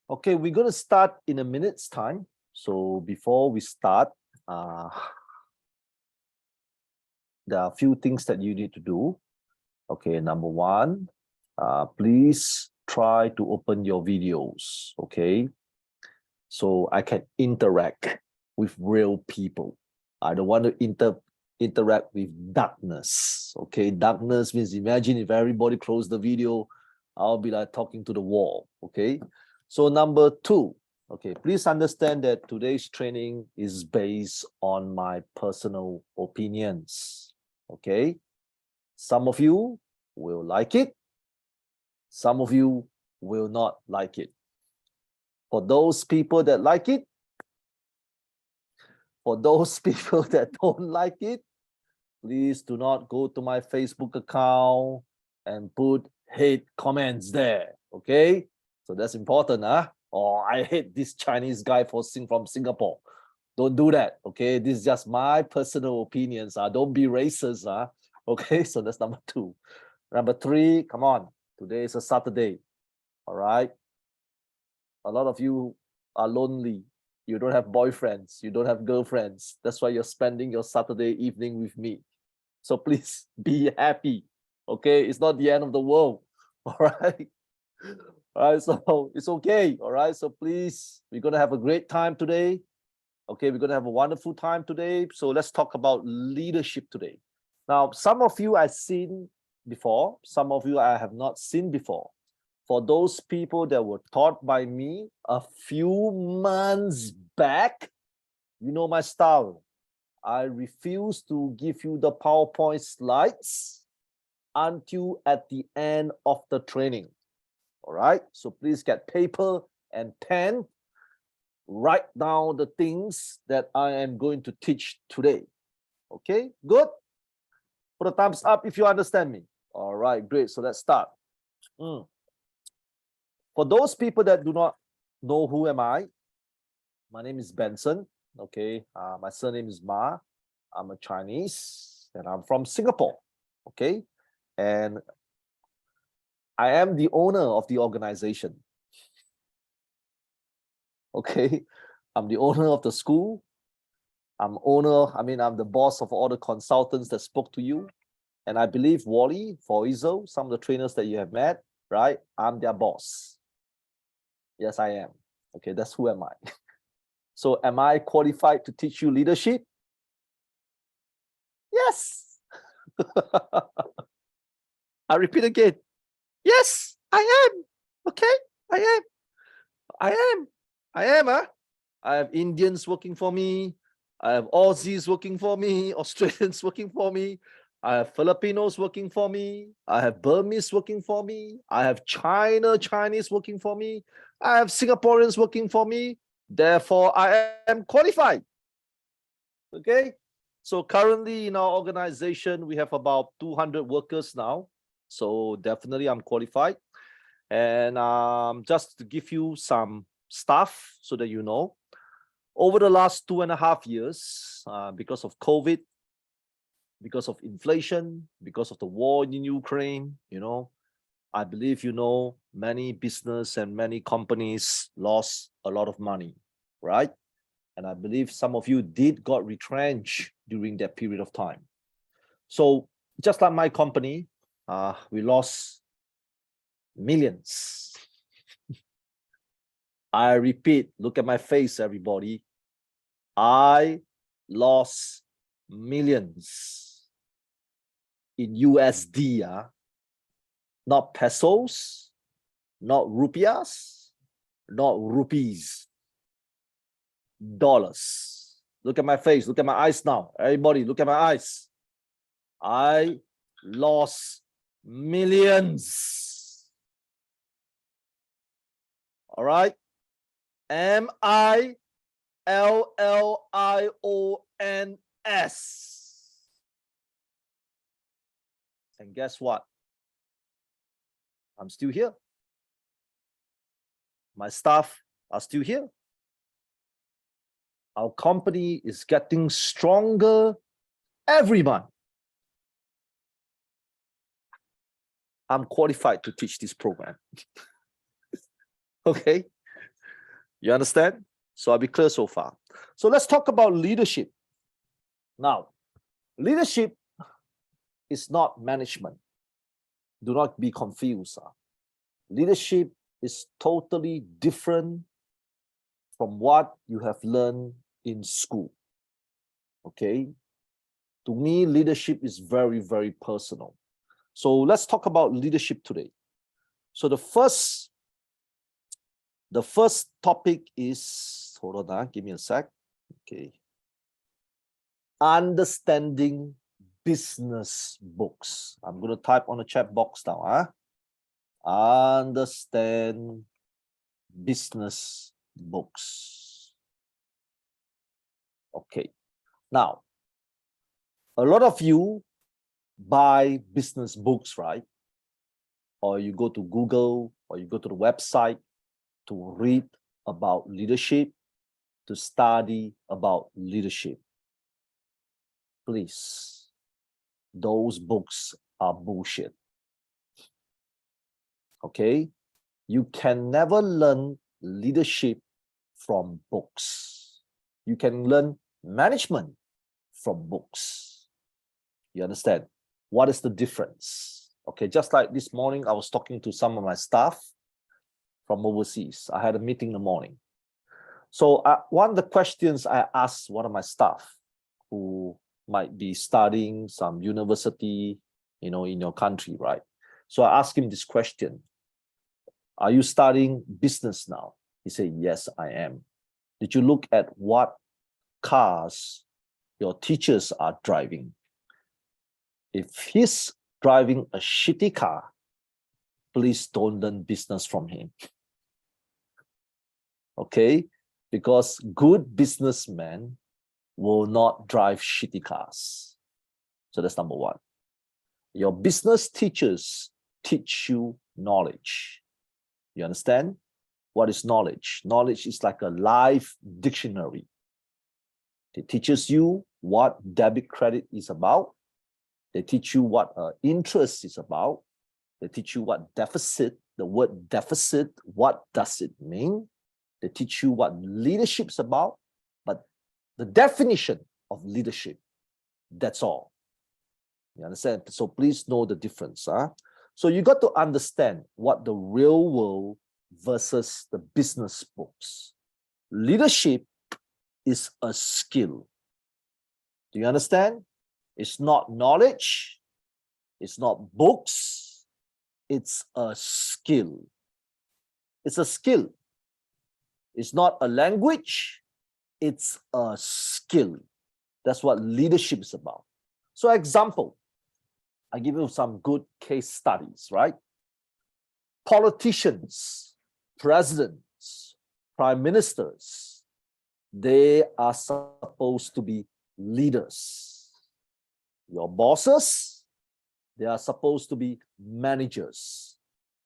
Okay, we're going to start in a minute's time. So before we start, there are a few things that you need to do. Okay, number one, please try to open your videos, okay? So I can interact with real people. I don't want to interact with darkness, okay? Darkness means, imagine if everybody closed the video, I'll be like talking to the wall, okay? So number two, okay, please understand that today's training is based on my personal opinions, okay? Some of you will like it. Some of you will not like it. For those people that like it, for those people that don't like it, please do not go to my Facebook account and put hate comments there, okay? So that's important, huh? Or I hate this Chinese guy from Singapore. Don't do that, okay? This is just my personal opinions. Don't be racist, okay? So that's number two. Number three, come on. Today is a Saturday, all right? A lot of you are lonely. You don't have boyfriends. You don't have girlfriends. That's why you're spending your Saturday evening with me. So please be happy, okay? It's not the end of the world, all right? All right, so it's okay, all right? So please, we're going to have a great time today. Okay, we're going to have a wonderful time today. So let's talk about leadership today. Now, some of you I've seen before. Some of you I have not seen before. For those people that were taught by me a few months back, you know my style. I refuse to give you the PowerPoint slides until at the end of the training. All right, so please get paper and pen. Write down the things that I am going to teach today. Okay, good? Put a thumbs up if you understand me. All right, great. So let's start. For those people that do not know who am I, my name is Benson. Okay, my surname is Ma. I'm a Chinese and I'm from Singapore. Okay, and I am the owner of the organization. Okay, I'm the owner of the school. I'm the boss of all the consultants that spoke to you. And I believe Wally, Foizo, some of the trainers that you have met, right? I'm their boss. Yes, I am. Okay, that's who am I. So am I qualified to teach you leadership? Yes. I repeat again. Yes, I am. Okay, I am. I am. I am, huh? I have Indians working for me. I have Aussies working for me, Australians working for me. I have Filipinos working for me. I have Burmese working for me. I have Chinese working for me. I have Singaporeans working for me. Therefore, I am qualified. Okay? So currently in our organization, we have about 200 workers now. So definitely I'm qualified. And just to give you some stuff so that you know, over the last 2.5 years, because of COVID, because of inflation, because of the war in Ukraine, I believe many business and many companies lost a lot of money, right? And I believe some of you got retrenched during that period of time. So just like my company, we lost millions. I repeat, look at my face, everybody. I lost millions in USD, not pesos, not rupiahs, not rupees, dollars. Look at my face, look at my eyes now. Everybody, look at my eyes. I lost millions. All right? MILLIONS. And guess what? I'm still here. My staff are still here. Our company is getting stronger every month. I'm qualified to teach this program. Okay? You understand? So I'll be clear so far. So let's talk about leadership. Now, leadership is not management. Do not be confused. Leadership is totally different from what you have learned in school. Okay? To me, leadership is very, very personal. So let's talk about leadership today. So the first topic is, hold on, give me a sec. Okay. Understanding business books. I'm going to type on the chat box now. Understand business books. Okay. Now, a lot of you buy business books, right? Or you go to Google or you go to the website to read about leadership, to study about leadership. Please, those books are bullshit. Okay? You can never learn leadership from books. You can learn management from books. You understand? What is the difference? Okay, just like this morning, I was talking to some of my staff from overseas. I had a meeting in the morning. So one of the questions I asked one of my staff who might be studying some university, in your country, right? So I asked him this question. Are you studying business now? He said, yes, I am. Did you look at what cars your teachers are driving? If he's driving a shitty car, please don't learn business from him. Okay? Because good businessmen will not drive shitty cars. So that's number one. Your business teachers teach you knowledge. You understand? What is knowledge? Knowledge is like a live dictionary. It teaches you what debit credit is about. They teach you what interest is about. They teach you what deficit, the word deficit, what does it mean? They teach you what leadership is about, but the definition of leadership, that's all. You understand? So please know the difference. So you got to understand what the real world versus the business books. Leadership is a skill. Do you understand? It's not knowledge. It's not books. It's a skill. It's a skill. It's not a language. It's a skill. That's what leadership is about. So example, I give you some good case studies, right? Politicians, presidents, prime ministers, they are supposed to be leaders. Your bosses, they are supposed to be managers.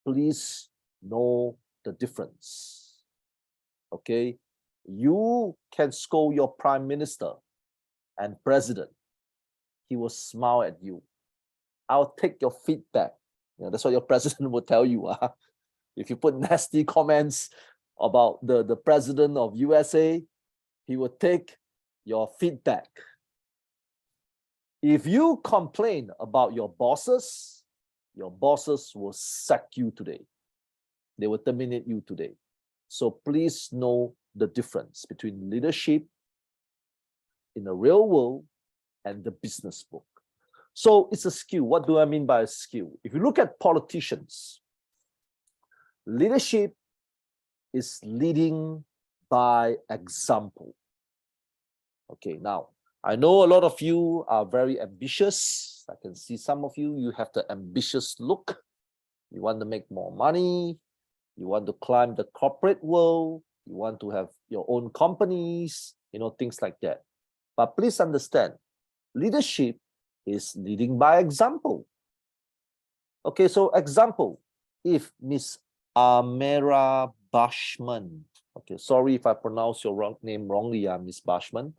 Please know the difference. Okay? You can scold your prime minister and president. He will smile at you. I'll take your feedback. That's what your president will tell you. If you put nasty comments about the president of USA, he will take your feedback. If you complain about your bosses will sack you today. They will terminate you today. So please know the difference between leadership in the real world and the business book. So it's a skill. What do I mean by a skill? If you look at politicians, leadership is leading by example. Okay, now, I know a lot of you are very ambitious. I can see some of you, you have the ambitious look. You want to make more money. You want to climb the corporate world. You want to have your own companies, things like that. But please understand, leadership is leading by example. Okay, so example, if Miss Amera Bashman, okay, sorry if I pronounce your name wrongly, Miss Bashman.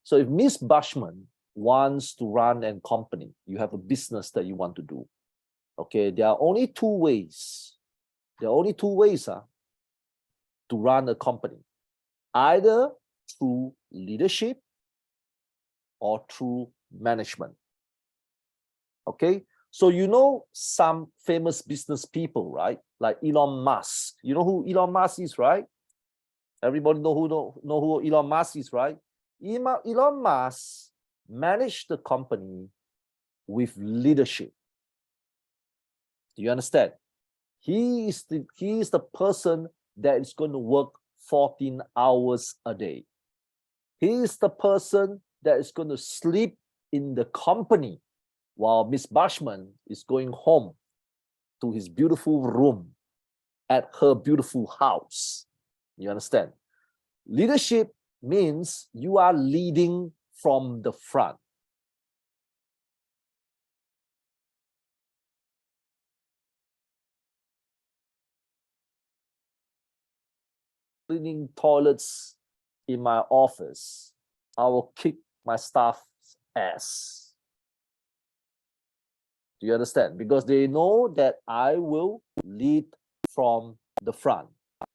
So if Miss Bashman wants to run a company, you have a business that you want to do. Okay, there are only two ways. There are only two ways to run a company. either through leadership or through management. Okay, so you know some famous business people, right? Like Elon Musk. You know who Elon Musk is, right? Everybody know who Elon Musk is, right? Elon Musk managed the company with leadership. Do you understand? He is the person that is going to work 14 hours a day. He is the person that is going to sleep in the company while Miss Bashman is going home to his beautiful room at her beautiful house. You understand? Leadership means you are leading from the front. Cleaning toilets in my office, I will kick my staff's ass. Do you understand? Because they know that I will lead from the front.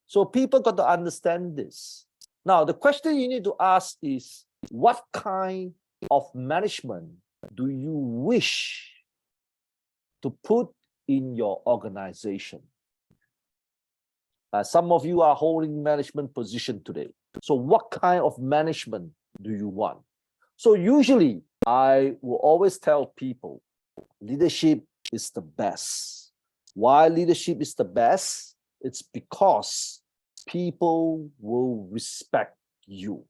So people got to understand this. Now, the question you need to ask is, what kind of management do you wish to put in your organization? Some of you are holding management position today. So what kind of management do you want? So usually, I will always tell people, leadership is the best. Why leadership is the best? It's because people will respect you.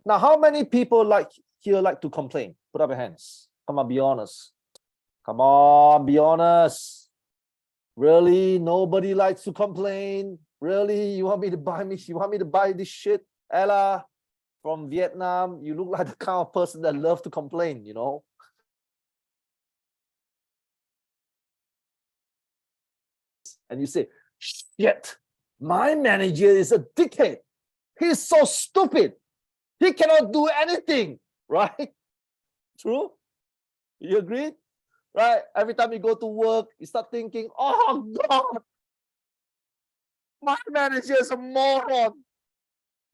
Now, how many people like to complain? Put up your hands. Come on, be honest. Come on, be honest. Really, nobody likes to complain. Really, you want me to buy this shit? Ella from Vietnam, you look like the kind of person that loves to complain, you know? And you say, shit, my manager is a dickhead. He's so stupid. He cannot do anything, right? True? You agree? Right? Every time you go to work, you start thinking, oh God, my manager is a moron.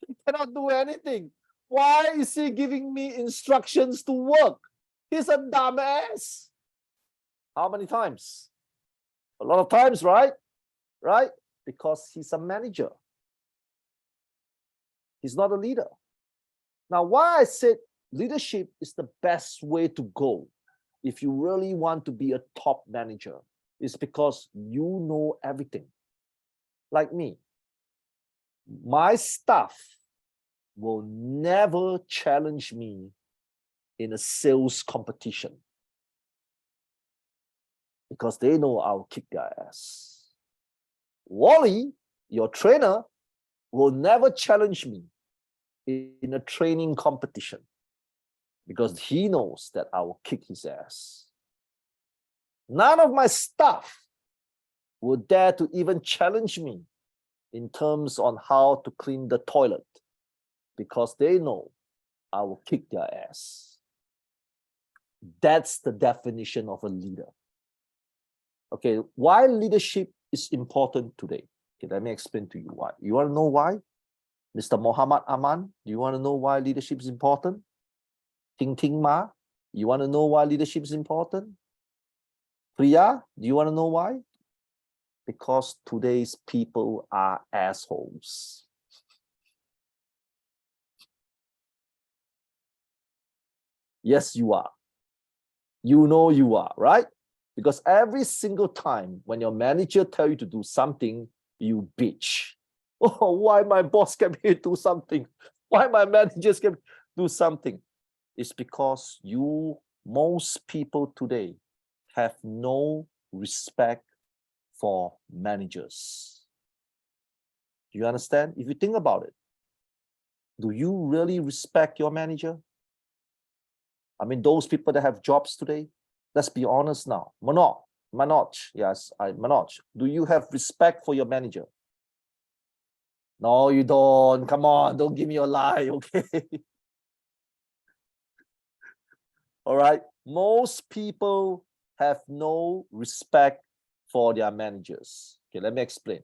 He cannot do anything. Why is he giving me instructions to work? He's a dumbass. How many times? A lot of times, right? Right? Because he's a manager. He's not a leader. Now, why I said leadership is the best way to go if you really want to be a top manager is because you know everything. Like me, my staff will never challenge me in a sales competition because they know I'll kick their ass. Wally, your trainer, will never challenge me in a training competition because he knows that I will kick his ass. None of my staff will dare to even challenge me in terms on how to clean the toilet because they know I will kick their ass. That's the definition of a leader. Okay, why leadership is important today? Okay, let me explain to you why. You want to know why? Mr. Muhammad Aman, do you want to know why leadership is important? Ting Ting Ma, you want to know why leadership is important? Priya, do you want to know why? Because today's people are assholes. Yes, you are. You know you are, right? Because every single time when your manager tells you to do something, you bitch. Oh, why my boss can do something? Why my managers can do something? It's because most people today have no respect for managers. Do you understand? If you think about it, do you really respect your manager? I mean, those people that have jobs today, let's be honest now. Manoj, yes, Manoj, do you have respect for your manager? No, you don't. Come on, don't give me a lie, okay? All right. Most people have no respect for their managers. Okay, let me explain.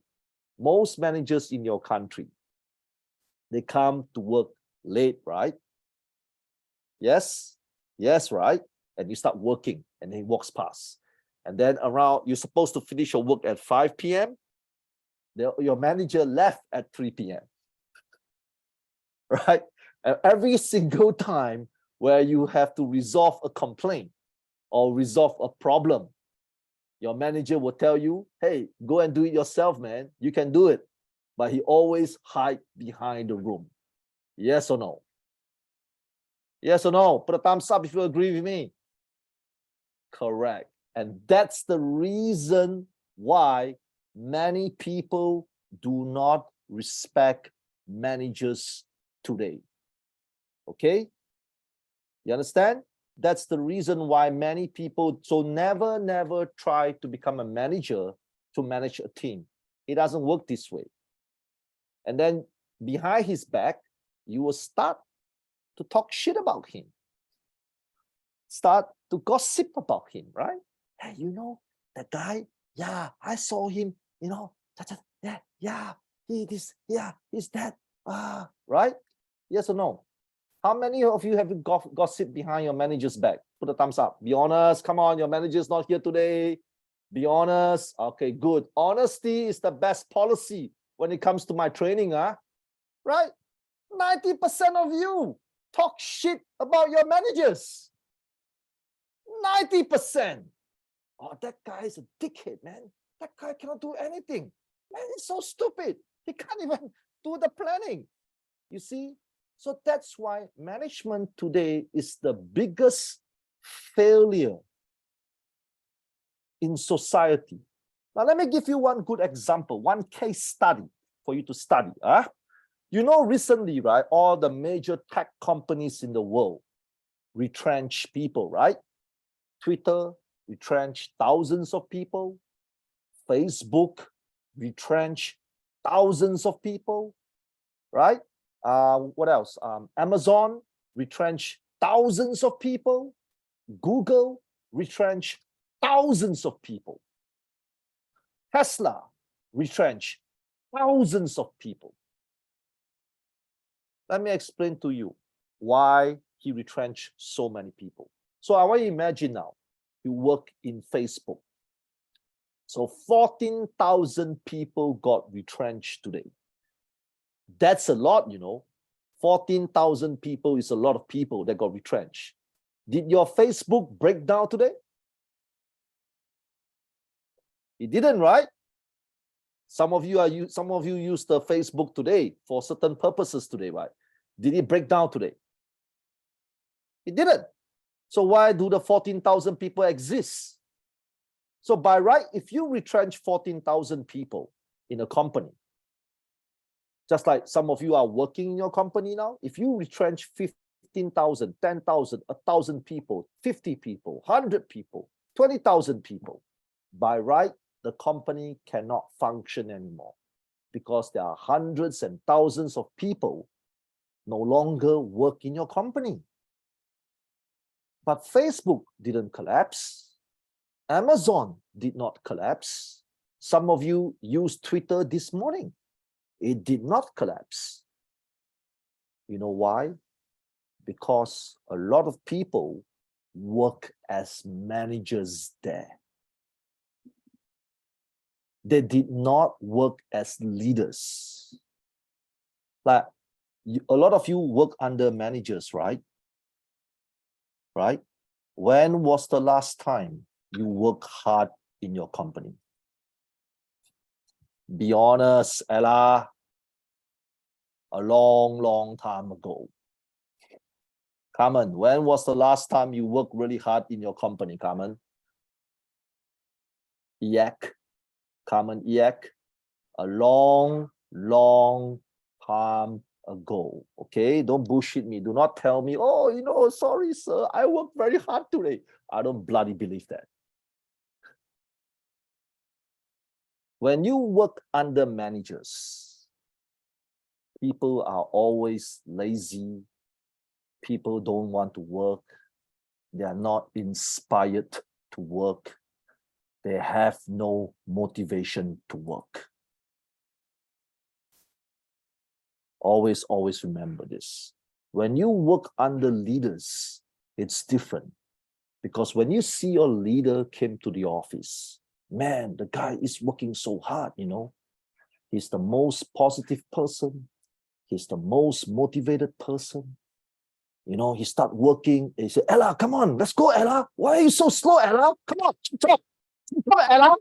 Most managers in your country, They come to work late, right? Yes, yes, right? And you start working and he walks past. And then around, you're supposed to finish your work at 5 p.m. Your manager left at 3 p.m. Right? And every single time where you have to resolve a complaint or resolve a problem, your manager will tell you, hey, go and do it yourself, man. You can do it. But he always hide behind the room. Yes or no? Yes or no? Put a thumbs up if you agree with me. Correct. And that's the reason why many people do not respect managers today. Okay? You understand? That's the reason why many people, so never try to become a manager to manage a team. It doesn't work this way. And then behind his back, you will start to talk shit about him. Start to gossip about him, right? Hey, you know, that guy, yeah, I saw him, you know, yeah, he this, yeah, he's that, right? Yes or no? How many of you have gossip behind your manager's back? Put a thumbs up. Be honest. Come on, your manager's not here today. Be honest. Okay, good. Honesty is the best policy when it comes to my training, right? 90% of you talk shit about your managers. 90%. Oh, that guy is a dickhead, man. That guy cannot do anything. Man, he's so stupid. He can't even do the planning. You see? So that's why management today is the biggest failure in society. Now, let me give you one good example, one case study for you to study. You know, recently, right, all the major tech companies in the world retrench people, right? Twitter retrenched thousands of people. Facebook retrenched thousands of people, right? What else? Amazon retrenched thousands of people. Google retrenched thousands of people. Tesla retrenched thousands of people. Let me explain to you why he retrenched so many people. So I want you to imagine now, you work in Facebook. So 14,000 people got retrenched today. That's a lot, you know. 14,000 people is a lot of people that got retrenched. Did your Facebook break down today? It didn't, right? Some of you use the Facebook today for certain purposes today, right? Did it break down today? It didn't. So why do the 14,000 people exist? So by right, if you retrench 14,000 people in a company, just like some of you are working in your company now, if you retrench 15,000, 10,000, 1,000 people, 50 people, 100 people, 20,000 people, by right, the company cannot function anymore because there are hundreds and thousands of people no longer work in your company. But Facebook didn't collapse. Amazon did not collapse. Some of you used Twitter this morning. It did not collapse. You know why? Because a lot of people work as managers there. They did not work as leaders. Like a lot of you work under managers, right? Right? When was the last time you worked hard in your company? Be honest, Ella. A long time ago. Carmen, when was the last time you worked really hard in your company, Carmen? Yak. Carmen Yak. A long time ago. Okay, don't bullshit me. Do not tell me, oh, you know, sorry, sir, I worked very hard today. I don't bloody believe that. When you work under managers, people are always lazy. People don't want to work. They are not inspired to work. They have no motivation to work. Always, always remember this. When you work under leaders, it's different. Because when you see your leader came to the office, man, the guy is working so hard, He's the most positive person. He's the most motivated person. He start working. He said, Ella, come on, let's go, Ella. Why are you so slow, Ella? Come on, chop. Come on, Ella.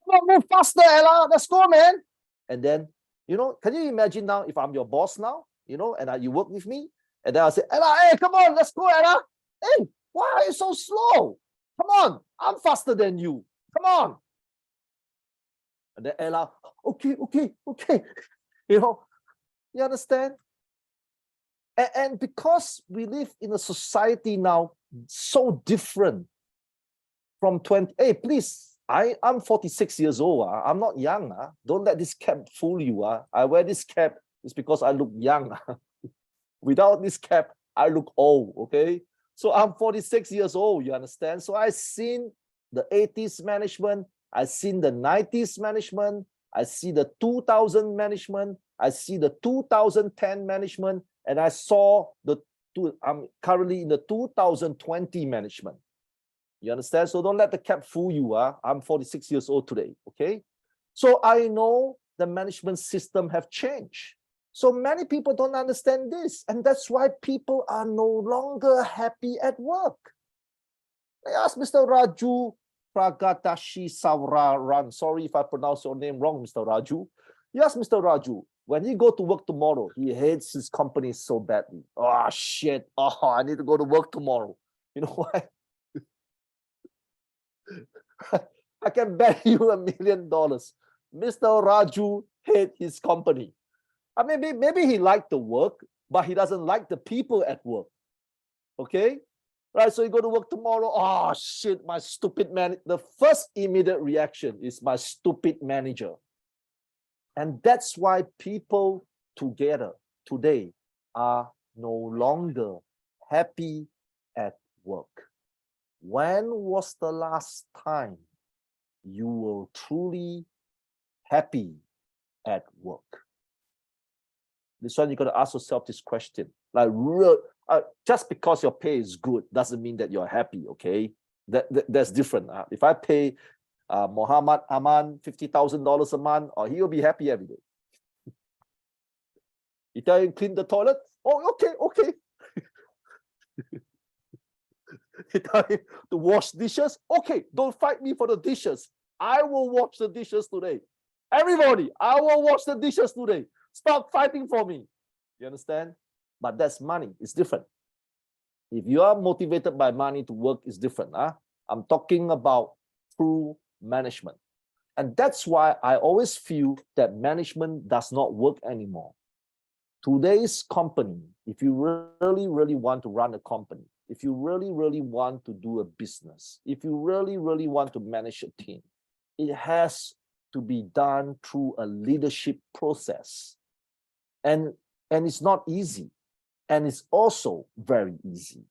Come on, move faster, Ella. Let's go, man. And then, can you imagine now if I'm your boss now, and you work with me, and then I say, Ella, hey, come on, let's go, Ella. Hey, why are you so slow? Come on, I'm faster than you. Come on. And then Ella, okay. You understand? And because we live in a society now so different from 20, hey, please, I'm 46 years old. I'm not young. Don't let this cap fool you. I wear this cap is because I look young. Without this cap, I look old, okay? So I'm 46 years old, you understand? So I've seen the 80s management, I've seen the 90s management, I see the 2000 management, I see the 2010 management, and I'm currently in the 2020 management. You understand? So don't let the cap fool you. I'm 46 years old today, okay? So I know the management system have changed. So many people don't understand this, and that's why people are no longer happy at work. I asked Mr. Raju Pragatashi Sauraran. Sorry if I pronounce your name wrong, Mr. Raju. Yes, Mr. Raju, when he go to work tomorrow, he hates his company so badly. Oh, shit. Oh, I need to go to work tomorrow. You know why? I can bet you $1 million. Mr. Raju hates his company. Maybe he liked the work, but he doesn't like the people at work. Okay? Right, so you go to work tomorrow. Oh, shit, my stupid man. The first immediate reaction is my stupid manager. And that's why people together today are no longer happy at work. When was the last time you were truly happy at work? This one, you got to ask yourself this question. Like, just because your pay is good doesn't mean that you're happy, okay? That's different. If I pay Muhammad Aman $50,000 a month, or he will be happy every day. You tell him clean the toilet, oh, okay. You tell him to wash dishes, okay, don't fight me for the dishes. I will wash the dishes today. Everybody, I will wash the dishes today. Stop fighting for me. You understand? But that's money. It's different. If you are motivated by money to work, it's different. I'm talking about true management. And that's why I always feel that management does not work anymore. Today's company, if you really, really want to run a company, if you really, really want to do a business, if you really, really want to manage a team, it has to be done through a leadership process. And it's not easy. And it's also very easy.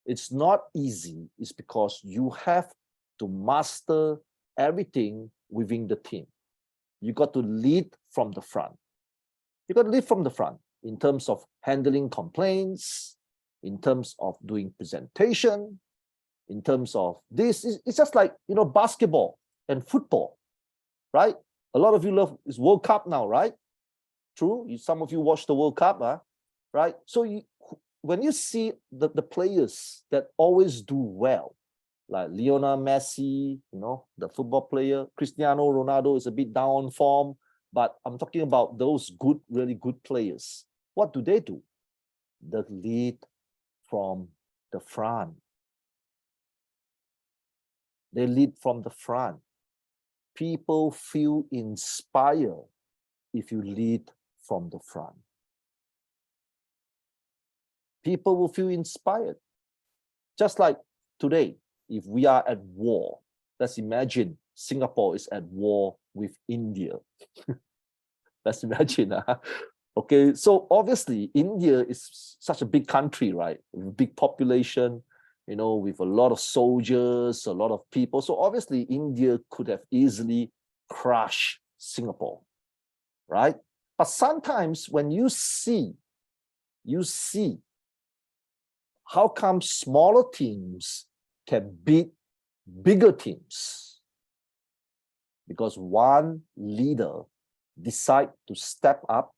It's not easy. It's because you have to master everything within the team. You got to lead from the front. You got to lead from the front in terms of handling complaints, in terms of doing presentation, in terms of this. It's just like, basketball and football, right? A lot of you love this World Cup now, right? True. Some of you watch the World Cup, right? So when you see the players that always do well, like Lionel Messi, the football player, Cristiano Ronaldo is a bit down on form, but I'm talking about those good, really good players. What do? They lead from the front. They lead from the front. People feel inspired if you lead from the front. People will feel inspired. Just like today, if we are at war, let's imagine Singapore is at war with India. Let's imagine. Okay, so obviously India is such a big country, right? With a big population, with a lot of soldiers, a lot of people. So obviously India could have easily crushed Singapore, right? But sometimes when you see how come smaller teams can beat bigger teams? Because one leader decide to step up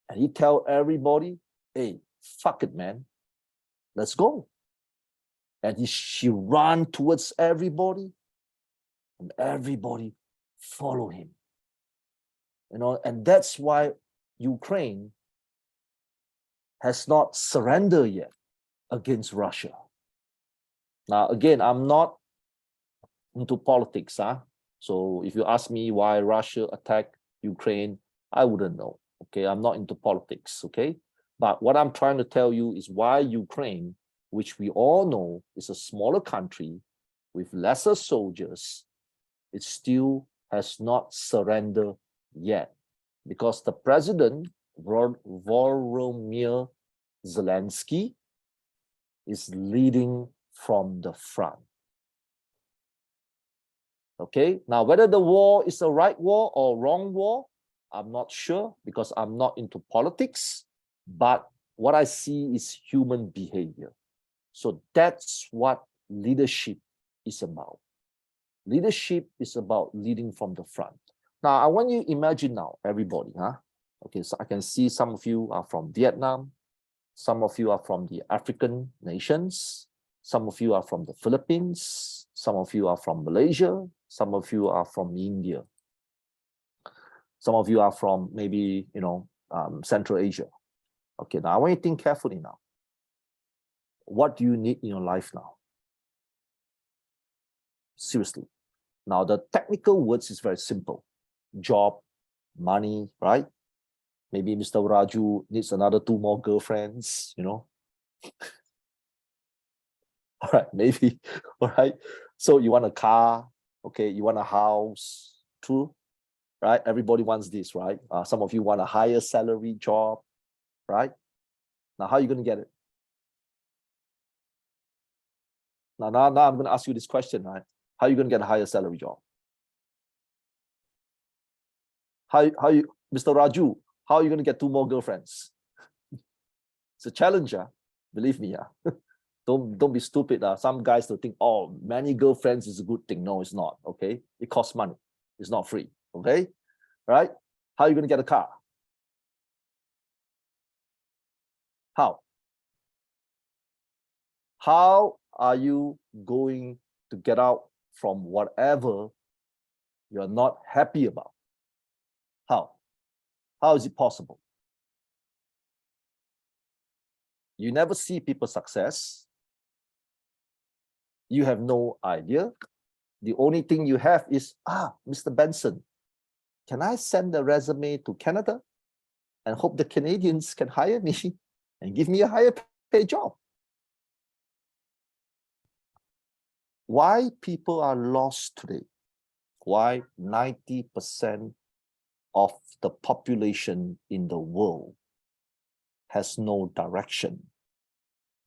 and he tell everybody, hey, fuck it, man. Let's go. And she ran towards everybody and everybody follow him. And that's why Ukraine has not surrendered yet against Russia. Now, again, I'm not into politics. So if you ask me why Russia attacked Ukraine, I wouldn't know. Okay, I'm not into politics. Okay, but what I'm trying to tell you is why Ukraine, which we all know is a smaller country with lesser soldiers, it still has not surrendered yet. Because the president, Volodymyr Zelensky, is leading from the front. Okay, now whether the war is a right war or wrong war, I'm not sure because I'm not into politics, but what I see is human behavior. So that's what leadership is about. Leadership is about leading from the front. Now, I want you to imagine now, everybody, Okay, so I can see some of you are from Vietnam, some of you are from the African nations, some of you are from the Philippines, some of you are from Malaysia, some of you are from India. Some of you are from maybe, Central Asia. Okay, now I want you to think carefully now. What do you need in your life now? Seriously. Now, the technical words is very simple. Job, money, right? Maybe Mr. Raju needs another 2 more girlfriends, All right, maybe, all right? So you want a car, okay? You want a house, true? Right? Everybody wants this, right? Some of you want a higher salary job, right? Now, how are you going to get it? Now I'm going to ask you this question, right? How are you going to get a higher salary job? How you, Mr. Raju, how are you going to get 2 more girlfriends? It's a challenge, believe me. Don't be stupid. Some guys will think, oh, many girlfriends is a good thing. No, it's not. Okay, it costs money. It's not free. Okay, right? How are you going to get a car? How are you going to get out from whatever you're not happy about? How is it possible? You never see people's success. You have no idea. The only thing you have is, Mr. Benson, can I send a resume to Canada and hope the Canadians can hire me and give me a higher pay job? Why people are lost today? Why 90% of the population in the world has no direction?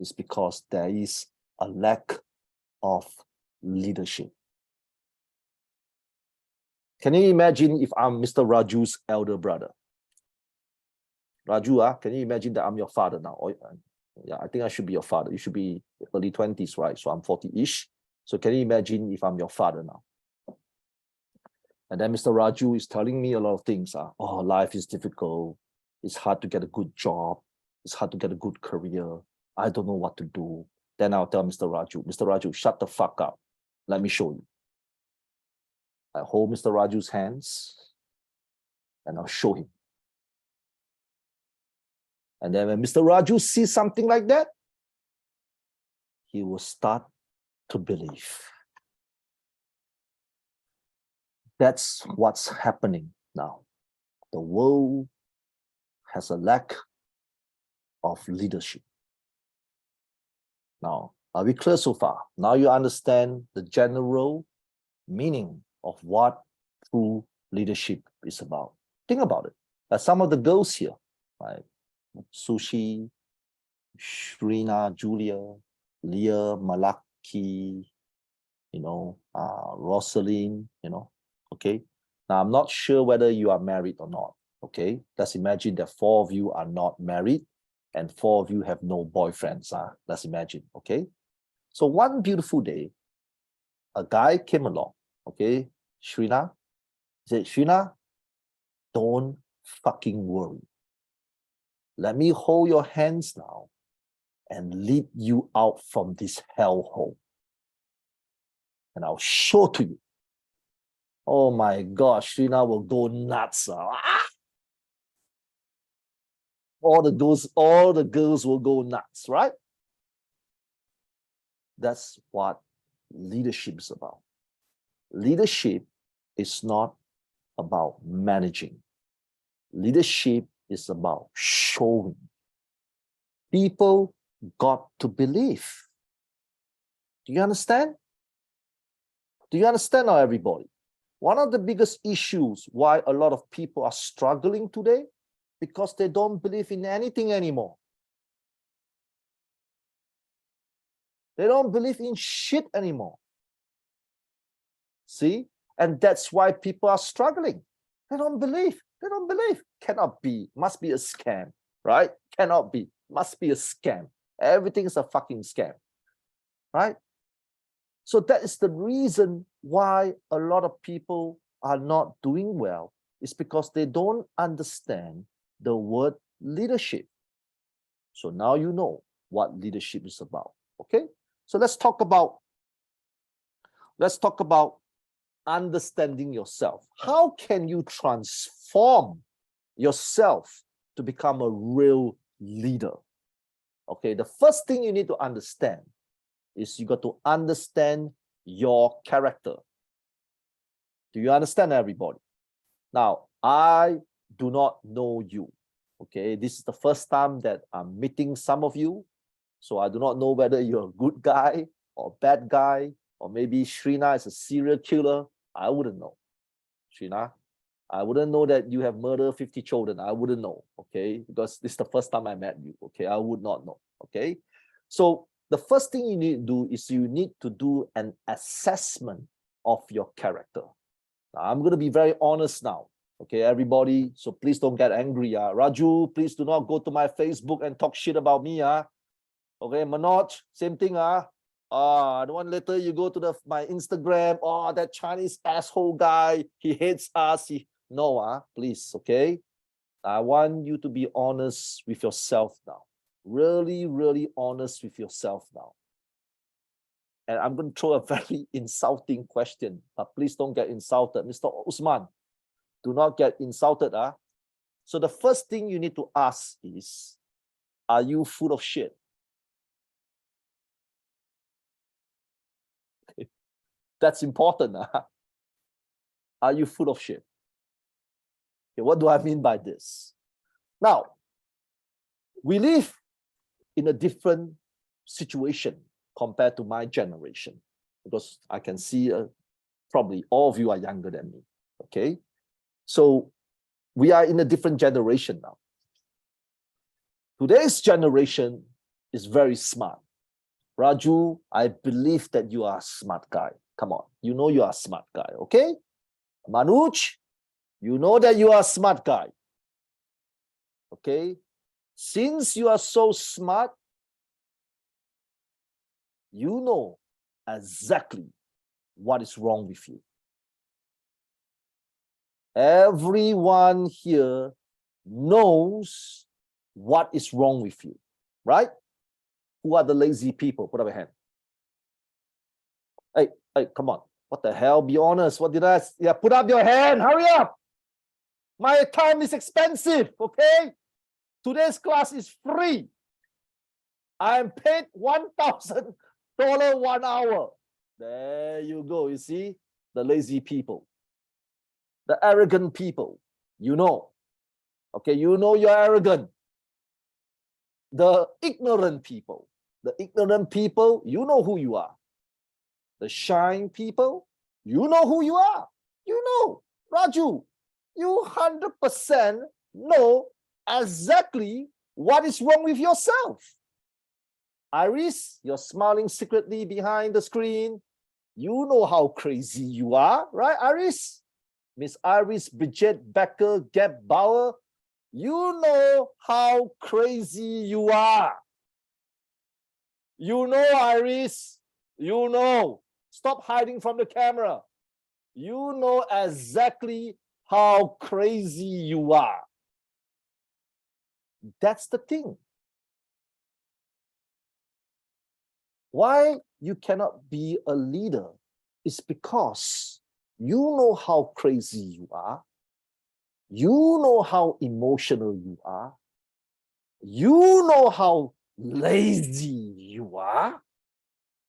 Is because there is a lack of leadership. Can you imagine if I'm Mr. Raju's elder brother? Raju, can you imagine that I'm your father now? Yeah, I think I should be your father. You should be early 20s, right? So I'm 40-ish. So can you imagine if I'm your father now? And then Mr. Raju is telling me a lot of things. Oh, life is difficult. It's hard to get a good job. It's hard to get a good career. I don't know what to do. Then I'll tell Mr. Raju, shut the fuck up. Let me show you. I hold Mr. Raju's hands and I'll show him. And then when Mr. Raju sees something like that, he will start to believe. That's what's happening now. The world has a lack of leadership. Now, are we clear so far? Now you understand the general meaning of what true leadership is about. Think about it. Some of the girls here, right? Sushi, Shrina, Julia, Leah, Malaki, Rosalind, okay? Now, I'm not sure whether you are married or not, okay? Let's imagine that 4 of you are not married and 4 of you have no boyfriends. Let's imagine, okay? So one beautiful day, a guy came along, okay? Shrina, he said, Shrina, don't fucking worry. Let me hold your hands now and lead you out from this hellhole. And I'll show to you. Oh my gosh, Shrina will go nuts. All the girls will go nuts, right? That's what leadership is about. Leadership is not about managing. Leadership is about showing. People got to believe. Do you understand? Do you understand now, everybody? One of the biggest issues why a lot of people are struggling today, because they don't believe in anything anymore. They don't believe in shit anymore. See? And that's why people are struggling. They don't believe. They don't believe. Cannot be. Must be a scam, right? Cannot be. Must be a scam. Everything is a fucking scam, right? So that is the reason why a lot of people are not doing well. It's because they don't understand the word leadership. So now you know what leadership is about. Okay? So let's talk about understanding yourself. How can you transform yourself to become a real leader? Okay, the first thing you need to understand is you got to understand your character. Do you understand, everybody? Now, I do not know you. Okay, this is the first time that I'm meeting some of you. So I do not know whether you're a good guy or a bad guy, or maybe Shrina is a serial killer. I wouldn't know. Shrina, I wouldn't know that you have murdered 50 children. I wouldn't know, okay? Because this is the first time I met you, okay? I would not know, okay? So the first thing you need to do is you need to do an assessment of your character. Now, I'm going to be very honest now, okay, everybody? So please don't get angry. Raju, please do not go to my Facebook and talk shit about me. Okay, Manoj, same thing. I don't want later you go to my Instagram. Oh, that Chinese asshole guy, he hates us. No, please, okay? I want you to be honest with yourself now. Really, really honest with yourself now. And I'm going to throw a very insulting question, but please don't get insulted. Mr. Usman, do not get insulted. So the first thing you need to ask is, are you full of shit? That's important. Are you full of shit? Okay, what do I mean by this? Now, we live in a different situation compared to my generation, because I can see probably all of you are younger than me, okay? So we are in a different generation now. Today's generation is very smart. Raju, I believe that you are a smart guy. Come on, you know you are a smart guy, okay? Manoj, you know that you are a smart guy, okay? Since you are so smart, you know exactly what is wrong with you. Everyone here knows what is wrong with you, right? Who are the lazy people? Put up a hand. Hey, come on. What the hell? Be honest. What did I? Yeah, put up your hand. Hurry up. My time is expensive, okay? Today's class is free. I am paid $1,000 1 hour. There you go. You see? The lazy people. The arrogant people. You know. Okay, you know you're arrogant. The ignorant people. The ignorant people, you know who you are. The shy people, you know who you are. You know. Raju, you 100% know exactly what is wrong with yourself. Iris, you're smiling secretly behind the screen. You know how crazy you are, right, Iris? Miss Iris Bridget Becker Gap Bauer, you know how crazy you are. You know, Iris, you know. Stop hiding from the camera. You know exactly how crazy you are. That's the thing. Why you cannot be a leader is because you know how crazy you are. You know how emotional you are. You know how lazy you are.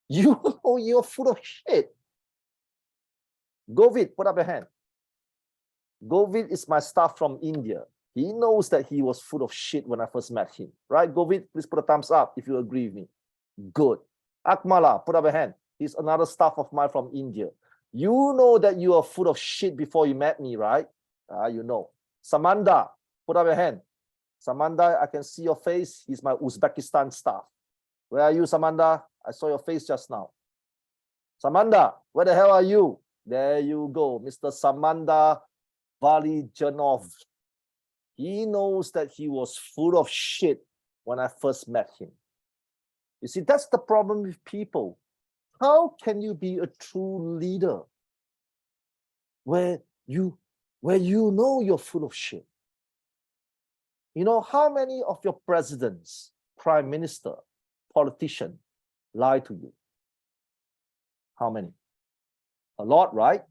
You know you're full of shit. Govid, put up your hand. Govid is my staff from India. He knows that he was full of shit when I first met him. Right, Govid? Please put a thumbs up if you agree with me. Good. Akmala, put up your hand. He's another staff of mine from India. You know that you are full of shit before you met me, right? You know. Samanda, put up your hand. Samanda, I can see your face. He's my Uzbekistan staff. Where are you, Samanda? I saw your face just now. Samanda, where the hell are you? There you go, Mr. Samanda Valijanov. He knows that he was full of shit when I first met him. You see, that's the problem with people. How can you be a true leader where you know you're full of shit? You know, how many of your presidents, prime minister, politician lie to you? How many? A lot, right?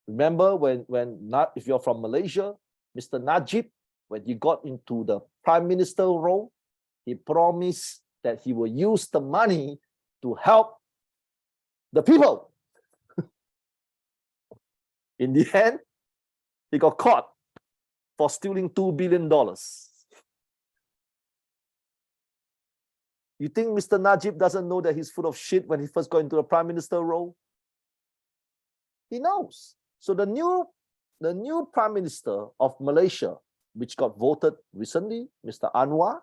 Remember when if you're from Malaysia, Mr. Najib, when he got into the prime minister role, he promised that he will use the money to help the people. In the end, he got caught for stealing $2 billion. You think Mr. Najib doesn't know that he's full of shit when he first got into the prime minister role? He knows. So the new prime minister of Malaysia, which got voted recently, Mr. Anwar.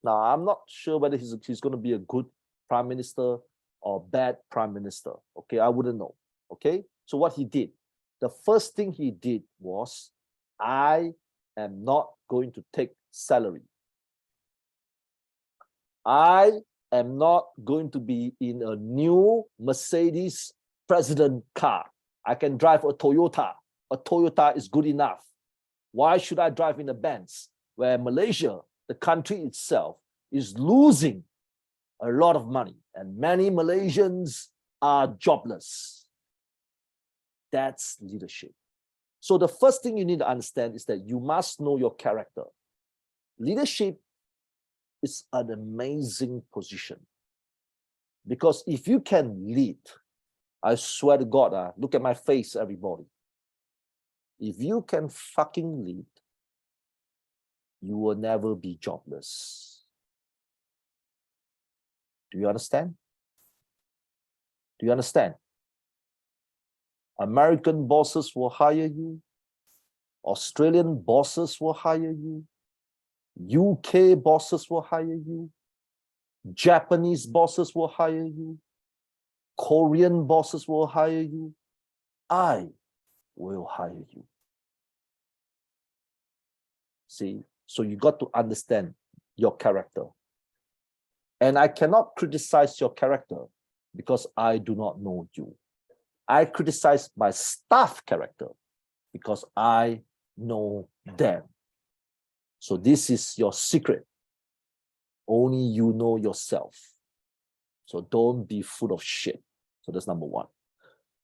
Now, I'm not sure whether he's going to be a good prime minister or bad prime minister. Okay, I wouldn't know. Okay, so what he did, the first thing he did was, I am not going to take salary. I am not going to be in a new Mercedes president car. I can drive a Toyota. A Toyota is good enough. Why should I drive in a Benz where Malaysia, the country itself, is losing a lot of money and many Malaysians are jobless? That's leadership. So the first thing you need to understand is that you must know your character. Leadership is an amazing position because if you can lead, I swear to God, look at my face, everybody. If you can fucking lead, you will never be jobless. Do you understand? Do you understand? American bosses will hire you. Australian bosses will hire you. UK bosses will hire you. Japanese bosses will hire you. Korean bosses will hire you. I will hire you. See, so you got to understand your character. And I cannot criticize your character because I do not know you. I criticize my staff character because I know them. So this is your secret. Only you know yourself. So don't be full of shit. So that's number one.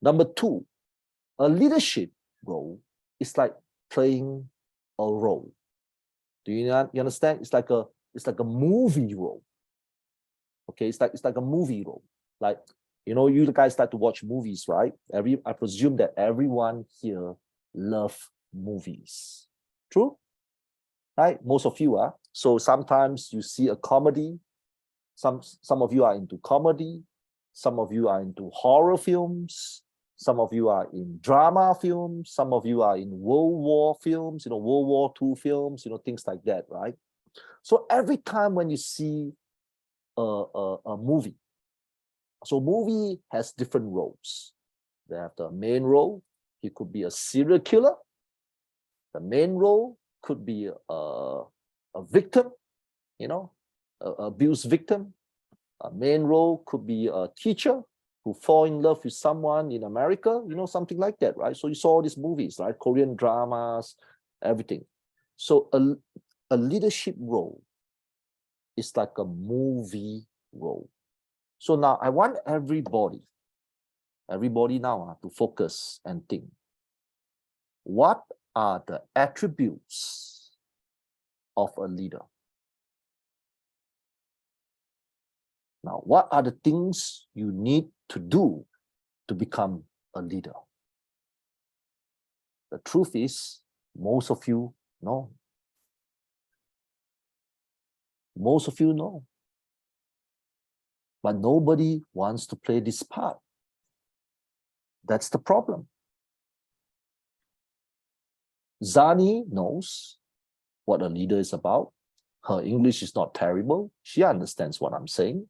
Number two, a leadership role is like playing a role. Do you understand? It's like a movie role. Okay, it's like a movie role. Like, you know, you guys like to watch movies, right? I presume that everyone here love movies. True? Right? Most of you are. So sometimes you see a comedy. Some of you are into comedy. Some of you are into horror films. Some of you are in drama films. Some of you are in World War films, World War II films, things like that, right? So every time when you see a movie, so movie has different roles. They have the main role. He could be a serial killer. The main role could be a victim, you know, abuse victim. A main role could be a teacher who fall in love with someone in America, you know, something like that, right? So you saw all these movies, right? Korean dramas, everything. So a leadership role is like a movie role. So now I want everybody now to focus and think. What are the attributes of a leader? Now, what are the things you need to do to become a leader? The truth is, most of you know. Most of you know. But nobody wants to play this part. That's the problem. Zani knows what a leader is about. Her English is not terrible. She understands what I'm saying.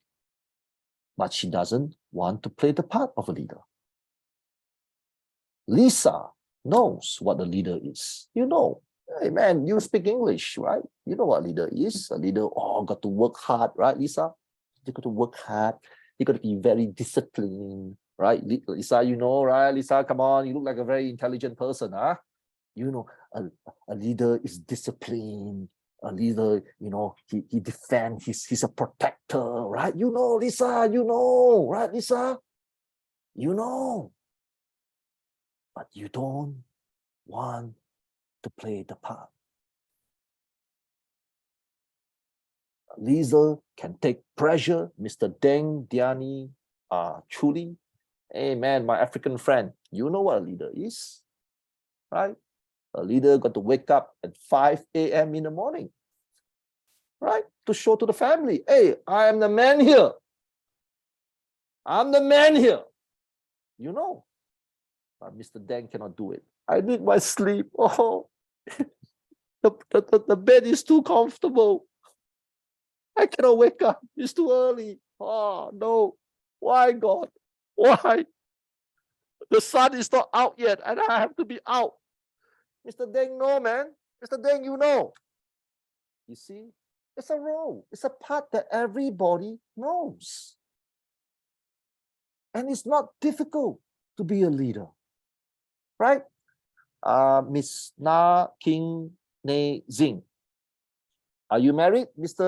But she doesn't want to play the part of a leader. Lisa knows what a leader is. You know, hey man, you speak English, right? You know what a leader is. A leader, got to work hard, right, Lisa? You got to work hard. You got to be very disciplined, right? Lisa, you know, right? Lisa, come on, you look like a very intelligent person, huh? You know, a leader is disciplined. A leader, you know, he defends, he's a protector, right? You know, Lisa, you know, right, Lisa? You know. But you don't want to play the part. Lisa can take pressure. Mr. Deng, Diani, Chuli. Hey man, my African friend, you know what a leader is, right? A leader got to wake up at 5 a.m. in the morning, right? To show to the family, hey, I am the man here. I'm the man here. You know. But Mr. Deng cannot do it. I need my sleep. Oh, the bed is too comfortable. I cannot wake up. It's too early. Oh, no. Why, God? Why? The sun is not out yet, and I have to be out. Mr. Deng, no, man. Mr. Deng, you know. You see, it's a role. It's a part that everybody knows. And it's not difficult to be a leader, right? Miss Na King Ne Zing. Are you married, Miss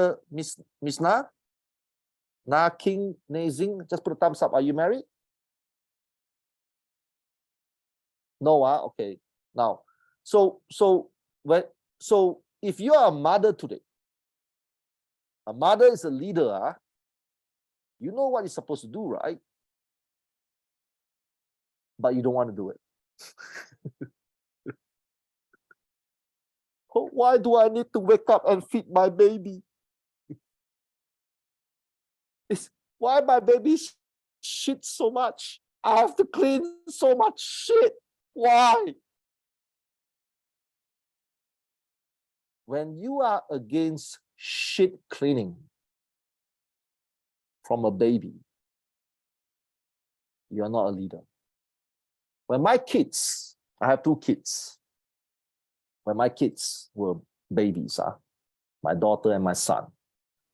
Na? Na King Ne Zing? Just put a thumbs up. Are you married? No, okay. Now, so if you are a mother today, a mother is a leader, you know what you're supposed to do, right? But you don't want to do it. Why do I need to wake up and feed my baby? Why my baby shit so much? I have to clean so much shit. Why? When you are against shit cleaning from a baby, you are not a leader. When my kids, I have 2 kids. When my kids were babies, my daughter and my son,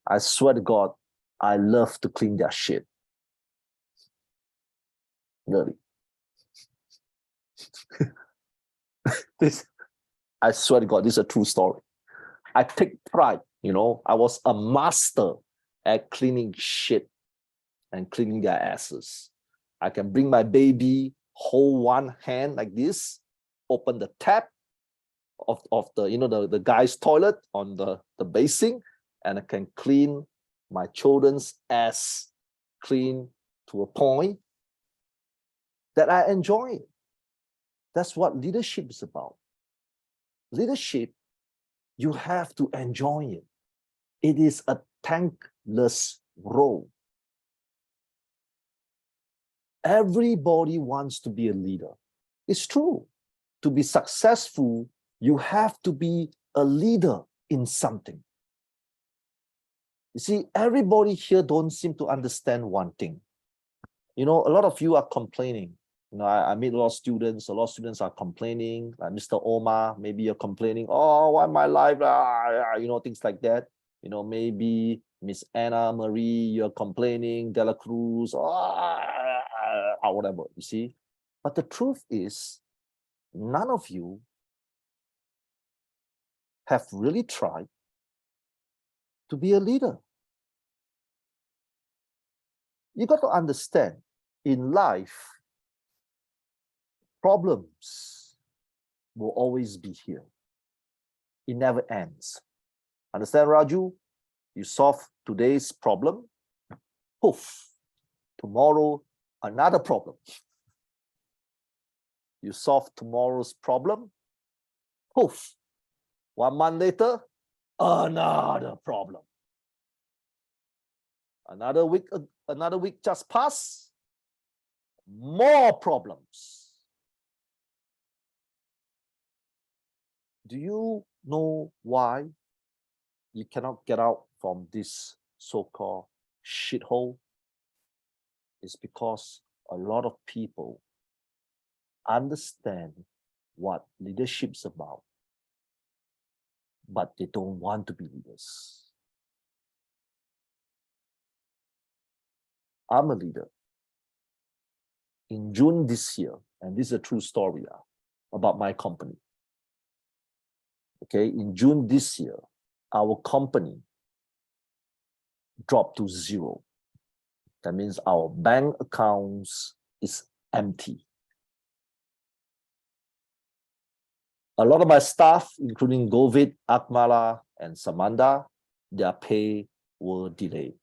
I swear to God, I love to clean their shit. Really. I swear to God, this is a true story. I take pride, you know, I was a master at cleaning shit and cleaning their asses. I can bring my baby, hold one hand like this, open the tap of the, you know, the guy's toilet on the basin, and I can clean my children's ass clean to a point that I enjoy it. That's what leadership is about. Leadership, you have to enjoy it. It is a thankless role. Everybody wants to be a leader. It's true. To be successful, you have to be a leader in something. You see, everybody here don't seem to understand one thing. You know, a lot of you are complaining. I meet a lot of students. A lot of students are complaining. Like Mr. Omar, maybe you're complaining, oh, why my life, things like that. Maybe Miss Anna Marie, you're complaining, Dela Cruz, whatever, you see. But the truth is, none of you have really tried to be a leader. You got to understand, in life, problems will always be here. It never ends. Understand, Raju? You solve today's problem, poof, tomorrow, another problem. You solve tomorrow's problem, poof, 1 month later, another problem. Another week just passed, more problems. Do you know why you cannot get out from this so-called shithole? It's because a lot of people understand what leadership's about, but they don't want to be leaders. I'm a leader. In June this year, and this is a true story about my company. Okay, in June this year, our company dropped to 0. That means our bank accounts is empty. A lot of my staff, including Govind, Akmala, and Samanda, their pay were delayed.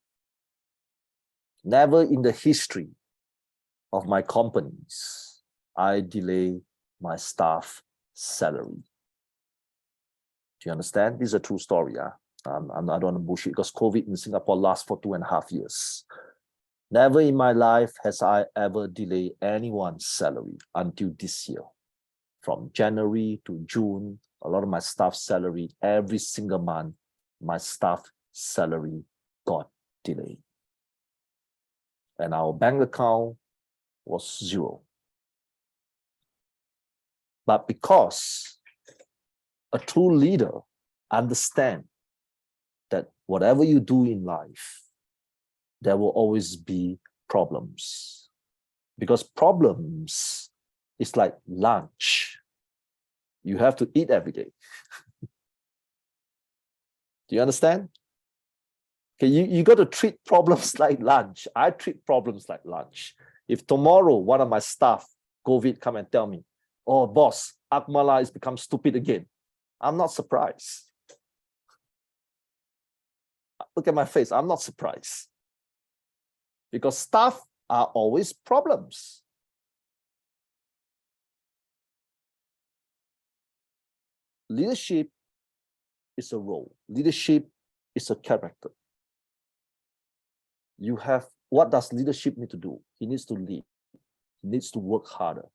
Never in the history of my companies, I delay my staff salary. Do you understand? This is a true story. I don't want to bullshit, because COVID in Singapore lasts for 2.5 years. Never in my life has I ever delayed anyone's salary until this year. From January to June, a lot of my staff salary, every single month, my staff salary got delayed. And our bank account was 0. But because a true leader understands that whatever you do in life, there will always be problems. Because problems is like lunch. You have to eat every day. Do you understand? Okay, you got to treat problems like lunch. I treat problems like lunch. If tomorrow one of my staff, COVID, come and tell me, oh, boss, Akmala has become stupid again, I'm not surprised. Look at my face, I'm not surprised. Because staff are always problems. Leadership is a role. Leadership is a character. What does leadership need to do? He needs to lead. He needs to work harder.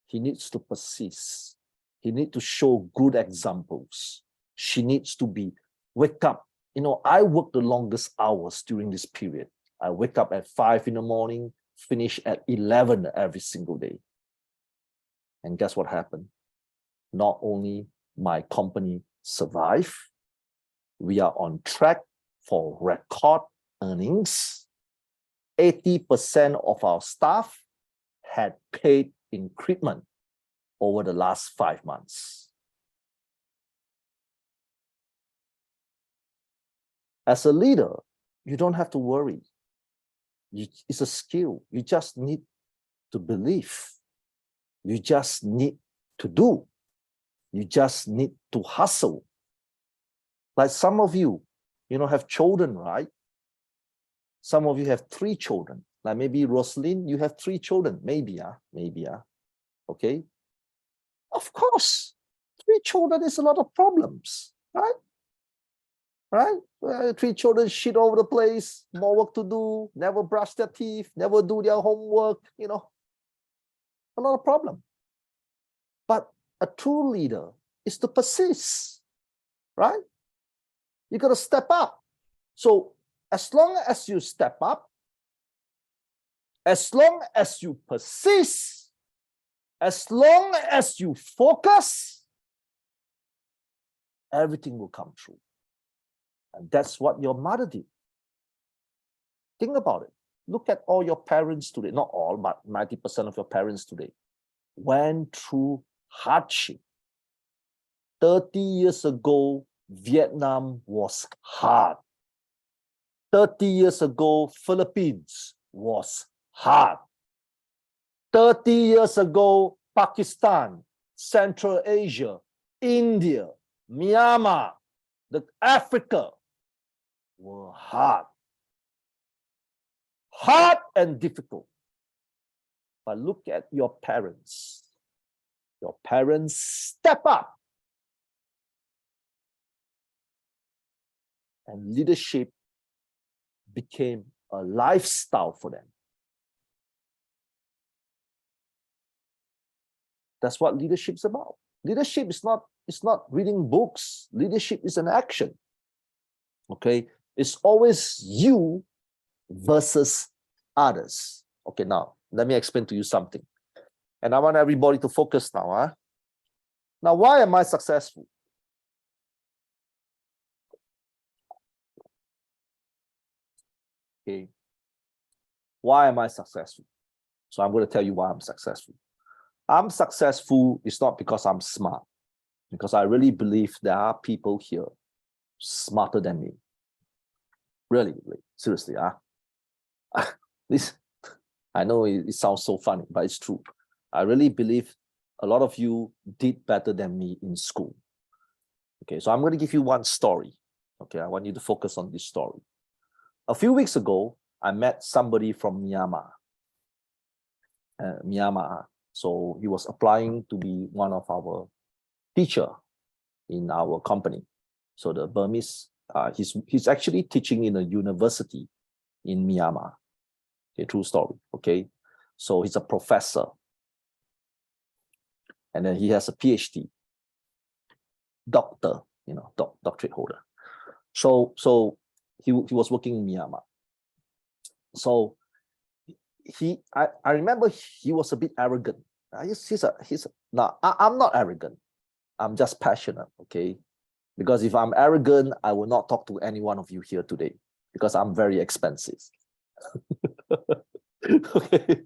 He needs to persist. He needs to show good examples. She needs to wake up. I work the longest hours during this period. I wake up at 5 in the morning, finish at 11 every single day. And guess what happened? Not only my company survive, we are on track for record earnings. 80% of our staff had paid increment over the last 5 months. As a leader, you don't have to worry. It's a skill. You just need to believe. You just need to do. You just need to hustle. Like some of you, have children, right? Some of you have 3 children. Like maybe Rosalind, you have 3 children. Maybe. Okay. Of course, 3 children is a lot of problems, right? Right? 3 children shit all over the place, more work to do, never brush their teeth, never do their homework, a lot of problem. But a true leader is to persist, right? You got to step up. So as long as you step up, as long as you persist, As long as you focus, everything will come true. And that's what your mother did. Think about it. Look at all your parents today, not all, but 90% of your parents today went through hardship. 30 years ago, Vietnam was hard. 30 years ago, Philippines was hard. 30 years ago, Pakistan, Central Asia, India, Myanmar, Africa were hard. Hard and difficult. But look at your parents. Your parents step up. And leadership became a lifestyle for them. That's what leadership's about. Leadership is not reading books. Leadership is an action. Okay? It's always you versus others. Okay, now let me explain to you something. And I want everybody to focus now. Huh? Now, why am I successful? Okay. Why am I successful? So I'm going to tell you why I'm successful. I'm successful is not because I'm smart, because I really believe there are people here smarter than me. Really, seriously. This, I know it sounds so funny, but it's true. I really believe a lot of you did better than me in school. Okay, so I'm going to give you one story. Okay, I want you to focus on this story. A few weeks ago, I met somebody from Myanmar. So he was applying to be one of our teacher in our company. So the Burmese, he's actually teaching in a university in Myanmar. Okay, true story. Okay, so he's a professor, and then he has a PhD, doctor, doctorate holder. So he was working in Myanmar. So I remember he was a bit arrogant. Now I'm not arrogant. I'm just passionate. Okay, because if I'm arrogant, I will not talk to any one of you here today because I'm very expensive. Okay.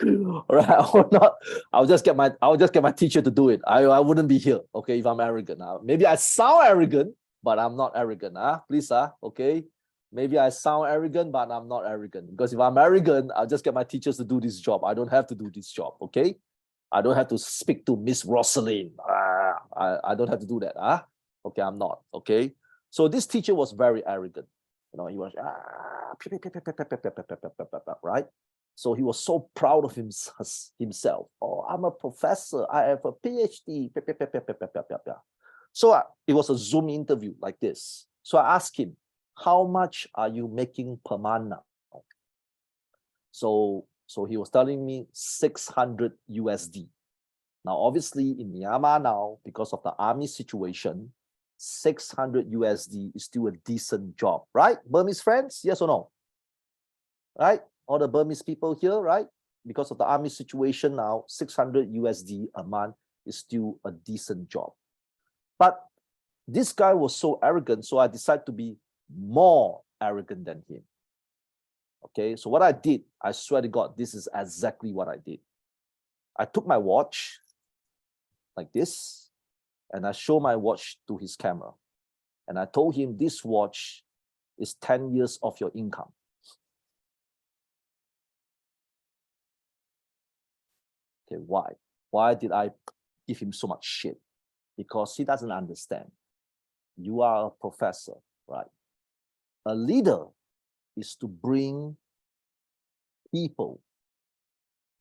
All right. I'll just get my teacher to do it. I wouldn't be here. Okay, if I'm arrogant. Maybe I sound arrogant, but I'm not arrogant. Please, okay. Maybe I sound arrogant, but I'm not arrogant. Because if I'm arrogant, I'll just get my teachers to do this job. I don't have to do this job, okay? I don't have to speak to Miss Rosalind. I don't have to do that. Okay, I'm not, okay? So this teacher was very arrogant. He was, right? So he was so proud of himself. Oh, I'm a professor. I have a PhD. So it was a Zoom interview like this. So I asked him, how much are you making per month now? So he was telling me 600 USD. Now, obviously in Myanmar now, because of the army situation, 600 USD is still a decent job, right? Burmese friends, yes or no? Right? All the Burmese people here, right? Because of the army situation now, 600 USD a month is still a decent job. But this guy was so arrogant, so I decided to be more arrogant than him. Okay, so what I did, I swear to God, this is exactly what I did. I took my watch like this, and I showed my watch to his camera. And I told him this watch is 10 years of your income. Okay, why? Why did I give him so much shit? Because he doesn't understand. You are a professor, right? A leader is to bring people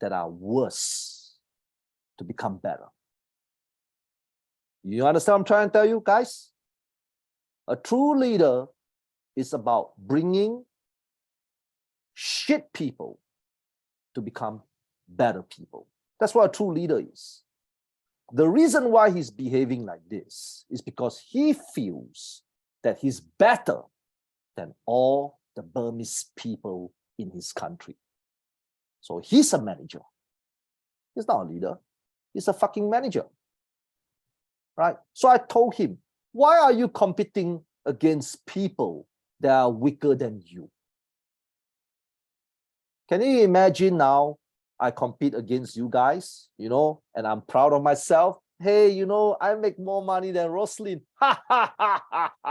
that are worse to become better. You understand what I'm trying to tell you, guys? A true leader is about bringing shit people to become better people. That's what a true leader is. The reason why he's behaving like this is because he feels that he's better than all the Burmese people in his country. So he's a manager. He's not a leader. He's a fucking manager. Right? So I told him, why are you competing against people that are weaker than you? Can you imagine now I compete against you guys, and I'm proud of myself. Hey, I make more money than Roslyn. I'm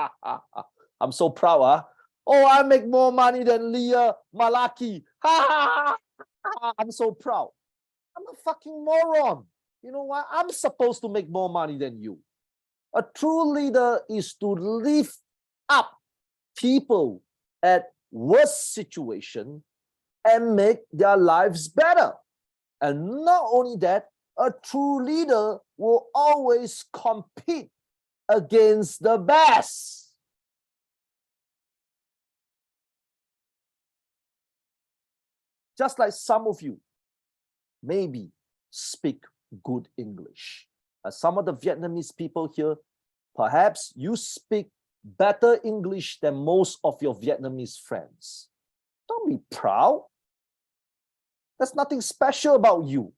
so proud, huh? Oh, I make more money than Leah Malaki. I'm so proud. I'm a fucking moron. You know what? I'm supposed to make more money than you. A true leader is to lift up people at worst situation and make their lives better. And not only that, a true leader will always compete against the best. Just like some of you maybe speak good English. Some of the Vietnamese people here, perhaps you speak better English than most of your Vietnamese friends. Don't be proud. There's nothing special about you.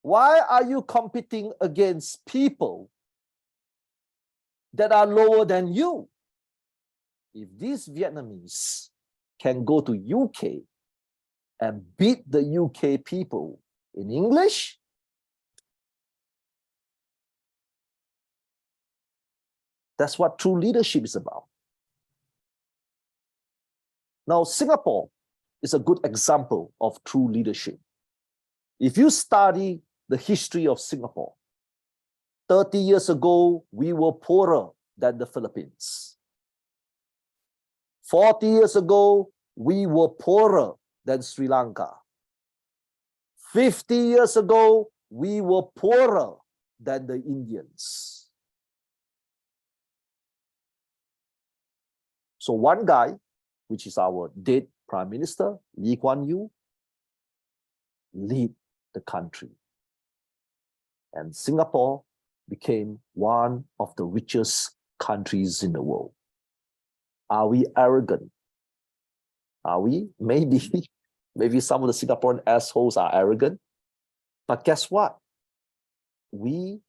Why are you competing against people that are lower than you? If these Vietnamese can go to UK and beat the UK people in English, that's what true leadership is about. Now, Singapore is a good example of true leadership. If you study the history of Singapore, 30 years ago, we were poorer than the Philippines. 40 years ago, we were poorer than Sri Lanka. 50 years ago, we were poorer than the Indians. So one guy, which is our dead Prime Minister, Lee Kuan Yew, lead the country. And Singapore became one of the richest countries in the world. Are we arrogant? Are we? Maybe. Maybe some of the Singaporean assholes are arrogant. But guess what? We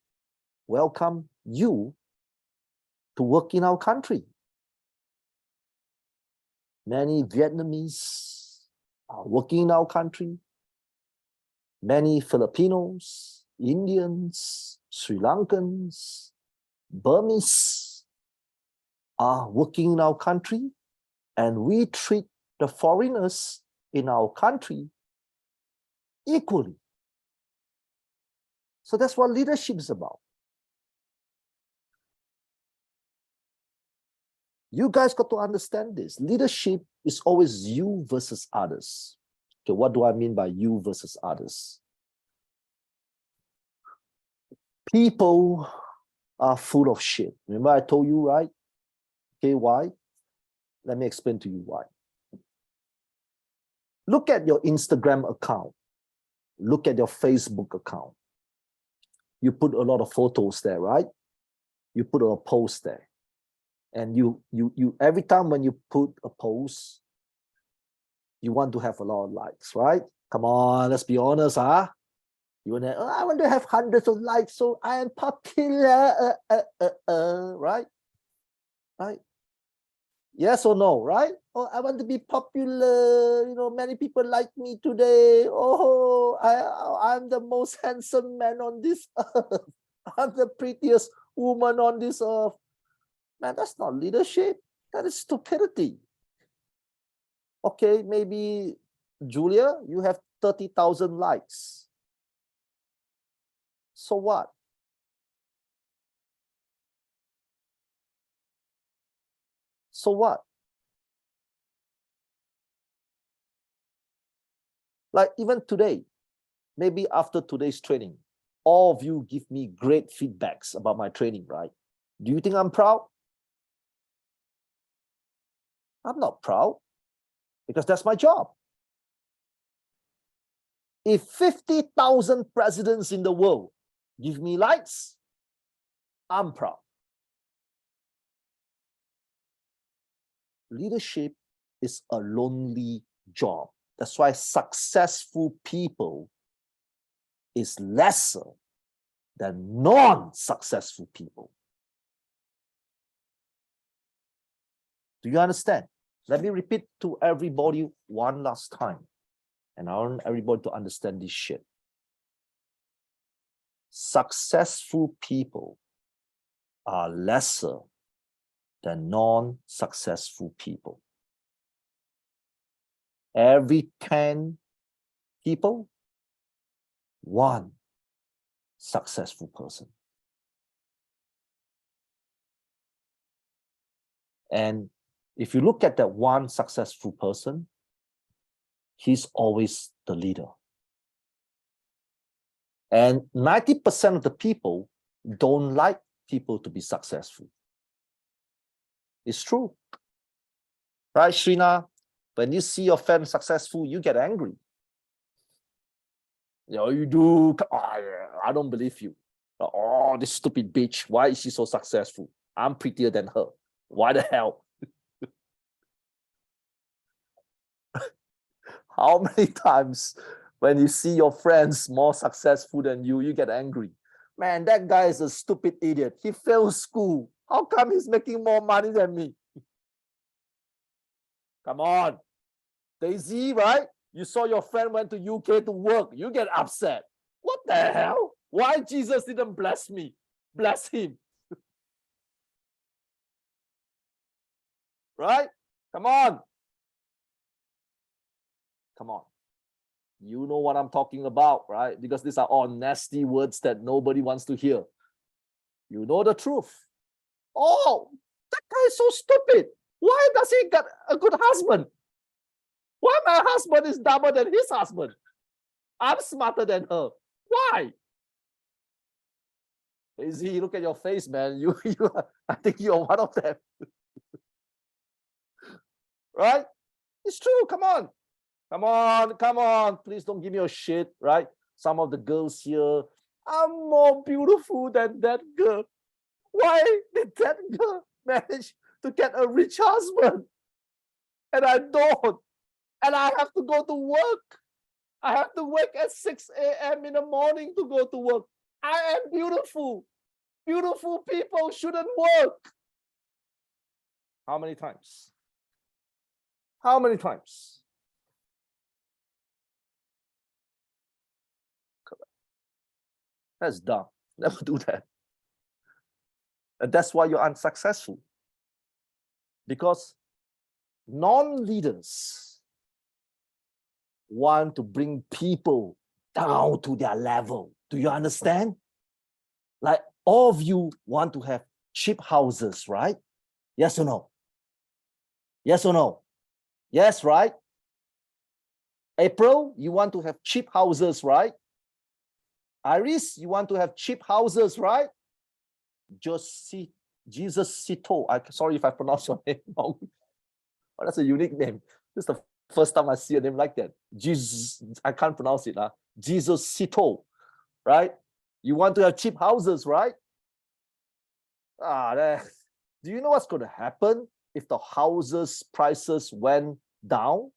welcome you to work in our country. Many Vietnamese are working in our country. Many Filipinos, Indians, Sri Lankans, Burmese are working in our country, and we treat the foreigners in our country equally. So that's what leadership is about. You guys got to understand this. Leadership is always you versus others. Okay, what do I mean by you versus others? People are full of shit. Remember I told you, right? Okay, why? Let me explain to you why. Look at your Instagram account. Look at your Facebook account. You put a lot of photos there, right? You put a post there. And you every time when you put a post, you want to have a lot of likes, right? Come on, let's be honest, huh? You want to, I want to have hundreds of likes, so I am popular, right? Right? Yes or no, right? Oh, I want to be popular. Many people like me today. Oh, I'm the most handsome man on this earth. I'm the prettiest woman on this earth. Man, that's not leadership. That is stupidity. Okay, maybe Julia, you have 30,000 likes. So what? So what? Like even today, maybe after today's training, all of you give me great feedbacks about my training, right? Do you think I'm proud? I'm not proud because that's my job. If 50,000 presidents in the world give me likes, I'm proud. Leadership is a lonely job. That's why successful people is lesser than non-successful people. Do you understand? Let me repeat to everybody one last time. And I want everybody to understand this shit. Successful people are lesser than non-successful people. Every 10 people, one successful person. And if you look at that one successful person, he's always the leader. And 90% of the people don't like people to be successful. It's true. Right, Shrina? When you see your friend successful, you get angry. You know, you do. Oh, I don't believe you. Oh, this stupid bitch. Why is she so successful? I'm prettier than her. Why the hell? How many times when you see your friends more successful than you get angry? Man, that guy is a stupid idiot. He failed school. How come he's making more money than me? Come on. Daisy, right? You saw your friend went to UK to work. You get upset. What the hell? Why Jesus didn't bless me? Bless him. Right? Come on. Come on. You know what I'm talking about, right? Because these are all nasty words that nobody wants to hear. You know the truth. Oh, that guy is so stupid. Why does he get a good husband? Why my husband is dumber than his husband? I'm smarter than her. Why? Easy, look at your face, man. I think you're one of them. Right? It's true. Come on. Come on. Come on. Please don't give me a shit, right? Some of the girls here are more beautiful than that girl. Why did that girl manage to get a rich husband? And I don't. And I have to go to work. I have to wake at 6 a.m. in the morning to go to work. I am beautiful. Beautiful people shouldn't work. How many times? How many times? That's dumb. Never do that. And that's why you're unsuccessful. Because non-leaders want to bring people down to their level. Do you understand? Like all of you want to have cheap houses, right? Yes or no? Yes or no? Yes, right? April, you want to have cheap houses, right? Iris, you want to have cheap houses, right? Jesus Sito. Sorry if I pronounce your name wrong. Oh, that's a unique name. This is the first time I see a name like that. Jesus, I can't pronounce it. Jesus Sito, right? You want to have cheap houses, right? Do you know what's going to happen if the houses prices went down?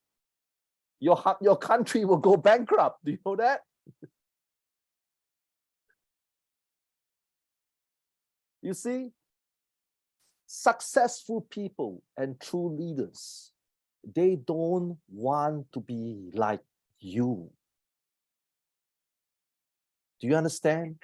Your country will go bankrupt. Do you know that? You see, successful people and true leaders, they don't want to be like you. Do you understand?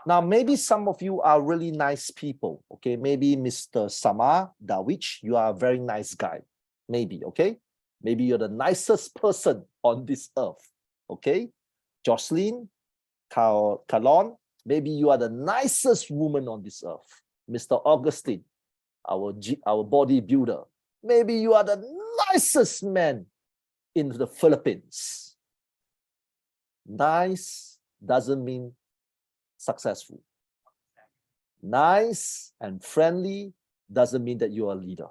Now, maybe some of you are really nice people, okay? Maybe Mr. Samar Dawich, you are a very nice guy. Maybe, okay? Maybe you're the nicest person on this earth, okay? Jocelyn, Kalon, maybe you are the nicest woman on this earth. Mr. Augustine, our bodybuilder, maybe you are the nicest man in the Philippines. Nice doesn't mean successful. Nice and friendly doesn't mean that you're a leader.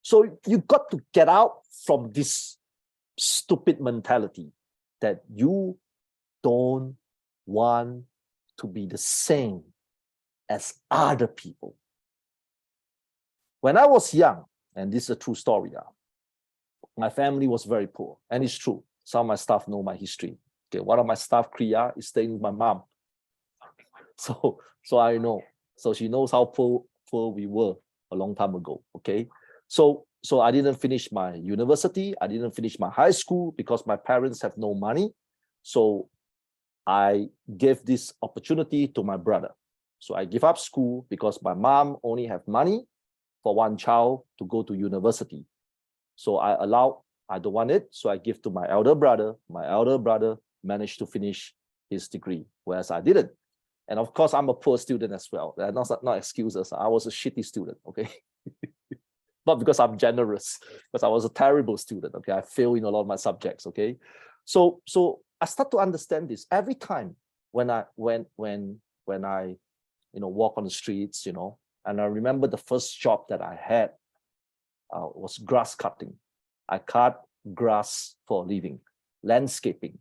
So you got to get out from this stupid mentality that you don't want to be the same as other people. When I was young, and this is a true story, my family was very poor, and it's true. Some of my staff know my history. Okay, one of my staff, Kriya, is staying with my mom. So I know. So she knows how poor we were a long time ago. Okay. So I didn't finish my university. I didn't finish my high school because my parents have no money. So I gave this opportunity to my brother. So I give up school because my mom only have money for one child to go to university. So I don't want it. So I give to my elder brother. My elder brother managed to finish his degree, whereas I didn't. And of course, I'm a poor student as well. Not excuses. I was a shitty student, okay? Not because I'm generous, because I was a terrible student, okay? I failed in a lot of my subjects, okay? So I start to understand this every time when I walk on the streets, and I remember the first job that I had was grass cutting. I cut grass for a living, landscaping,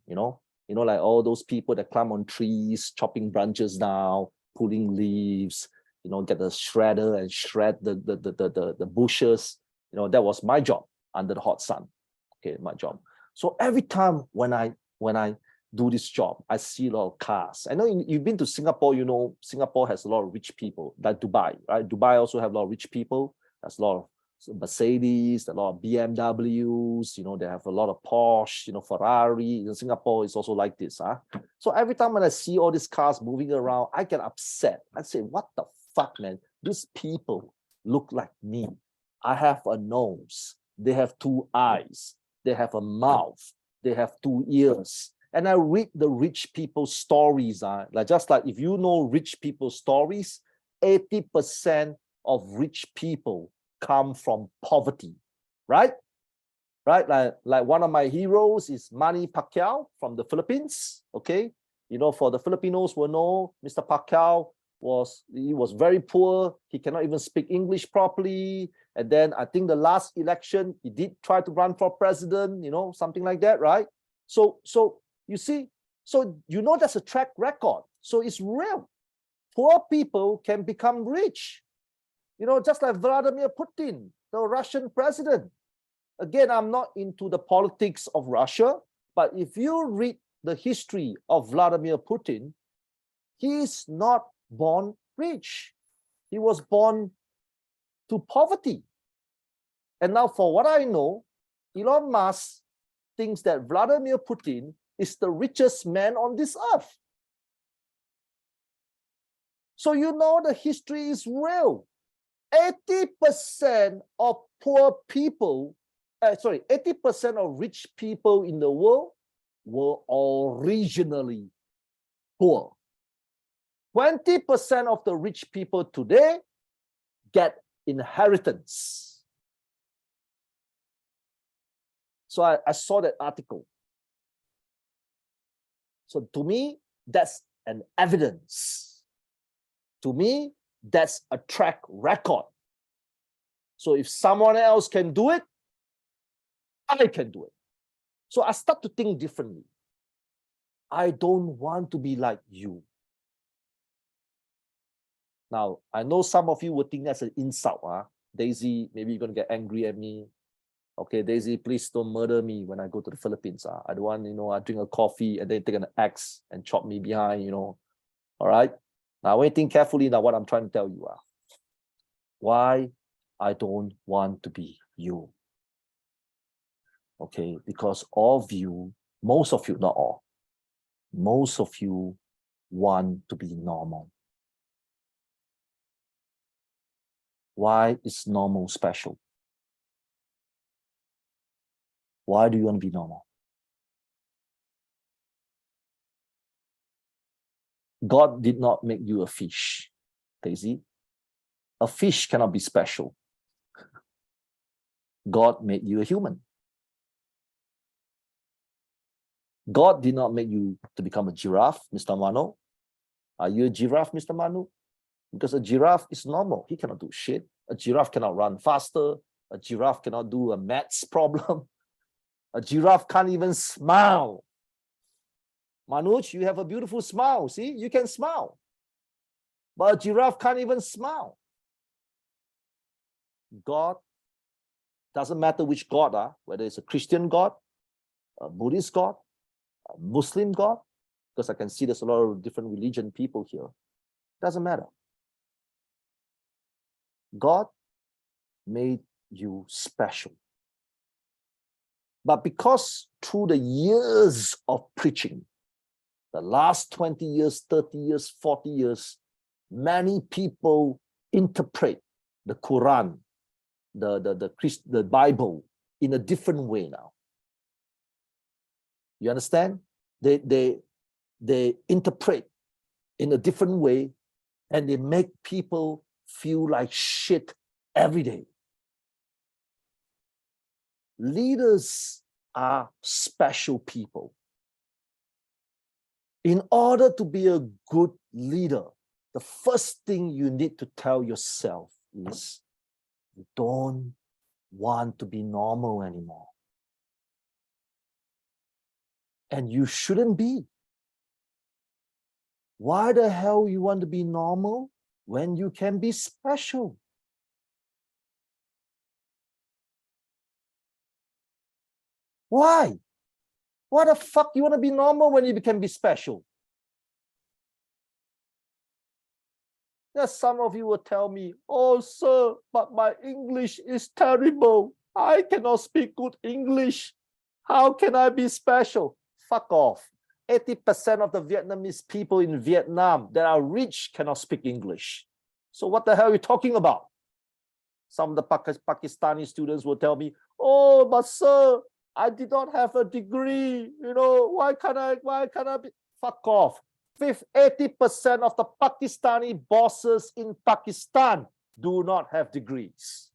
like all those people that climb on trees, chopping branches down, pulling leaves, get the shredder and shred the bushes. That was my job under the hot sun. Okay, my job. So every time when I do this job, I see a lot of cars. I know you've been to Singapore, Singapore has a lot of rich people, like Dubai, right? Dubai also have a lot of rich people. There's a lot of Mercedes, a lot of BMWs, they have a lot of Porsche, Ferrari. In Singapore, it's also like this. So every time when I see all these cars moving around, I get upset. I say, what the fuck, man? These people look like me. I have a nose. They have two eyes. They have a mouth. They have two ears. And I read the rich people's stories. Just like if you know rich people's stories, 80% of rich people come from poverty, right? Like one of my heroes is Manny Pacquiao from the Philippines. Okay, for the Filipinos will know, Mr. Pacquiao was very poor. He cannot even speak English properly. And then I think the last election he did try to run for president. Something like that, right? So you see, that's a track record. So it's real. Poor people can become rich. Just like Vladimir Putin, the Russian president. Again, I'm not into the politics of Russia, but if you read the history of Vladimir Putin, he's not born rich. He was born to poverty. And now, for what I know, Elon Musk thinks that Vladimir Putin is the richest man on this earth. So the history is real. 80% of poor people, 80% of rich people in the world were originally poor. 20% of the rich people today get inheritance. So I saw that article. So to me, that's an evidence. To me, that's a track record. So if someone else can do it, I can do it. So I start to think differently. I don't want to be like you. Now, I know some of you would think that's an insult. Daisy, maybe you're going to get angry at me. Okay, Daisy, please don't murder me when I go to the Philippines. I don't want, I drink a coffee and then take an axe and chop me behind, All right? Now, when you think carefully now what I'm trying to tell you, why I don't want to be you. Okay, because all of you, most of you, not all, most of you want to be normal. Why is normal special? Why do you want to be normal? God did not make you a fish, Daisy. A fish cannot be special. God made you a human. God did not make you to become a giraffe, Mr. Manu. Are you a giraffe, Mr. Manu? Because a giraffe is normal. He cannot do shit. A giraffe cannot run faster. A giraffe cannot do a maths problem. A giraffe can't even smile. Manoj, you have a beautiful smile. See, you can smile. But a giraffe can't even smile. God, doesn't matter which God, whether it's a Christian God a Buddhist God, a Muslim God, because I can see there's a lot of different religion people here. Doesn't matter. God made you special. But because through the years of preaching, the last 20 years, 30 years, 40 years, many people interpret the Quran, the Bible in a different way now. You understand? They interpret in a different way, and they make people feel like shit every day. Leaders are special people. In order to be a good leader, the first thing you need to tell yourself is you don't want to be normal anymore. And you shouldn't be. Why the hell you want to be normal when you can be special? Why? Why the fuck you want to be normal when you can be special? Yes, some of you will tell me, oh, sir, but my English is terrible. I cannot speak good English. How can I be special? Fuck off. 80% of the Vietnamese people in Vietnam that are rich cannot speak English. So what the hell are you talking about? Some of the Pakistani students will tell me, oh, but sir, I did not have a degree. You know, why can't I be? Fuck off. 80% of the Pakistani bosses in Pakistan do not have degrees.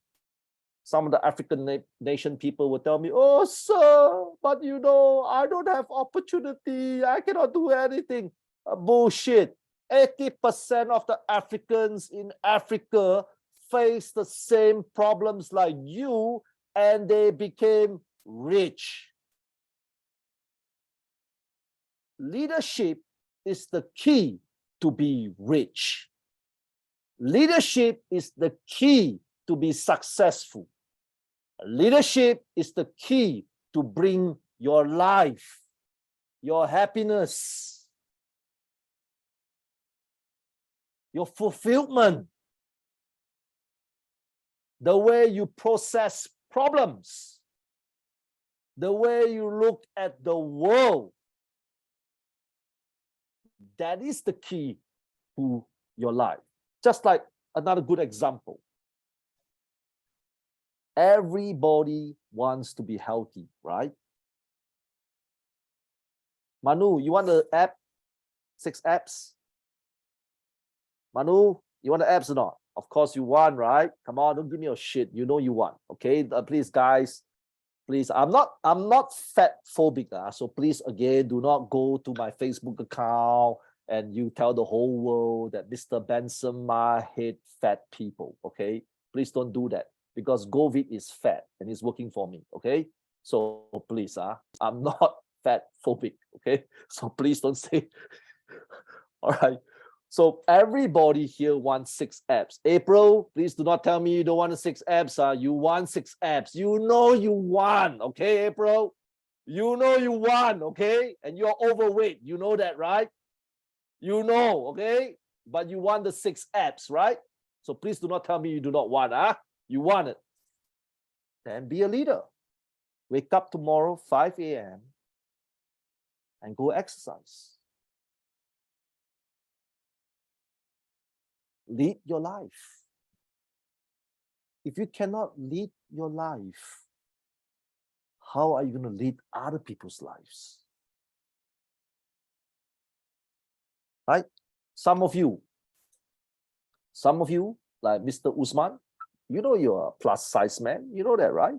Some of the African nation people will tell me, oh, sir, but you know, I don't have opportunity. I cannot do anything. Bullshit. 80% of the Africans in Africa face the same problems like you, and they became rich. Leadership is the key to be rich. Leadership is the key to be successful. Leadership is the key to bring your life, your happiness, your fulfillment, the way you process problems, the way you look at the world. That is the key to your life. Just like another good example. Everybody wants to be healthy, right? Manu, you want the app? 6 apps? Manu, you want the apps or not? Of course you want, right? Come on, don't give me your shit. You know you want. Okay, please, guys. Please, I'm not fat phobic. So please, again, do not go to my Facebook account and you tell the whole world that Mr. Benson, I hate fat people. Okay, please don't do that, because COVID is fat and it's working for me. Okay, so please, I'm not fat phobic. Okay, so please don't say. All right. So everybody here wants 6 apps. April, please do not tell me you don't want the 6 apps. You want 6 apps. You know you want, okay, April? You know you want, okay? And you're overweight. You know that, right? You know, okay? But you want the 6 apps, right? So please do not tell me you do not want, You want it. Then be a leader. Wake up tomorrow, 5 a.m. and go exercise. Lead your life. If you cannot lead your life, how are you going to lead other people's lives? Right? Some of you, like Mr. Usman, you know you're a plus size man. You know that, right?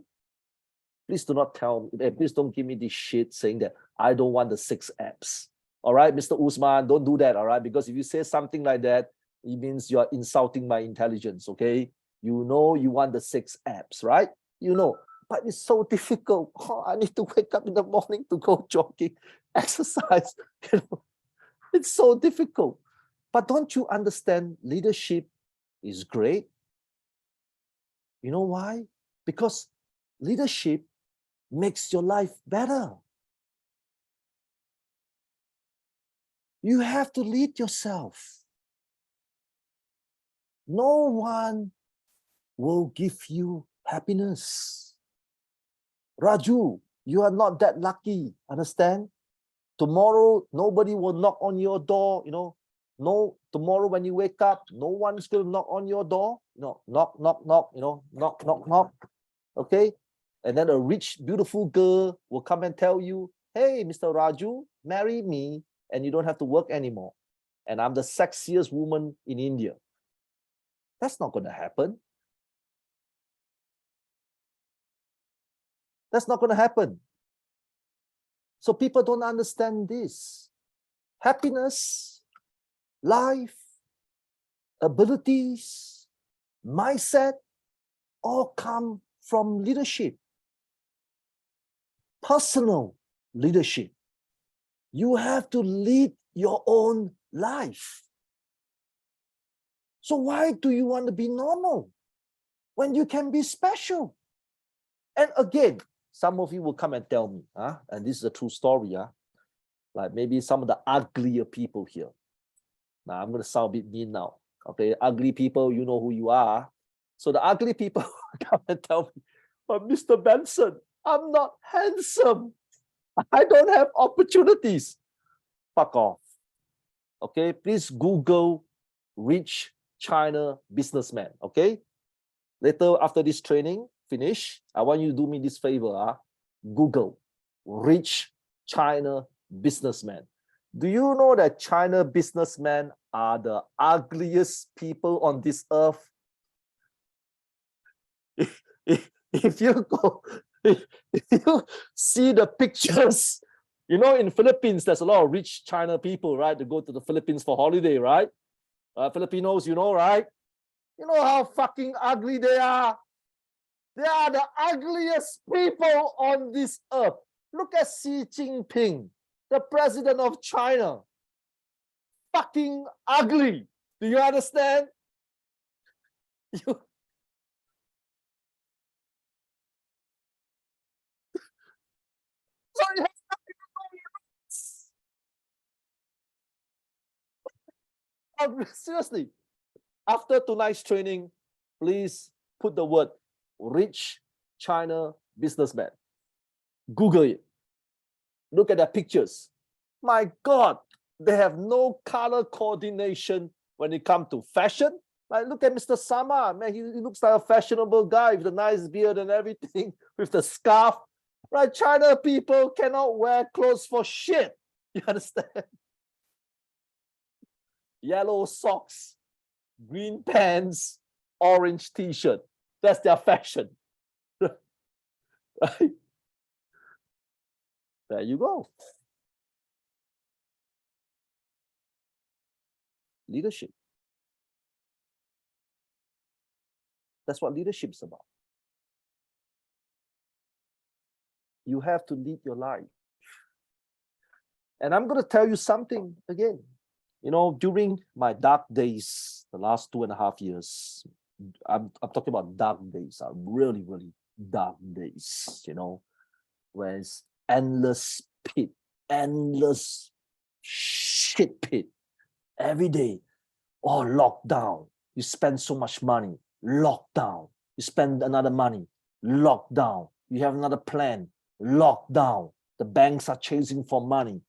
Please do not tell me, please don't give me this shit saying that I don't want the 6 apps. All right, Mr. Usman, don't do that, all right? Because if you say something like that, it means you are insulting my intelligence, okay? You know you want the 6 apps, right? You know, but it's so difficult. Oh, I need to wake up in the morning to go jogging, exercise. You know, it's so difficult. But don't you understand leadership is great? You know why? Because leadership makes your life better. You have to lead yourself. No one will give you happiness. Raju, you are not that lucky, understand? Tomorrow, nobody will knock on your door, No, tomorrow when you wake up, no one's going to knock on your door. Knock, knock, knock, knock, knock, knock. Okay? And then a rich, beautiful girl will come and tell you, hey, Mr. Raju, marry me and you don't have to work anymore. And I'm the sexiest woman in India. That's not going to happen. That's not going to happen. So people don't understand this. Happiness, life, abilities, mindset, all come from leadership. Personal leadership. You have to lead your own life. So why do you want to be normal when you can be special? And again, some of you will come and tell me, and this is a true story, like maybe some of the uglier people here. Now, I'm going to sound a bit mean now. Okay, ugly people, you know who you are. So the ugly people come and tell me, but Mr. Benson, I'm not handsome. I don't have opportunities. Fuck off. Okay, please Google rich China businessman. Okay, later after this training finish, I want you to do me this favor. Google rich China businessman. Do you know that China businessmen are the ugliest people on this earth? If you go, if you see the pictures, in Philippines, there's a lot of rich China people, right? They go to the Philippines for holiday, right? Filipinos, right? You know how fucking ugly they are. They are the ugliest people on this earth. Look at Xi Jinping, the president of China. Fucking ugly. Do you understand? You... So it has nothing to do with us. Seriously, after tonight's training, please put the word rich China businessman. Google it. Look at their pictures. My God, they have no color coordination when it comes to fashion. Like, look at Mr. Sama, man, he looks like a fashionable guy with a nice beard and everything, with the scarf. Right? China people cannot wear clothes for shit. You understand? Yellow socks, green pants, orange t-shirt. That's their fashion. Right? There you go. Leadership. That's what leadership is about. You have to lead your life. And I'm going to tell you something again. During my dark days, the last 2.5 years, I'm talking about dark days, really, really dark days, when it's endless pit, endless shit pit. Every day, lockdown. You spend so much money, lockdown. You spend another money, lockdown. You have another plan, lockdown. The banks are chasing for money.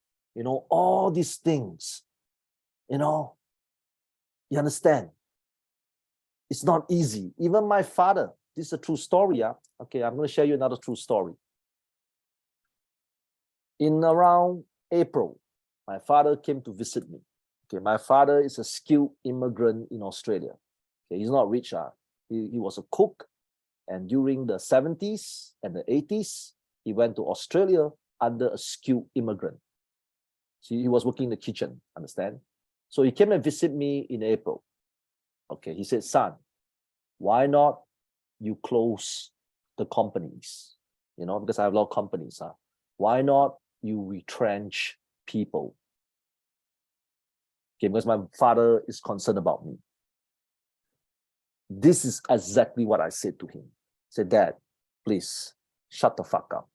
All these things. You understand? It's not easy. Even my father, this is a true story. Okay, I'm going to share you another true story. In around April, my father came to visit me. Okay, my father is a skilled immigrant in Australia. Okay, he's not rich. He was a cook. And during the 70s and the 80s, he went to Australia under a skilled immigrant. He was working in the kitchen, understand? So he came and visit me in April. Okay, he said, son, why not you close the companies? Because I have a lot of companies. Why not you retrench people? Okay, because my father is concerned about me. This is exactly what I said to him. I said, Dad, please shut the fuck up.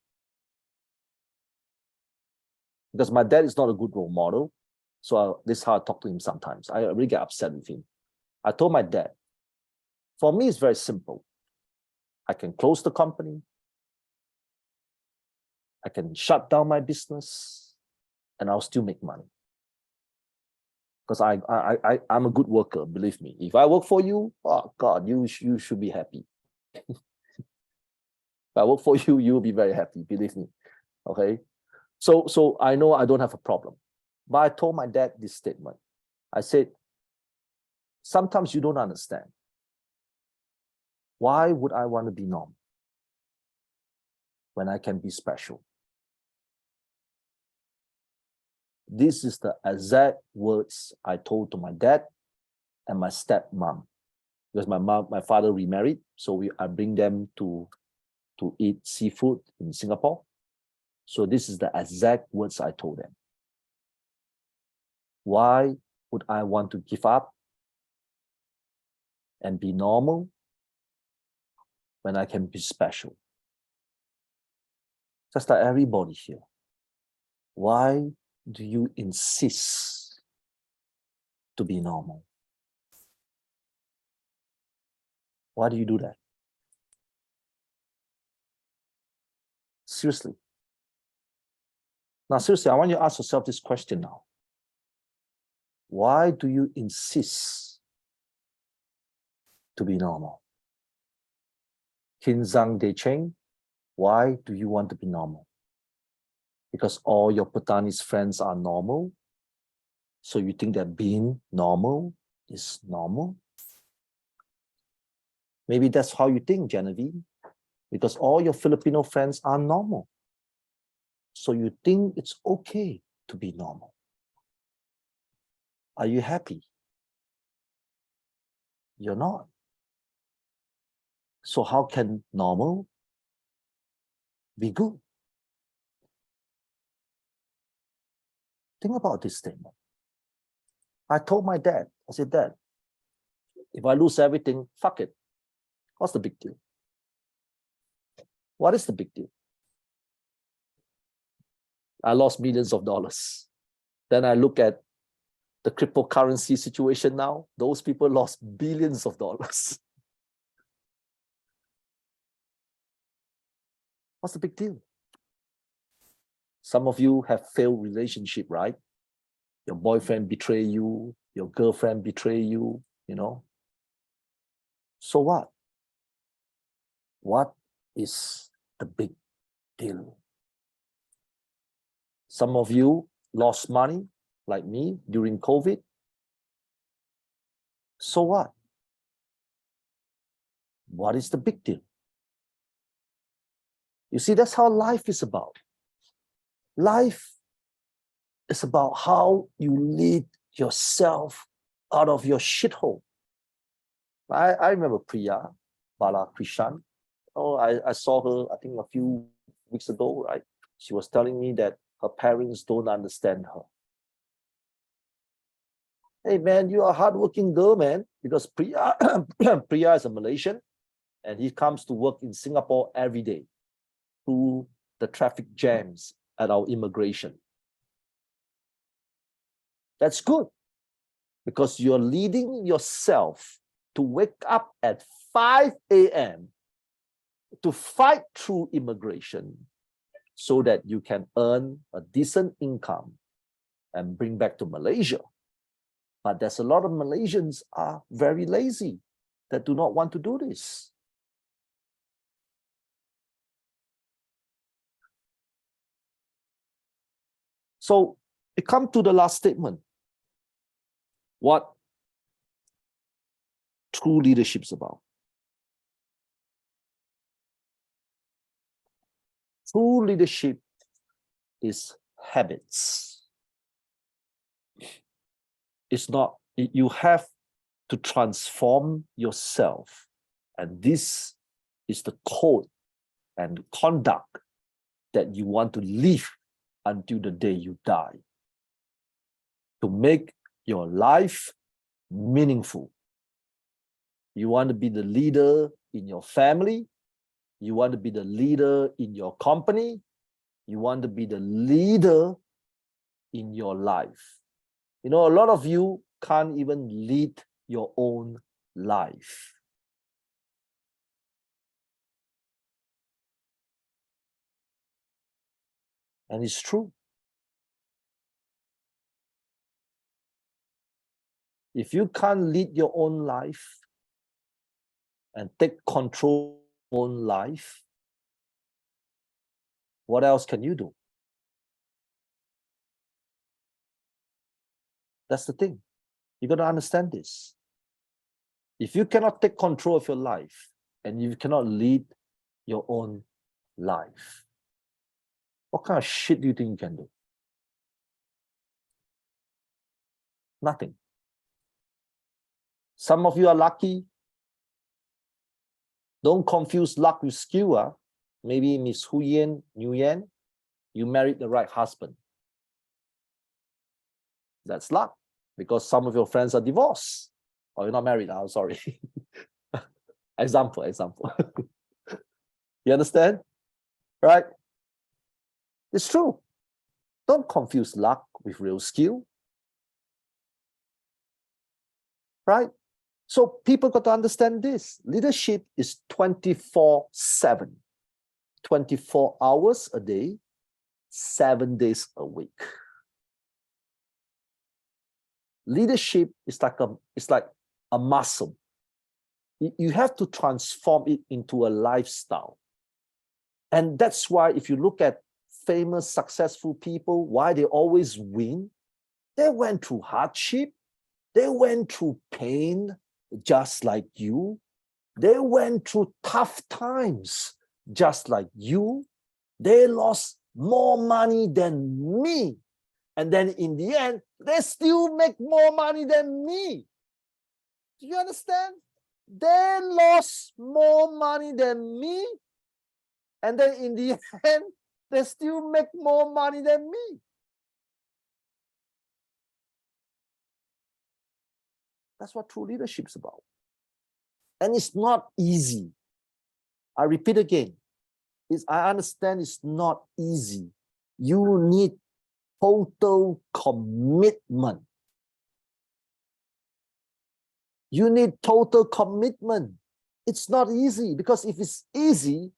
Because my dad is not a good role model. So this is how I talk to him sometimes. I really get upset with him. I told my dad, for me, it's very simple. I can close the company. I can shut down my business and I'll still make money. Because I'm a good worker, believe me. If I work for you, oh God, you should be happy. If I work for you, you'll be very happy, believe me. Okay? So I know I don't have a problem. But I told my dad this statement. I said, sometimes you don't understand. Why would I want to be normal when I can be special? This is the exact words I told to my dad and my stepmom. Because my father remarried, so I bring them to eat seafood in Singapore. So this is the exact words I told them. Why would I want to give up and be normal when I can be special? Just like everybody here. Why do you insist to be normal? Why do you do that? Seriously. Now, seriously, I want you to ask yourself this question now. Why do you insist to be normal? Kinzang De Cheng, why do you want to be normal? Because all your Bhutanese friends are normal? So you think that being normal is normal? Maybe that's how you think, Genevieve. Because all your Filipino friends are normal. So you think it's okay to be normal. Are you happy? You're not. So how can normal be good? Think about this statement. I told my dad, I said, Dad, if I lose everything, fuck it. What's the big deal? What is the big deal? I lost millions of dollars. Then I look at the cryptocurrency situation now. Those people lost billions of dollars. What's the big deal? Some of you have failed relationship, right? Your boyfriend betray you, your girlfriend betray you, you know. So what? What is the big deal? Some of you lost money, like me, during COVID. So what? What is the big deal? You see, that's how life is about. Life is about how you lead yourself out of your shithole. I remember Priya Balakrishnan. Oh, I saw her, I think a few weeks ago, right? She was telling me that her parents don't understand her. Hey man, you are a hardworking girl, man, because Priya, Priya is a Malaysian and he comes to work in Singapore every day through the traffic jams at our immigration. That's good because you're leading yourself to wake up at 5 a.m. to fight through immigration so that you can earn a decent income and bring back to Malaysia. But there's a lot of Malaysians are very lazy that do not want to do this. So it comes to the last statement. What true leadership is about. True leadership is habits. It's not, you have to transform yourself. And this is the code and conduct that you want to live until the day you die. To make your life meaningful. You want to be the leader in your family. You want to be the leader in your company. You want to be the leader in your life. You know, a lot of you can't even lead your own life. And it's true. If you can't lead your own life and take control of your own life, what else can you do? That's the thing. You got to understand this. If you cannot take control of your life and you cannot lead your own life, what kind of shit do you think you can do? Nothing. Some of you are lucky. Don't confuse luck with skill. Maybe Miss Hu Yan, New Yan, you married the right husband. That's luck, because some of your friends are divorced. Or you're not married now, sorry. example. You understand? Right? It's true. Don't confuse luck with real skill. Right? So people got to understand this. Leadership is 24/7. 24 hours a day, 7 days a week. Leadership is like a muscle. You have to transform it into a lifestyle. And that's why if you look at famous, successful people, why they always win, they went through hardship, they went through pain, just like you. They went through tough times, just like you. They lost more money than me. And then in the end, they still make more money than me. Do you understand? They lost more money than me. And then in the end, they still make more money than me. That's what true leadership is about. And it's not easy. I repeat again, I understand it's not easy. You need total commitment. You need total commitment. It's not easy, because if it's easy,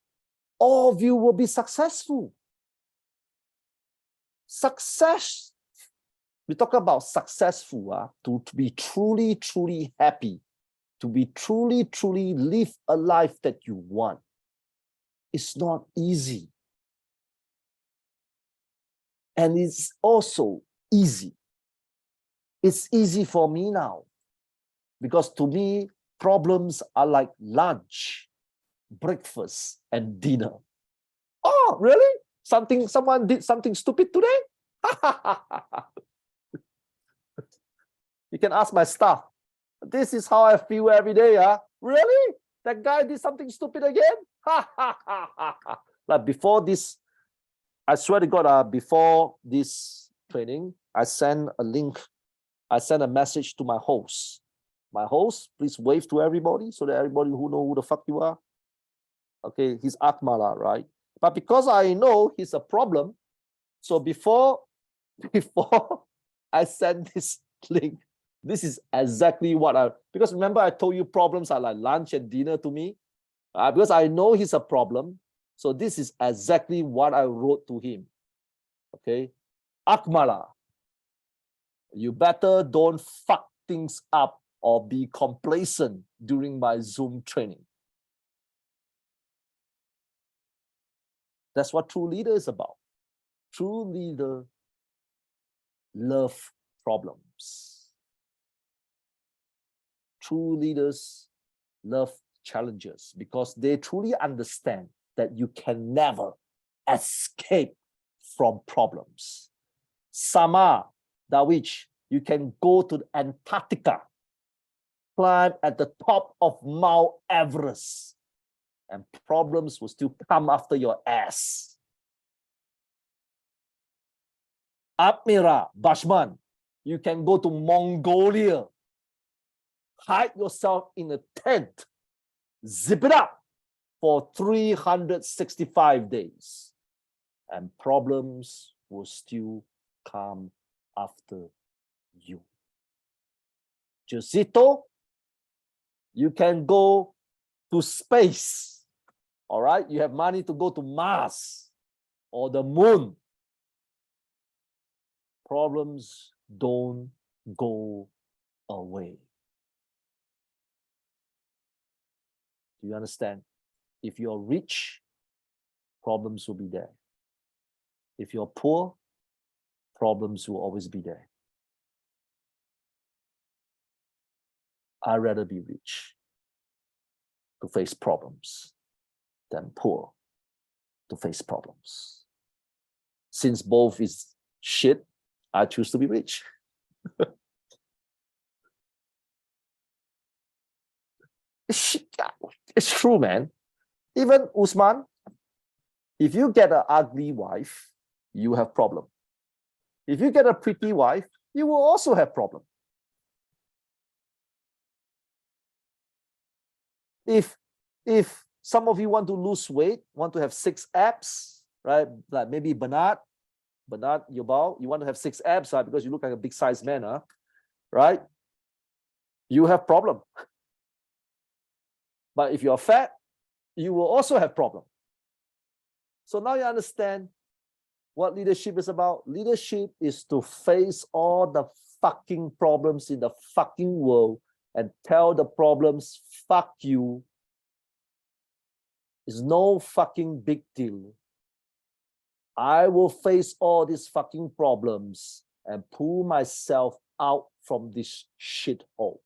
all of you will be successful. Success, we talk about successful, to be truly, truly happy, to be truly, truly live a life that you want. It's not easy. And it's also easy. It's easy for me now, because to me, problems are like lunch, breakfast, and dinner. Oh, really? Someone did something stupid today? You can ask my staff. This is how I feel every day. Really? That guy did something stupid again? Like before this, I swear to God, before this training, I sent a link. I sent a message to my host. My host, please wave to everybody so that everybody who know who the fuck you are. Okay, he's Akmala, right? But because I know he's a problem, so before I send this link, this is exactly what because remember I told you problems are like lunch and dinner to me, because I know he's a problem. So this is exactly what I wrote to him. Okay, Akmala, you better don't fuck things up or be complacent during my Zoom training. That's what true leader is about. True leader love problems. True leaders love challenges, because they truly understand that you can never escape from problems. Sama, Dawich, you can go to Antarctica, climb at the top of Mount Everest, and problems will still come after your ass. Admira, Bashman, you can go to Mongolia, hide yourself in a tent, zip it up for 365 days, and problems will still come after you. Josito, you can go to space. All right? You have money to go to Mars or the moon. Problems don't go away. Do you understand? If you're rich, problems will be there. If you're poor, problems will always be there. I'd rather be rich to face problems than poor to face problems. Since both is shit, I choose to be rich. It's true, man. Even Usman, if you get an ugly wife, you have problem. If you get a pretty wife, you will also have problem. If some of you want to lose weight, want to have 6 abs, right? Like maybe Bernard, Yobao, you want to have 6 abs, right? Because you look like a big sized man, huh? Right? You have problem. But if you're fat, you will also have problem. So now you understand what leadership is about. Leadership is to face all the fucking problems in the fucking world and tell the problems, fuck you. It's no fucking big deal. I will face all these fucking problems and pull myself out from this shithole.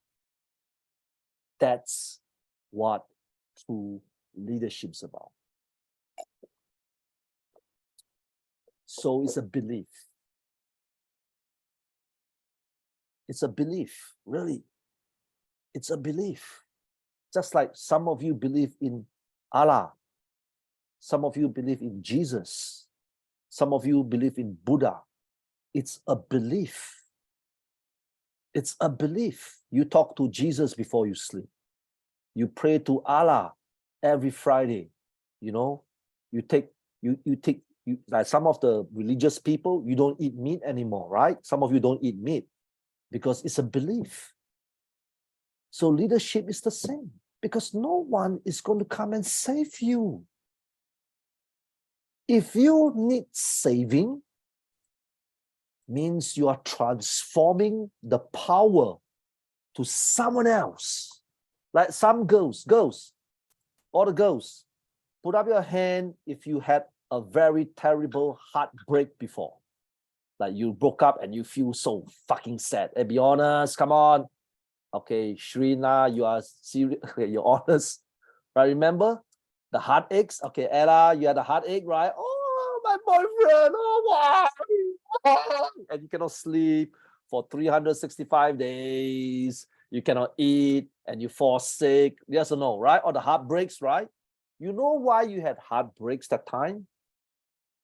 That's what true leadership is about. So it's a belief. It's a belief, really. It's a belief. Just like some of you believe in Allah. Some of you believe in Jesus. Some of you believe in Buddha. It's a belief. It's a belief. You talk to Jesus before you sleep. You pray to Allah every Friday. You know, like some of the religious people, you don't eat meat anymore, right? Some of you don't eat meat because it's a belief. So leadership is the same because no one is going to come and save you. If you need saving, means you are transforming the power to someone else. Like some girls, all the girls, put up your hand if you had a very terrible heartbreak before. Like you broke up and you feel so fucking sad. Hey, be honest, come on. Okay, Shrina, you are serious. Okay, you're honest. Right, remember the heartaches? Okay, Ella, you had a heartache, right? Oh, my boyfriend, oh, why? And you cannot sleep for 365 days. You cannot eat and you fall sick. Yes or no, right? Or the heartbreaks, right? You know why you had heartbreaks that time?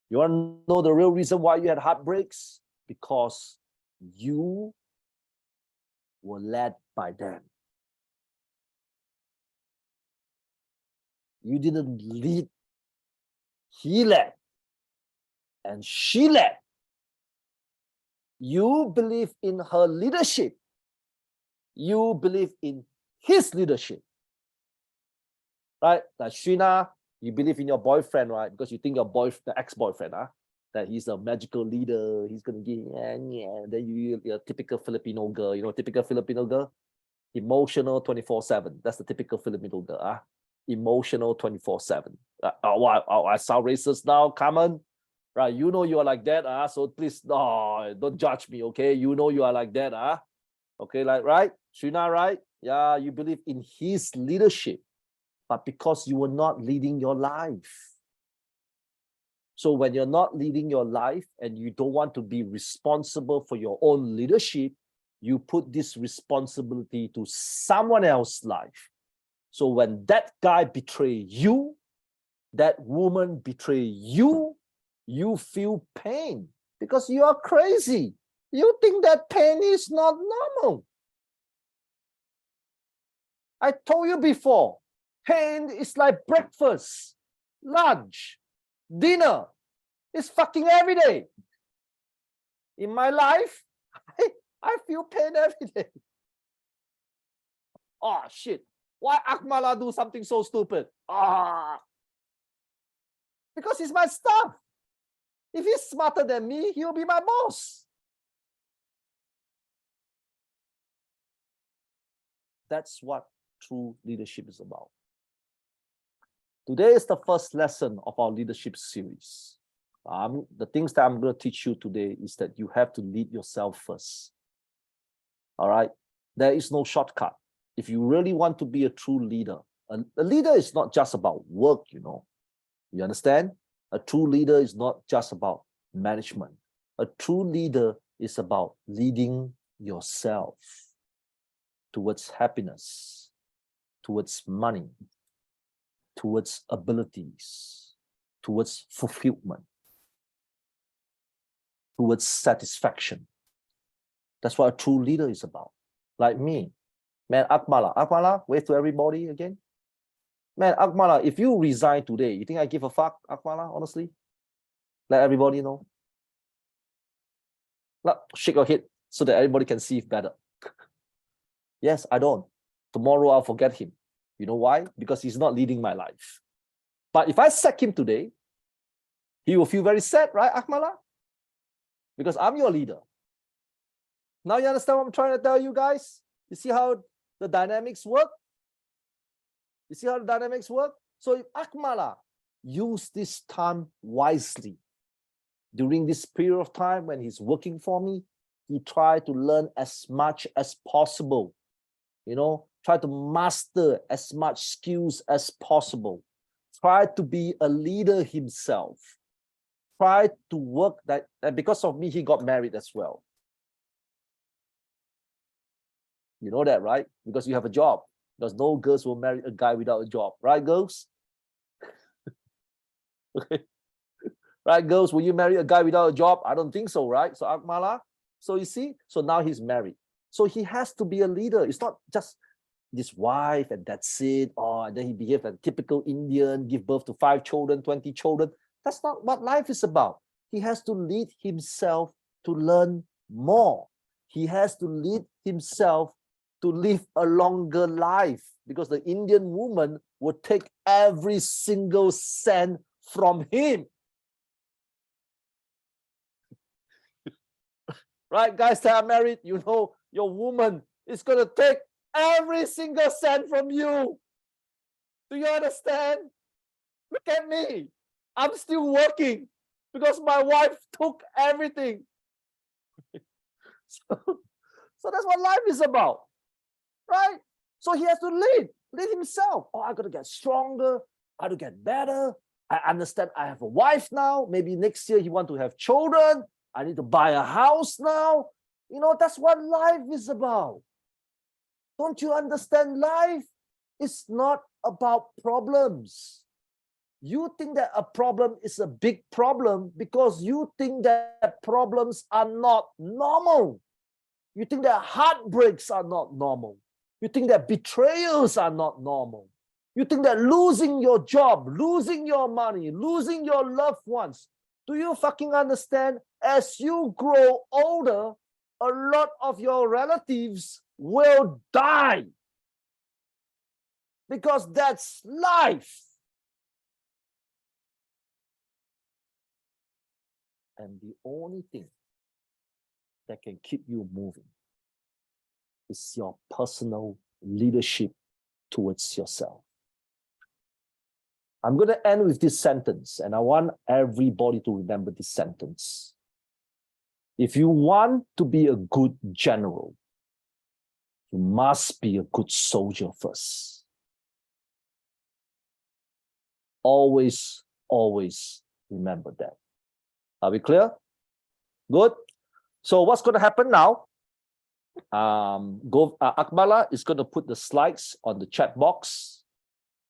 You want to know the real reason why you had heartbreaks? Because you were led by them. You didn't lead. He led. And she led. You believe in her leadership. You believe in his leadership. Right? Like Shrina, you believe in your boyfriend, right? Because you think your boyfriend, the ex-boyfriend, that he's a magical leader. He's going to give, then you're a typical Filipino girl. You know, typical Filipino girl? Emotional 24/7. That's the typical Filipino girl. Emotional 24/7. I sound racist now, Carmen. Right, you know you are like that, so please don't judge me, okay? You know you are like that, okay, like, right? Shrina, right? Yeah, you believe in his leadership, but because you were not leading your life. So when you're not leading your life and you don't want to be responsible for your own leadership, you put this responsibility to someone else's life. So when that guy betray you, that woman betray you, you feel pain because you are crazy. You think that pain is not normal. I told you before, pain is like breakfast, lunch, dinner. It's fucking every day. In my life, I feel pain every day. Oh shit, why Akmala do something so stupid? Because he's my staff. If he's smarter than me, he'll be my boss. That's what true leadership is about. Today is the first lesson of our leadership series. The things that I'm going to teach you today is that you have to lead yourself first. All right? There is no shortcut. If you really want to be a true leader, a leader is not just about work, you know. You understand? A true leader is not just about management. A true leader is about leading yourself towards happiness, towards money, towards abilities, towards fulfillment, towards satisfaction. That's what a true leader is about. Like me, man, Akmala, wave to everybody again. Man, Akmala, if you resign today, you think I give a fuck, Akmala, honestly? Let everybody know. Shake your head so that everybody can see it better. Yes, I don't. Tomorrow I'll forget him. You know why? Because he's not leading my life. But if I sack him today, he will feel very sad, right, Akmala? Because I'm your leader. Now you understand what I'm trying to tell you guys? You see how the dynamics work? You see how the dynamics work? So if Akmala use this time wisely, during this period of time when he's working for me, he tried to learn as much as possible. You know, try to master as much skills as possible. Try to be a leader himself. Try to work that, and because of me, he got married as well. You know that, right? Because you have a job. Because no girls will marry a guy without a job. Right, girls? Okay. Right, girls? Will you marry a guy without a job? I don't think so, right? So Akmala, so you see, so now he's married. So he has to be a leader. It's not just this wife and that's it. Oh, and then he behaves like a typical Indian, give birth to 5 children, 20 children. That's not what life is about. He has to lead himself to learn more. He has to lead himself to live a longer life, because the Indian woman would take every single cent from him. Right, guys that are married, you know your woman is going to take every single cent from you. Do you understand? Look at me. I'm still working because my wife took everything. So that's what life is about, right? So he has to lead himself. Oh, I got to get stronger. I got to get better. I understand I have a wife now. Maybe next year he want to have children. I need to buy a house now. You know, that's what life is about. Don't you understand? Life is not about problems. You think that a problem is a big problem because you think that problems are not normal. You think that heartbreaks are not normal. You think that betrayals are not normal. You think that losing your job, losing your money, losing your loved ones. Do you fucking understand? As you grow older, a lot of your relatives will die. Because that's life. And the only thing that can keep you moving is your personal leadership towards yourself. I'm going to end with this sentence, and I want everybody to remember this sentence. If you want to be a good general, you must be a good soldier first. Always, always remember that. Are we clear? Good. So what's going to happen now? Akmala is going to put the slides on the chat box.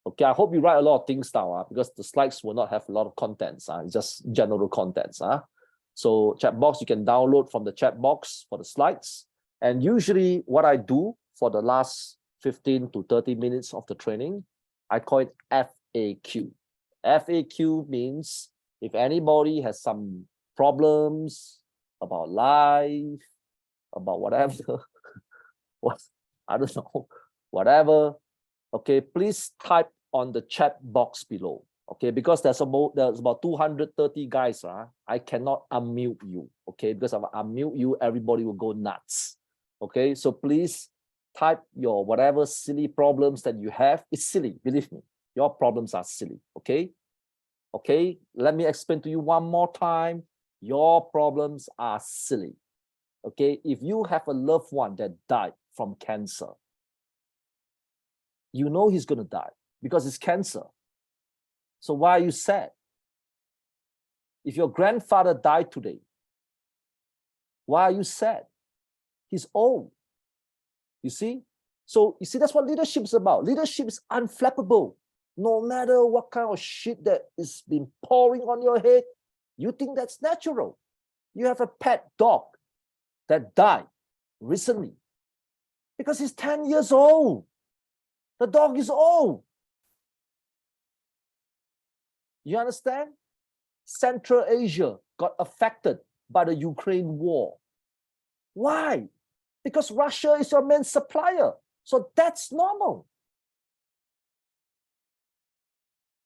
Okay, I hope you write a lot of things down because the slides will not have a lot of contents. It's just general contents. So chat box, you can download from the chat box for the slides. And usually what I do for the last 15 to 30 minutes of the training, I call it FAQ. FAQ means if anybody has some problems about life, about whatever, I don't know, whatever, okay, please type on the chat box below. Okay, because there's about 230 guys. I cannot unmute you. Okay, because if I unmute you, everybody will go nuts. Okay, so please type your whatever silly problems that you have. It's silly, believe me. Your problems are silly. Okay. Okay, let me explain to you one more time. Your problems are silly. Okay, if you have a loved one that died from cancer, you know he's going to die because it's cancer. So why are you sad? If your grandfather died today, why are you sad? He's old. You see? So you see, that's what leadership is about. Leadership is unflappable. No matter what kind of shit that is being pouring on your head, you think that's natural. You have a pet dog that died recently because he's 10 years old. The dog is old. You understand? Central Asia got affected by the Ukraine war. Why? Because Russia is your main supplier. So that's normal.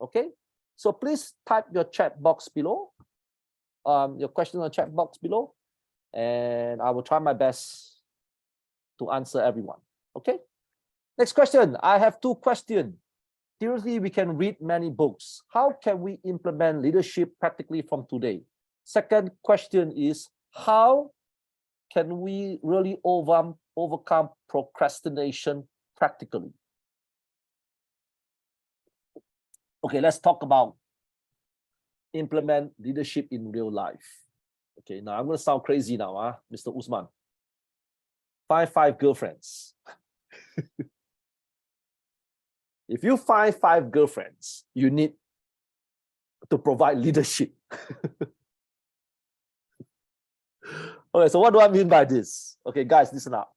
Okay? So please type your chat box below, your question in the chat box below, and I will try my best to answer everyone. Okay? Next question. I have two questions. Theoretically, we can read many books. How can we implement leadership practically from today? Second question is, how can we really overcome procrastination practically? Okay, let's talk about implement leadership in real life. Okay, now I'm going to sound crazy now, Mr. Usman. Find 5 girlfriends. If you find 5 girlfriends, you need to provide leadership. Okay, so what do I mean by this? Okay, guys, listen up.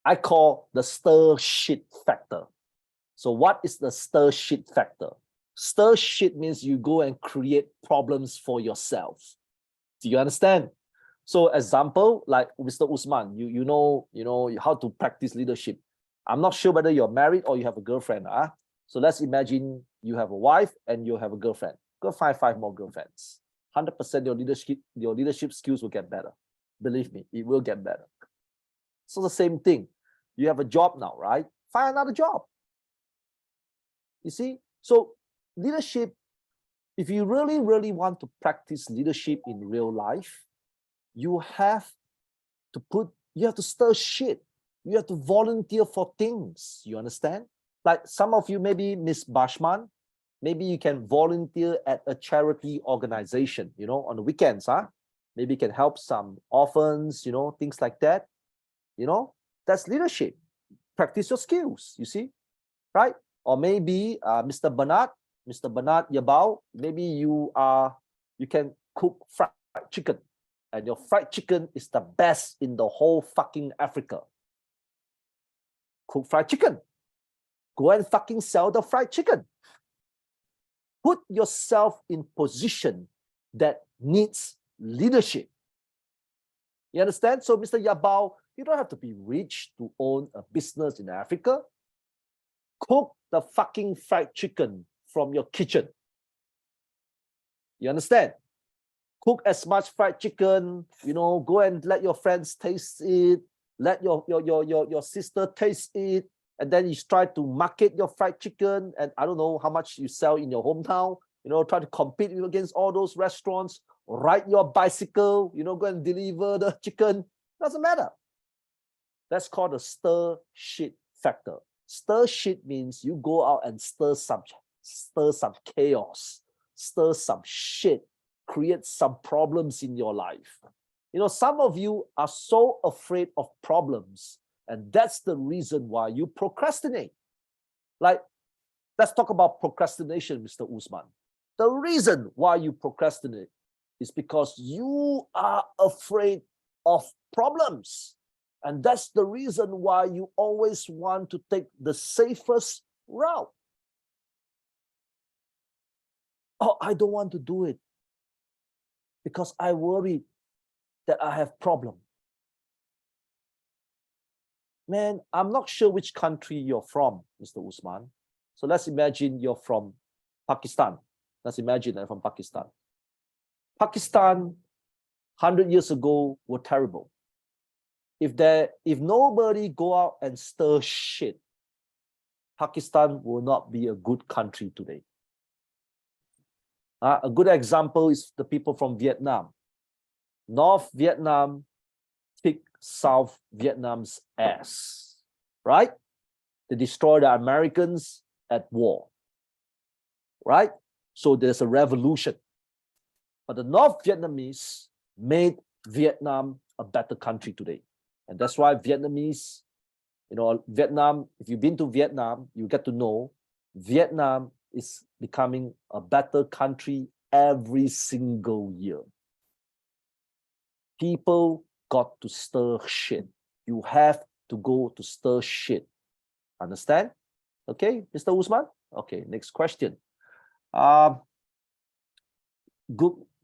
I call the stir shit factor. So what is the stir shit factor? Stir shit means you go and create problems for yourself. Do you understand? So example, like Mr. Usman, you know how to practice leadership. I'm not sure whether you're married or you have a girlfriend. So let's imagine you have a wife and you have a girlfriend. Go find 5 more girlfriends. 100% your leadership skills will get better. Believe me, it will get better. So the same thing. You have a job now, right? Find another job. You see? So leadership, if you really, really want to practice leadership in real life, you have to stir shit. You have to volunteer for things. You understand? Like some of you, maybe Miss Bashman, maybe you can volunteer at a charity organization, on the weekends, Maybe you can help some orphans, things like that. That's leadership. Practice your skills, you see, right? Or maybe Mr. Bernard Yabao, maybe you can cook fried chicken, and your fried chicken is the best in the whole fucking Africa. Cook fried chicken. Go and fucking sell the fried chicken. Put yourself in position that needs leadership. You understand? So, Mr. Yabao, you don't have to be rich to own a business in Africa. Cook the fucking fried chicken from your kitchen. You understand? Cook as much fried chicken, go and let your friends taste it, let your sister taste it, and then you try to market your fried chicken, and I don't know how much you sell in your hometown, try to compete against all those restaurants, ride your bicycle, go and deliver the chicken. Doesn't matter. That's called the stir shit factor. Stir shit means you go out and stir some chaos, stir some shit, create some problems in your life. Some of you are so afraid of problems, and that's the reason why you procrastinate. Like, let's talk about procrastination, Mr. Usman. The reason why you procrastinate is because you are afraid of problems. And that's the reason why you always want to take the safest route. Oh, I don't want to do it because I worry that I have problem. Man, I'm not sure which country you're from, Mr. Usman. So let's imagine you're from Pakistan. Let's imagine I'm from Pakistan. Pakistan, 100 years ago, were terrible. If nobody go out and stir shit, Pakistan will not be a good country today. A good example is the people from Vietnam. North Vietnam kicked South Vietnam's ass, right? They destroyed the Americans at war, right? So there's a revolution. But the North Vietnamese made Vietnam a better country today. And that's why Vietnamese, Vietnam, if you've been to Vietnam, you get to know Vietnam is becoming a better country every single year. People got to stir shit. You have to go to stir shit. Understand? Okay, Mr. Usman? Okay, next question. Good.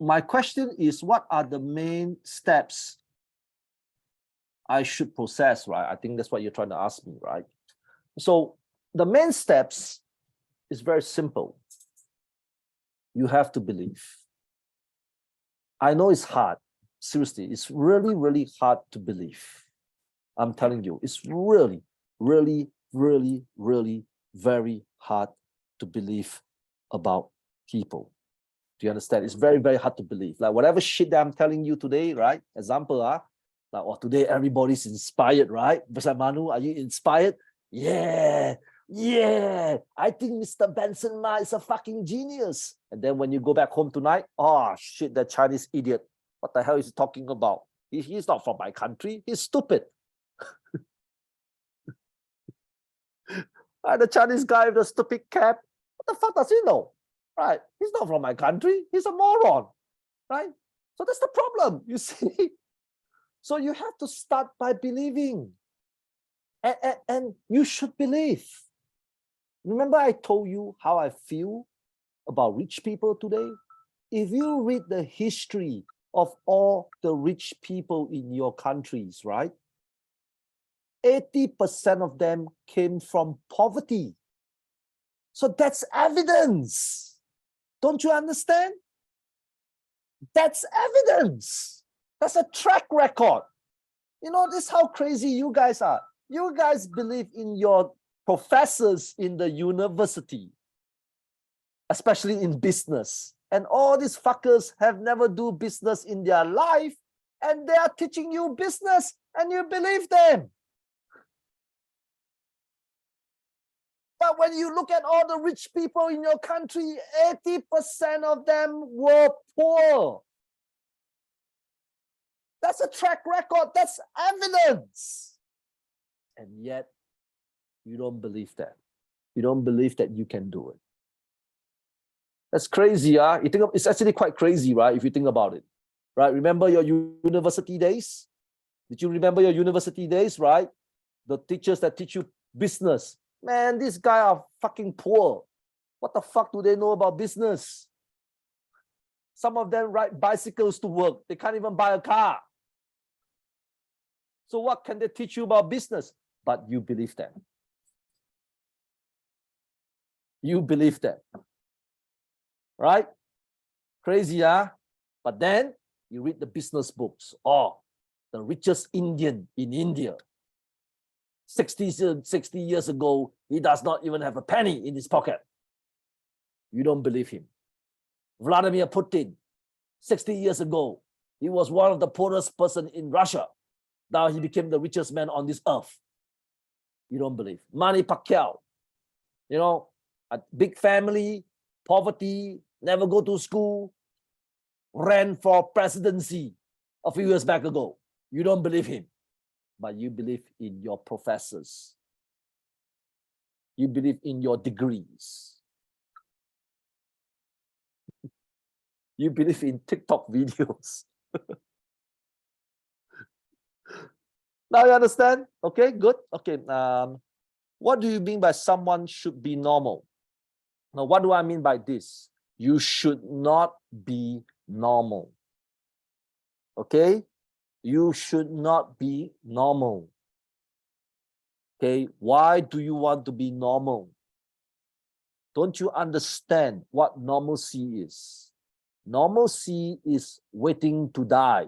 My question is, what are the main steps I should process, right? I think that's what you're trying to ask me, right? So the main steps is very simple. You have to believe. I know it's hard. Seriously, it's really, really hard to believe. I'm telling you, it's really, really, really, really very hard to believe about people. Do you understand? It's very, very hard to believe. Like whatever shit that I'm telling you today, right? Example, like, today everybody's inspired, right? Mr. Manu, are you inspired? Yeah, I think Mr. Benson Ma is a fucking genius. And then when you go back home tonight, oh shit, that Chinese idiot. What the hell is he talking about? He's not from my country. He's stupid. The Chinese guy with the stupid cap. What the fuck does he know? Right? He's not from my country. He's a moron. Right? So that's the problem, you see. So you have to start by believing. And you should believe. Remember I told you how I feel about rich people today? If you read the history of all the rich people in your countries, right? 80% of them came from poverty. So that's evidence. Don't you understand? That's evidence. That's a track record. This is how crazy you guys are. You guys believe in your professors in the university, especially in business. And all these fuckers have never do business in their life, and they are teaching you business, and you believe them. But when you look at all the rich people in your country, 80% of them were poor. That's a track record. That's evidence. And yet, you don't believe that. You don't believe that you can do it. That's crazy, huh? You think it's actually quite crazy, right? If you think about it, right? Remember your university days? Did you remember your university days, right? The teachers that teach you business. Man, these guys are fucking poor. What the fuck do they know about business? Some of them ride bicycles to work. They can't even buy a car. So what can they teach you about business? But you believe that. You believe that. Right? Crazy, huh? But then you read the business books. Oh, the richest Indian in India. 60 years ago, he does not even have a penny in his pocket. You don't believe him. Vladimir Putin, 60 years ago, he was one of the poorest person in Russia. Now he became the richest man on this earth. You don't believe. Manny Pacquiao, a big family, poverty, never go to school, ran for presidency a few years back ago. You don't believe him, but you believe in your professors. You believe in your degrees. You believe in TikTok videos. Now you understand? Okay, good. Okay. What do you mean by someone should be normal? Now, what do I mean by this? You should not be normal. Okay? You should not be normal. Okay, why do you want to be normal? Don't you understand what normalcy is? Normalcy is waiting to die.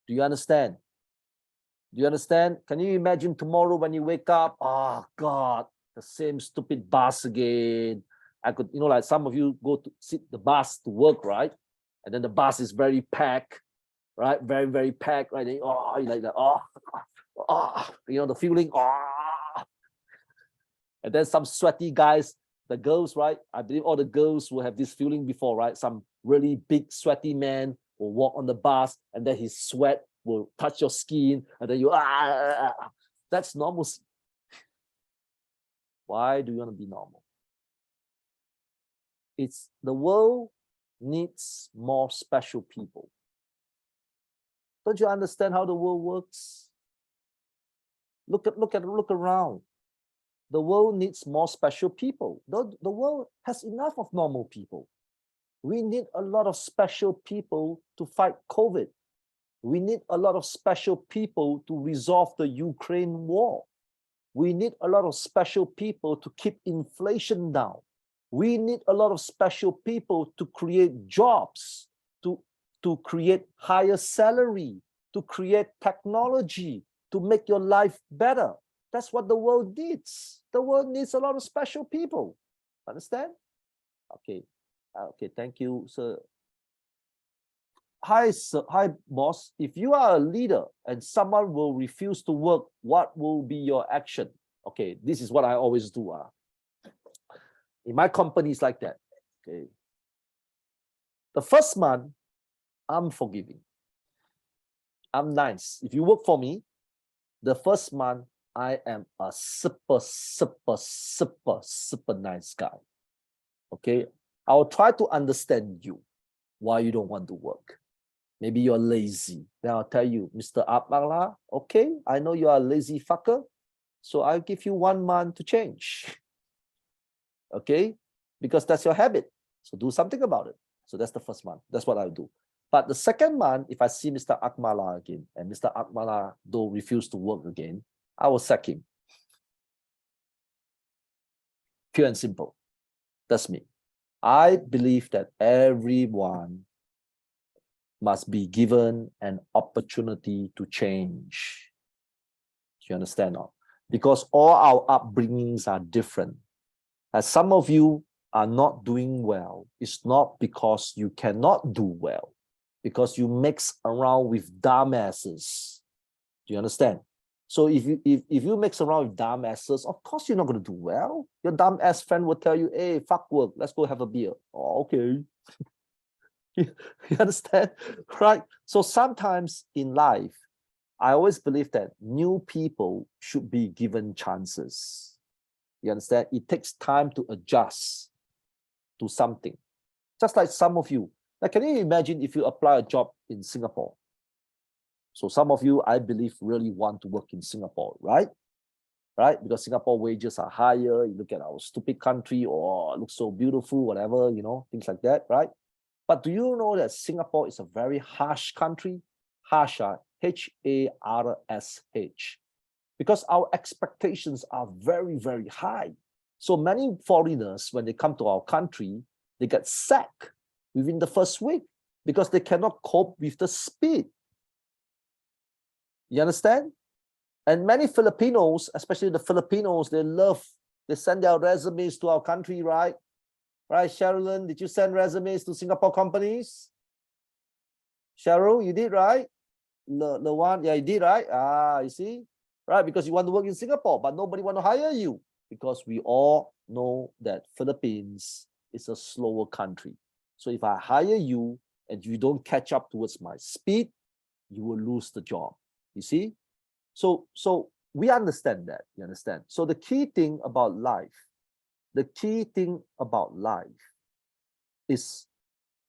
Do you understand? Do you understand? Can you imagine tomorrow when you wake up? Oh God, the same stupid bus again. I could, like some of you go to sit the bus to work, right? And then the bus is very packed, right? Very, very packed, right? And, oh, you like that, the feeling, And then some sweaty guys, the girls, right? I believe all the girls will have this feeling before, right? Some really big sweaty man will walk on the bus, and then his sweat will touch your skin, and then that's normal. Why do you want to be normal? It's the world needs more special people. Don't you understand how the world works? Look around. The world needs more special people. The world has enough of normal people. We need a lot of special people to fight COVID. We need a lot of special people to resolve the Ukraine war. We need a lot of special people to keep inflation down. We need a lot of special people to create jobs, to create higher salary, to create technology, to make your life better. That's what the world needs. The world needs a lot of special people. Understand? Okay. Okay, thank you, sir. Hi, sir. Hi, boss. If you are a leader and someone will refuse to work, what will be your action? Okay, this is what I always do. In my company, it's like that. Okay. The first month, I'm forgiving. I'm nice. If you work for me, the first month, I am a super nice guy. Okay. I'll try to understand you, why you don't want to work. Maybe you're lazy. Then I'll tell you, Mr. Akmala, okay, I know you are a lazy fucker, so I'll give you 1 month to change. Okay? Because that's your habit. So do something about it. So that's the first month. That's what I'll do. But the second month, if I see Mr. Akmala again, and Mr. Akmala don't refuse to work again, I will sack him. Pure and simple. That's me. I believe that everyone must be given an opportunity to change. Do you understand? Because all our upbringings are different. As some of you are not doing well, it's not because you cannot do well, because you mix around with dumbasses. Do you understand? So if you mix around with dumbasses, of course you're not going to do well. Your dumb ass friend will tell you, hey, fuck work, let's go have a beer. Oh, okay. You understand? Right? So sometimes in life, I always believe that new people should be given chances. You understand? It takes time to adjust to something. Just like some of you. Now, can you imagine if you apply a job in Singapore? So some of you, I believe, really want to work in Singapore, right? Right? Because Singapore wages are higher. You look at our stupid country, or it looks so beautiful, whatever, things like that, right? But do you know that Singapore is a very harsh country? Harsh, Harsh. Because our expectations are very, very high. So many foreigners, when they come to our country, they get sacked within the first week because they cannot cope with the speed. You understand? And many Filipinos, especially the Filipinos, they send their resumes to our country, right? Right, Sherilyn, did you send resumes to Singapore companies? Cheryl, you did, right? The one, yeah, you did, right? You see? Right, because you want to work in Singapore, but nobody want to hire you because we all know that Philippines is a slower country. So if I hire you and you don't catch up towards my speed, you will lose the job. You see? So we understand that. You understand? So the key thing about life is,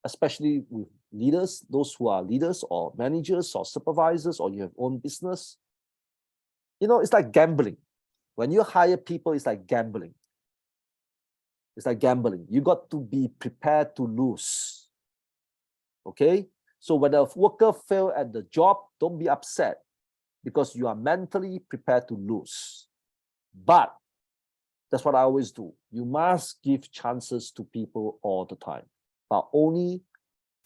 especially with leaders, those who are leaders or managers or supervisors, or you have own business, it's like gambling. When you hire people, it's like gambling. It's like gambling. You got to be prepared to lose. Okay? So when a worker fails at the job, don't be upset because you are mentally prepared to lose. But that's what I always do. You must give chances to people all the time, but only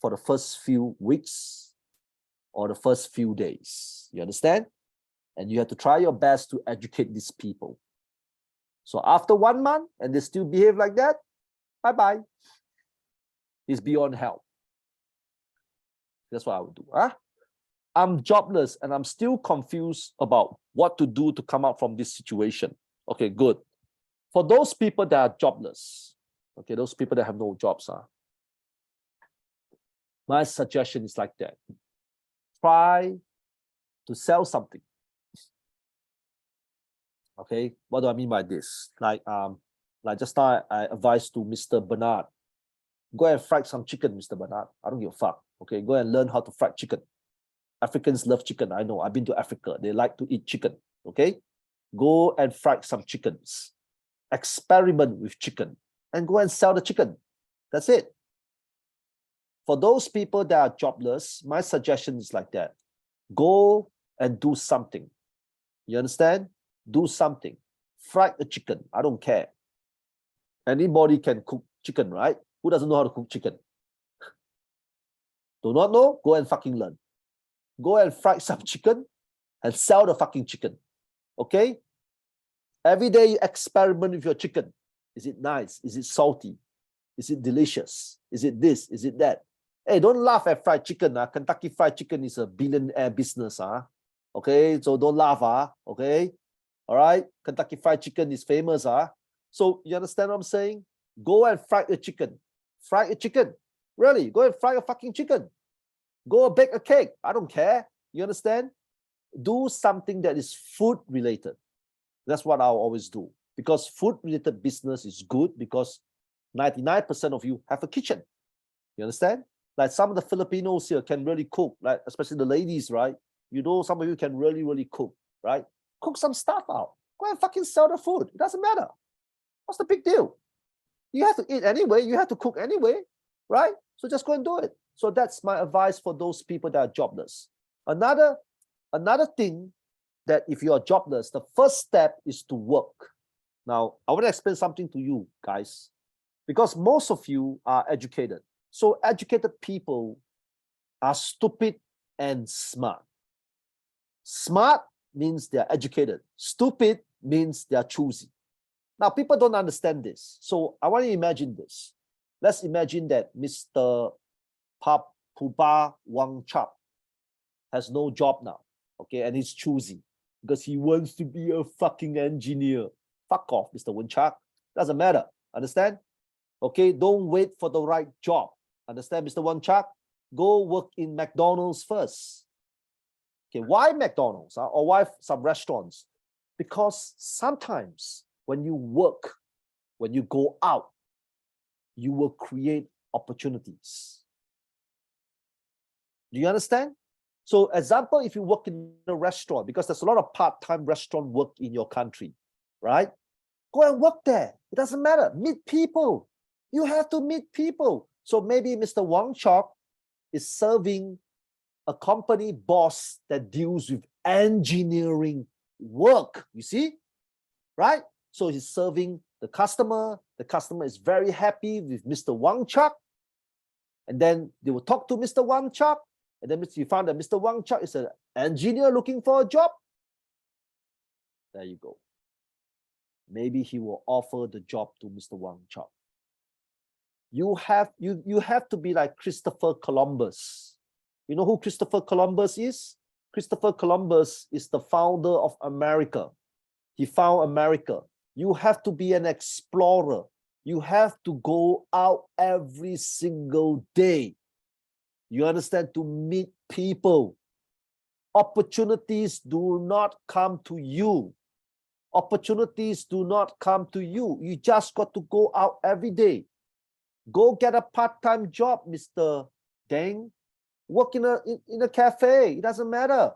for the first few weeks or the first few days. You understand? And you have to try your best to educate these people. So after 1 month and they still behave like that, bye-bye. It's beyond help. That's what I would do. I'm jobless and I'm still confused about what to do to come out from this situation. Okay, good. For those people that are jobless, okay, those people that have no jobs, my suggestion is like that. Try to sell something. Okay, what do I mean by this? Like just now I advised to Mr. Bernard, go and fry some chicken, Mr. Bernard. I don't give a fuck. Okay, go and learn how to fry chicken. Africans love chicken. I know. I've been to Africa. They like to eat chicken. Okay, go and fry some chickens. Experiment with chicken and go and sell the chicken. That's it. For those people that are jobless, my suggestion is like that. Go and do something. You understand? Do something. Fry a chicken. I don't care. Anybody can cook chicken, right? Who doesn't know how to cook chicken? Do not know? Go and fucking learn. Go and fry some chicken and sell the fucking chicken. Okay? Every day you experiment with your chicken. Is it nice? Is it salty? Is it delicious? Is it this? Is it that? Hey, don't laugh at fried chicken. Kentucky Fried Chicken is a billionaire business. Okay, so don't laugh. Okay, all right. Kentucky Fried Chicken is famous. So you understand what I'm saying? Go and fry a chicken. Fry a chicken. Really, go and fry a fucking chicken. Go and bake a cake. I don't care. You understand? Do something that is food related. That's what I'll always do. Because food-related business is good because 99% of you have a kitchen. You understand? Like some of the Filipinos here can really cook, like especially the ladies, right? You know, some of you can really, really cook, right? Cook some stuff out. Go and fucking sell the food. It doesn't matter. What's the big deal? You have to eat anyway. You have to cook anyway, right? So just go and do it. So that's my advice for those people that are jobless. Another thing that if you are jobless, the first step is to work. Now, I want to explain something to you guys, because most of you are educated. So educated people are stupid and smart. Smart means they're educated. Stupid means they're choosy. Now, people don't understand this. So I want to imagine this. Let's imagine that Mr. Puba Wang Chap has no job now, okay, and he's choosy because he wants to be a fucking engineer. Fuck off, Mr. Wunchak. Doesn't matter. Understand? Okay, don't wait for the right job. Understand, Mr. Wunchak? Go work in McDonald's first. Okay, why McDonald's or why some restaurants? Because sometimes when you work, when you go out, you will create opportunities. Do you understand? So example, if you work in a restaurant, because there's a lot of part-time restaurant work in your country, right? Go and work there. It doesn't matter. Meet people. You have to meet people. So maybe Mr. Wang Chok is serving a company boss that deals with engineering work, you see, right? So he's serving the customer is very happy with Mr. Wang Chak, and then they will talk to Mr. Wang Chak, and then you found that Mr. Wang Chak is an engineer looking for a job. There you go. Maybe he will offer the job to Mr. Wang Chak. You have to be like Christopher Columbus. You know who Christopher Columbus is? Christopher Columbus is the founder of America. He found America. You have to be an explorer. You have to go out every single day. You understand? To meet people. Opportunities do not come to you. Opportunities do not come to you. You just got to go out every day. Go get a part-time job, Mr. Deng. Work in a cafe. It doesn't matter.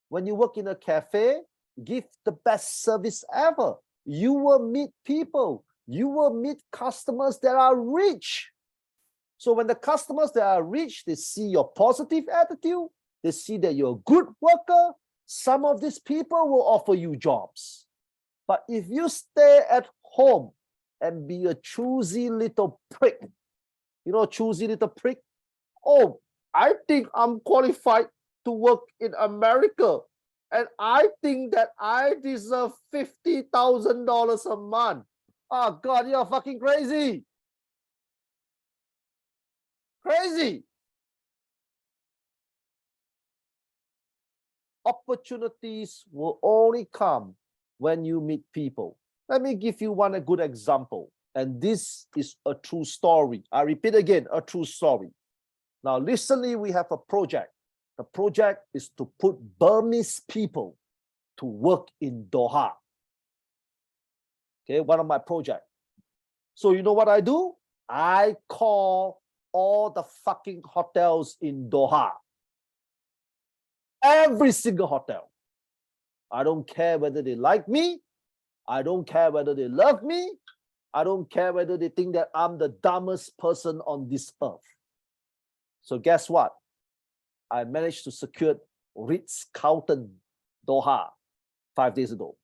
When you work in a cafe, give the best service ever. You will meet people. You will meet customers that are rich. So when the customers that are rich, they see your positive attitude, they see that you're a good worker, some of these people will offer you jobs. But if you stay at home and be a choosy little prick, you know, choosy little prick, oh, I think I'm qualified to work in America. And I think that I deserve $50,000 a month. Oh God, you're fucking crazy. Crazy. Opportunities will only come when you meet people. Let me give you one good example. And this is a true story. I repeat again, a true story. Now, recently we have a project. The project is to put Burmese people to work in Doha. Okay, one of my projects. So you know what I do? I call all the fucking hotels in Doha. Every single hotel. I don't care whether they like me. I don't care whether they love me. I don't care whether they think that I'm the dumbest person on this earth. So guess what? I managed to secure Ritz-Carlton Doha 5 days ago.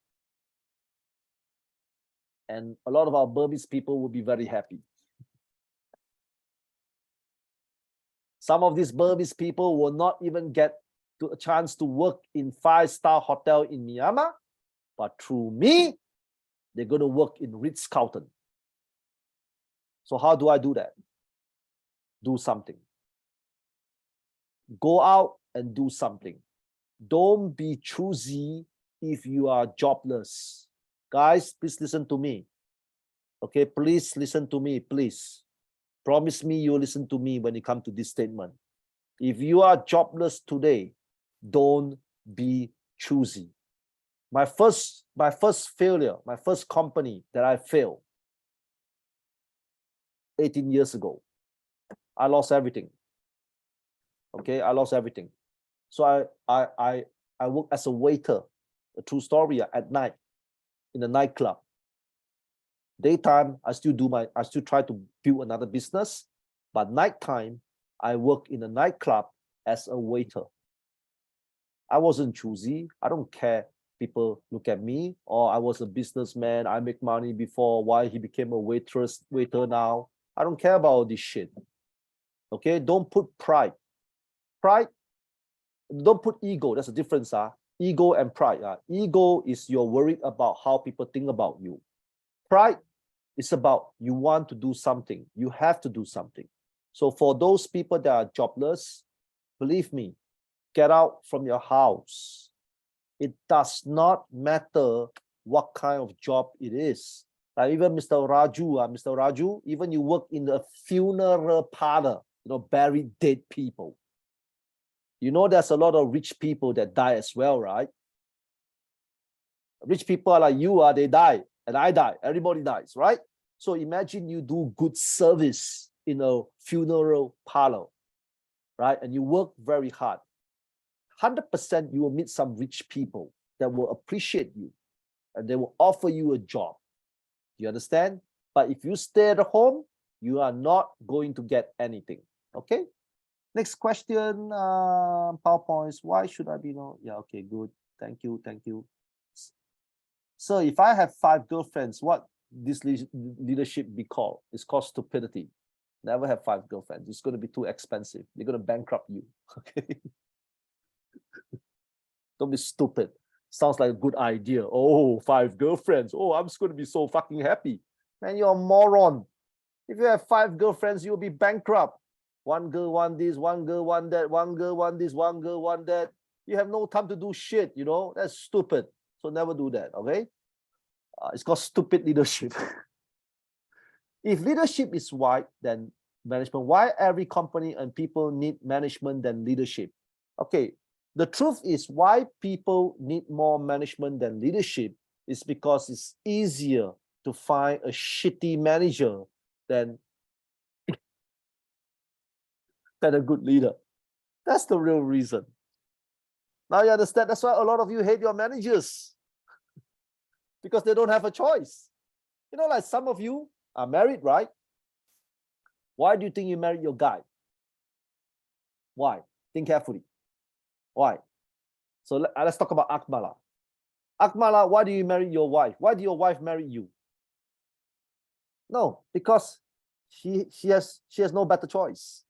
And a lot of our Burmese people will be very happy. Some of these Burmese people will not even get a chance to work in 5-star hotel in Myanmar, but through me, they're going to work in Ritz-Carlton. So how do I do that? Do something. Go out and do something. Don't be choosy if you are jobless. Guys, please listen to me. Okay, please listen to me, please. Promise me you'll listen to me when it comes to this statement. If you are jobless today, don't be choosy. My first failure, my first company that I failed 18 years ago, I lost everything. Okay, I lost everything. So I work as a waiter, a true story, at night in a nightclub. Daytime, I still try to build another business, but nighttime, I work in a nightclub as a waiter. I wasn't choosy. I don't care people look at me, or I was a businessman, I make money before, why he became a waiter now. I don't care about all this shit. Okay, don't put pride. Don't put ego. That's a difference. Ego and pride. Ego is you're worried about how people think about you. Pride is about you want to do something. You have to do something. So for those people that are jobless, believe me, get out from your house. It does not matter what kind of job it is. Like even Mr. Raju, even you work in a funeral parlor, bury dead people. You know there's a lot of rich people that die as well, right? Rich people are like you, they die, and I die. Everybody dies, right? So imagine you do good service in a funeral parlor, right? And you work very hard. 100% you will meet some rich people that will appreciate you and they will offer you a job. You understand? But if you stay at home, you are not going to get anything. Okay? Next question, PowerPoints. Why should I be no? Yeah, okay, good. Thank you. So if I have 5 girlfriends, what this leadership be called? It's called stupidity. Never have 5 girlfriends. It's going to be too expensive. They're going to bankrupt you. Okay? Don't be stupid. Sounds like a good idea. Oh, 5 girlfriends. Oh, I'm just going to be so fucking happy. Man, you're a moron. If you have 5 girlfriends, you'll be bankrupt. One girl want this, one girl want that, one girl want this, one girl want that. You have no time to do shit, That's stupid. So never do that, okay? It's called stupid leadership. If leadership is why, then management. Why every company and people need management than leadership? Okay, the truth is why people need more management than leadership is because it's easier to find a shitty manager than a good leader. That's the real reason. Now you understand? That's why a lot of you hate your managers. Because they don't have a choice. Like some of you are married, right? Why do you think you married your guy? Why? Think carefully. Why? So let's talk about Akmala. Akmala, why do you marry your wife? Why did your wife marry you? No, because she has no better choice.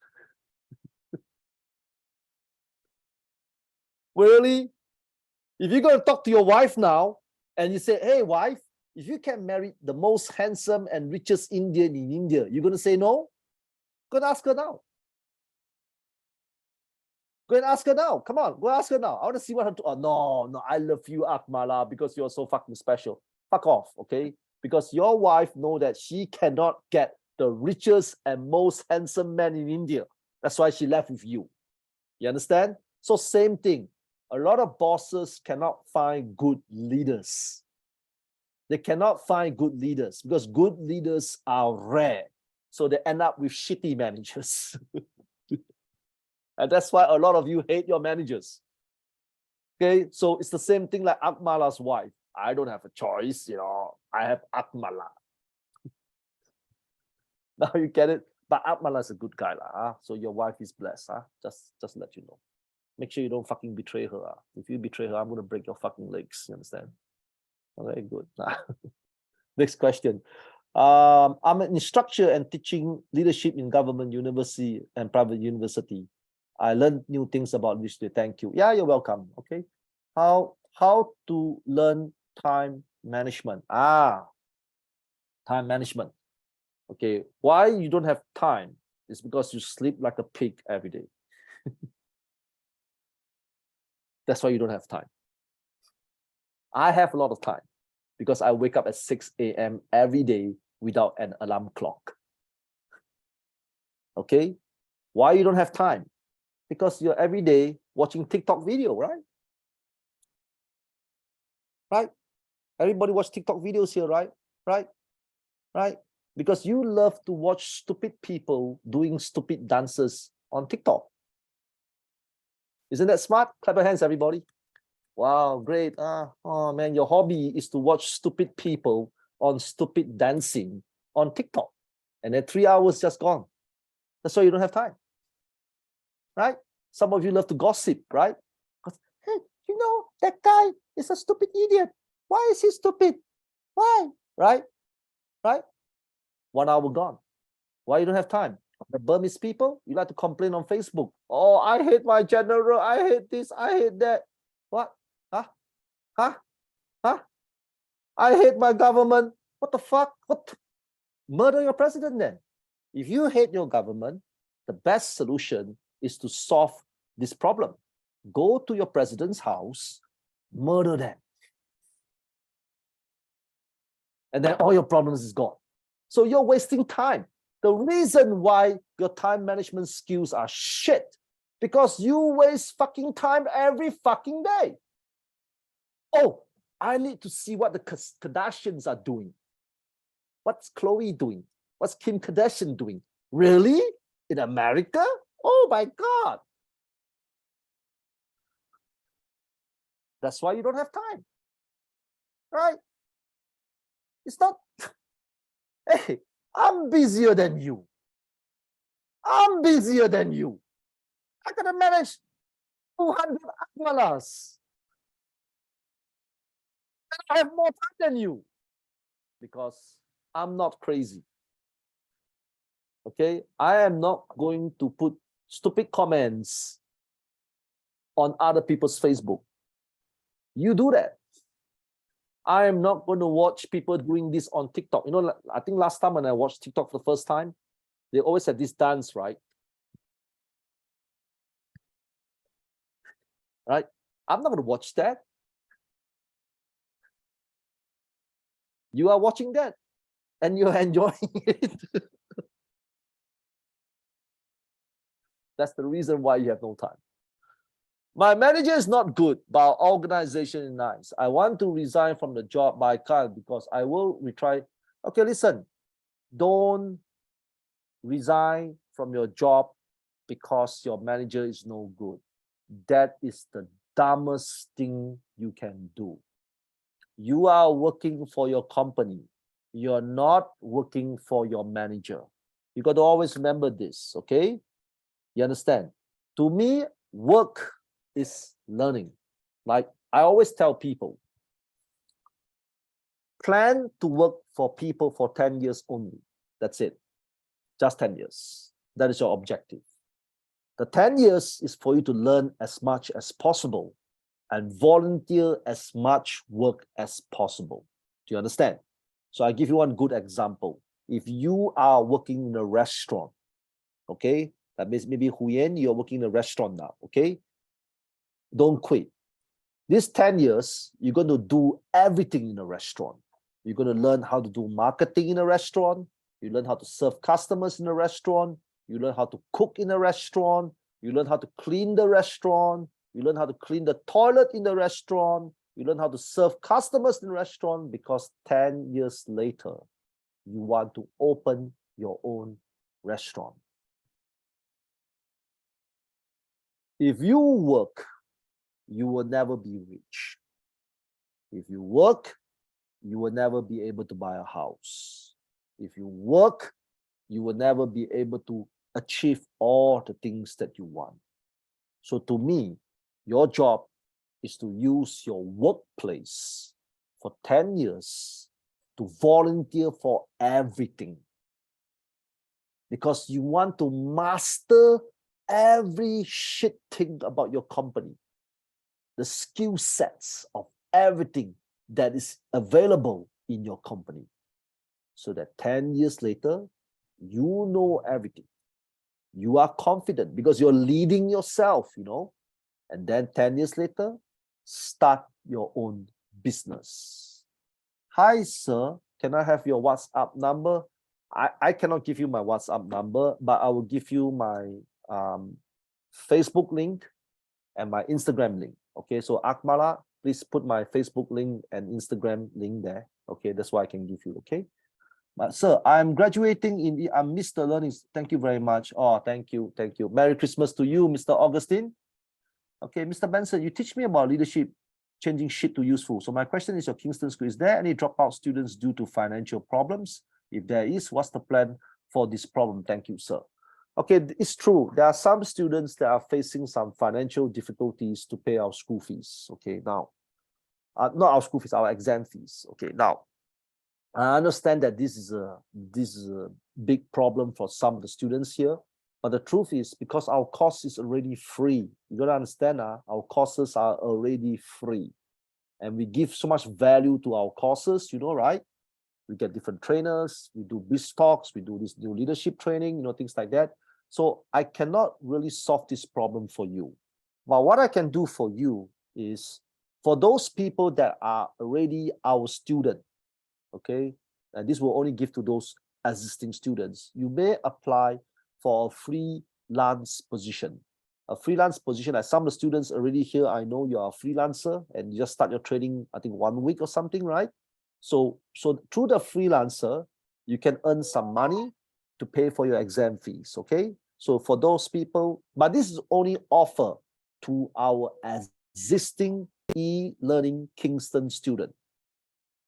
Really? If you're going to talk to your wife now and you say, hey, wife, if you can marry the most handsome and richest Indian in India, you're going to say no? Go and ask her now. Go and ask her now. Come on, go ask her now. I want to see what her. Oh, no, I love you, Akmala, because you're so fucking special. Fuck off, okay? Because your wife know that she cannot get the richest and most handsome man in India. That's why she left with you. You understand? So same thing. A lot of bosses cannot find good leaders. They cannot find good leaders because good leaders are rare. So they end up with shitty managers. And that's why a lot of you hate your managers. Okay, so it's the same thing like Akmala's wife. I don't have a choice, I have Akmala. Now you get it? But Akmala is a good guy. So your wife is blessed. Just let you know. Make sure you don't fucking betray her. If you betray her, I'm going to break your fucking legs. You understand? Okay, good. Next question. I'm an instructor and teaching leadership in government university and private university. I learned new things about this today. Thank you. Yeah, you're welcome. Okay. How to learn time management? Time management. Okay. Why you don't have time? It's because you sleep like a pig every day. That's why you don't have time. I have a lot of time because I wake up at 6 a.m. every day without an alarm clock. Okay. Why you don't have time? Because you're every day watching TikTok video, right? Right? Everybody watch TikTok videos here, right? Right? Right? Because you love to watch stupid people doing stupid dances on TikTok. Isn't that smart? Clap your hands, everybody. Wow, great. Oh man, your hobby is to watch stupid people on stupid dancing on TikTok. And then 3 hours just gone. That's why you don't have time. Right? Some of you love to gossip, right? Hey, that guy is a stupid idiot. Why is he stupid? Why? Right? Right? 1 hour gone. Why you don't have time? The Burmese people, you like to complain on Facebook. Oh, I hate my general. I hate this. I hate that. What? Huh? I hate my government. What the fuck? What? Murder your president then. If you hate your government, the best solution is to solve this problem. Go to your president's house, murder them. And then all your problems is gone. So you're wasting time. The reason why your time management skills are shit, because you waste fucking time every fucking day. Oh, I need to see what the Kardashians are doing. What's Khloe doing? What's Kim Kardashian doing? Really? In America? Oh my God. That's why you don't have time. Right? It's not, hey, I'm busier than you. I'm busier than you. I gotta manage 200 Akmalas. And I have more time than you. Because I'm not crazy. Okay? I am not going to put stupid comments on other people's Facebook. You do that. I am not going to watch people doing this on TikTok. I think last time when I watched TikTok for the first time, they always have this dance, right? Right? I'm not going to watch that. You are watching that and you're enjoying it. That's the reason why you have no time. My manager is not good, but our organization is nice. I want to resign from the job, but I can't because I will retry. Okay, listen, don't resign from your job because your manager is no good. That is the dumbest thing you can do. You are working for your company. You're not working for your manager. You got to always remember this, okay? You understand? To me, work is learning. Like I always tell people, plan to work for people for 10 years only. That's it. Just 10 years. That is your objective. The 10 years is for you to learn as much as possible and volunteer as much work as possible. Do you understand? So I give you one good example. If you are working in a restaurant, okay, that means maybe Huyen, you're working in a restaurant now, okay? Don't quit. These 10 years, you're going to do everything in a restaurant. You're going to learn how to do marketing in a restaurant. You learn how to serve customers in a restaurant. You learn how to cook in a restaurant. You learn how to clean the restaurant. You learn how to clean the toilet in the restaurant. You learn how to serve customers in the restaurant, because 10 years later, you want to open your own restaurant. If you work, you will never be rich. If you work, you will never be able to buy a house. If you work, you will never be able to achieve all the things that you want. So to me, your job is to use your workplace for 10 years to volunteer for everything. Because you want to master every shit thing about your company, the skill sets of everything that is available in your company, so that 10 years later, you know everything. You are confident because you're leading yourself, you know, and then 10 years later, start your own business. Hi, sir, can I have your WhatsApp number? I cannot give you my WhatsApp number, but I will give you my Facebook link and my Instagram link. Okay, so Akmala, please put my Facebook link and Instagram link there. Okay, that's what I can give you. Okay, but sir, I'm graduating in the Mr. Learning. Thank you very much. Oh, thank you. Merry Christmas to you, Mr. Augustine. Okay, Mr. Benson, you teach me about leadership, changing shit to useful. So my question is, your Kingston school, is there any dropout students due to financial problems? If there is, what's the plan for this problem? Thank you, sir. Okay, it's true. There are some students that are facing some financial difficulties to pay our school fees. Okay, now, not our school fees, our exam fees. Okay, now, I understand that this is a big problem for some of the students here, but the truth is, because our course is already free, you gotta understand, our courses are already free, and we give so much value to our courses, you know, right? We get different trainers, we do biz talks, we do this new leadership training, you know, things like that. So I cannot really solve this problem for you. But what I can do for you is, for those people that are already our student, okay, and this will only give to those existing students, you may apply for a freelance position. A freelance position, like some of the students already here, I know you are a freelancer and you just start your training, I think 1 week or something, right? So through the freelancer, you can earn some money to pay for your exam fees, okay? So for those people, but this is only offer to our existing e-learning Kingston student,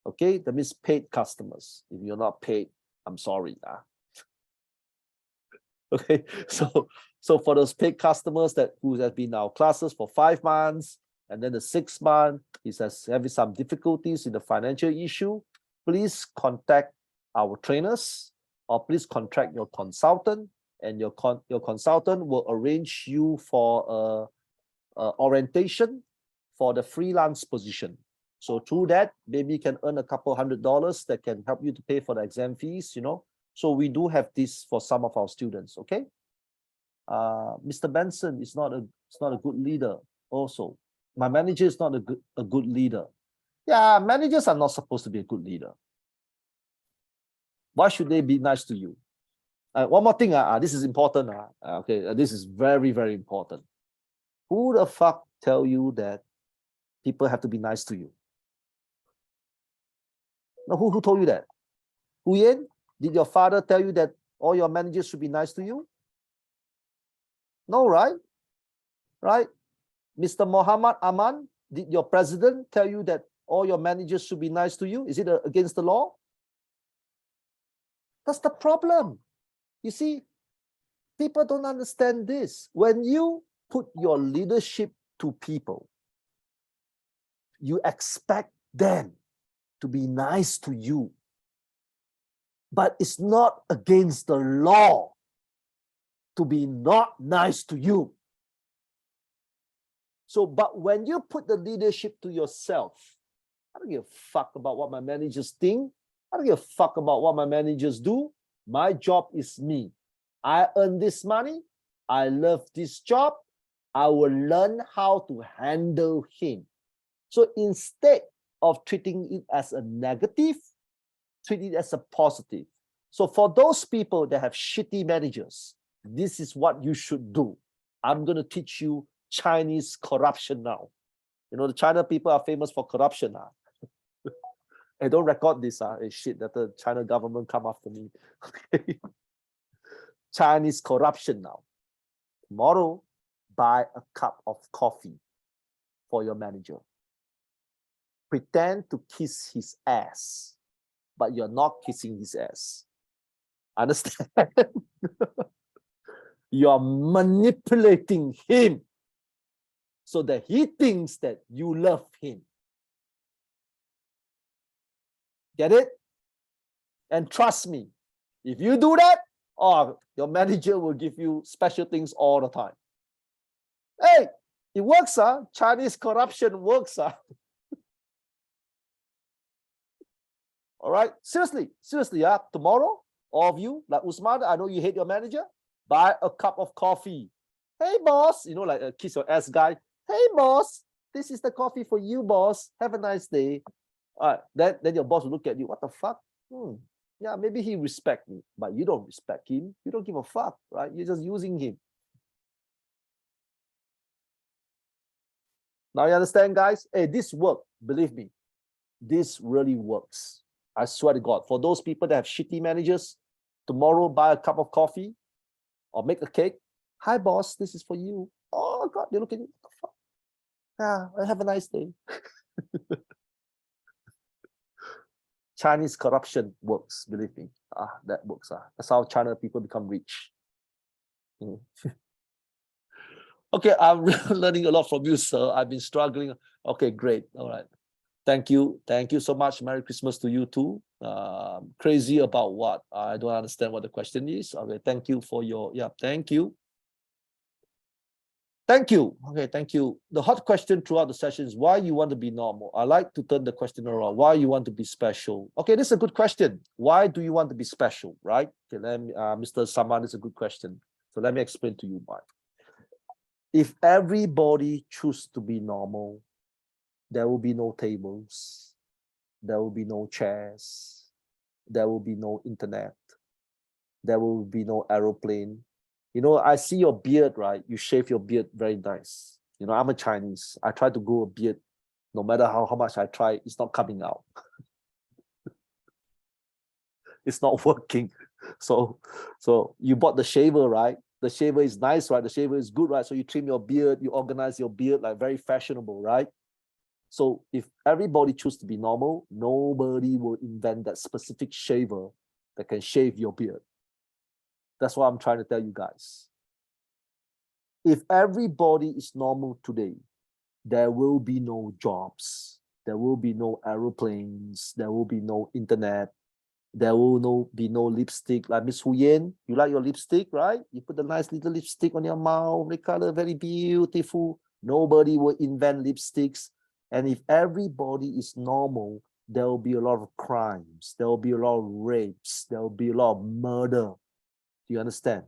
okay? That means paid customers. If you're not paid, I'm sorry. Okay, so for those paid customers who have been in our classes for 5 months, and then the 6th month is having some difficulties in the financial issue, please contact our trainers, or please contact your consultant, and your consultant will arrange you for a orientation for the freelance position. So through that, maybe you can earn a couple $100 that can help you to pay for the exam fees, you know. So we do have this for some of our students, okay? Mr. Benson is not a good leader also. My manager is not a good leader. Yeah, managers are not supposed to be a good leader. Why should they be nice to you? One more thing, this is important. Okay, this is very, very important. Who the fuck tell you that people have to be nice to you? No, who told you that? Huyen, did your father tell you that all your managers should be nice to you? No, right? Right? Mr. Muhammad Aman, did your president tell you that all your managers should be nice to you? Is it against the law? That's the problem. You see, people don't understand this. When you put your leadership to people, you expect them to be nice to you. But it's not against the law to be not nice to you. So, but when you put the leadership to yourself, I don't give a fuck about what my managers think. I don't give a fuck about what my managers do. My job is me. I earn this money. I love this job. I will learn how to handle him. So instead of treating it as a negative, treat it as a positive. So for those people that have shitty managers, this is what you should do. I'm going to teach you Chinese corruption now. You know, the China people are famous for corruption. Hey, don't record this. Hey, shit, that the China government come after me. Okay. Chinese corruption now. Tomorrow, buy a cup of coffee for your manager. Pretend to kiss his ass, but you're not kissing his ass. Understand? You're manipulating him so that he thinks that you love him. Get it? And trust me, if you do that, oh, your manager will give you special things all the time. Hey, it works, Chinese corruption works, All right, seriously, tomorrow, all of you, like Usman, I know you hate your manager, buy a cup of coffee. Hey, boss, you know, like a kiss your ass guy. Hey, boss, this is the coffee for you, boss. Have a nice day. All right, then your boss will look at you. What the fuck? Yeah, maybe he respect me, but you don't respect him. You don't give a fuck, right? You're just using him. Now you understand, guys? Hey, this works. Believe me, this really works. I swear to God. For those people that have shitty managers, tomorrow buy a cup of coffee or make a cake. Hi, boss, this is for you. Oh, God, they look at you. What the fuck? Yeah, have a nice day. Chinese corruption works, believe me. That works. That's how China people become rich. Okay, I'm learning a lot from you, sir. I've been struggling. Okay, great. All right. Thank you. Thank you so much. Merry Christmas to you too. Crazy about what? I don't understand what the question is. Okay, thank you for your, thank you. Thank you. Okay, thank you. The hot question throughout the session is why you want to be normal. I like to turn the question around. Why you want to be special? Okay, this is a good question. Why do you want to be special, right? Okay, Mr. Saman, this is a good question. So let me explain to you why. If everybody choose to be normal, there will be no tables, there will be no chairs, there will be no internet, there will be no aeroplane. You know, I see your beard, right? You shave your beard very nice. You know, I'm a Chinese. I try to grow a beard. No matter how much I try, it's not coming out. It's not working. So you bought the shaver, right? The shaver is nice, right? The shaver is good, right? So you trim your beard, you organize your beard like very fashionable, right? So if everybody choose to be normal, nobody will invent that specific shaver that can shave your beard. That's what I'm trying to tell you guys. If everybody is normal today, there will be no jobs. There will be no aeroplanes. There will be no internet. There will be no lipstick. Like Miss Huyen, you like your lipstick, right? You put a nice little lipstick on your mouth, the color very beautiful. Nobody will invent lipsticks. And if everybody is normal, there will be a lot of crimes. There will be a lot of rapes. There will be a lot of murder. Do you understand?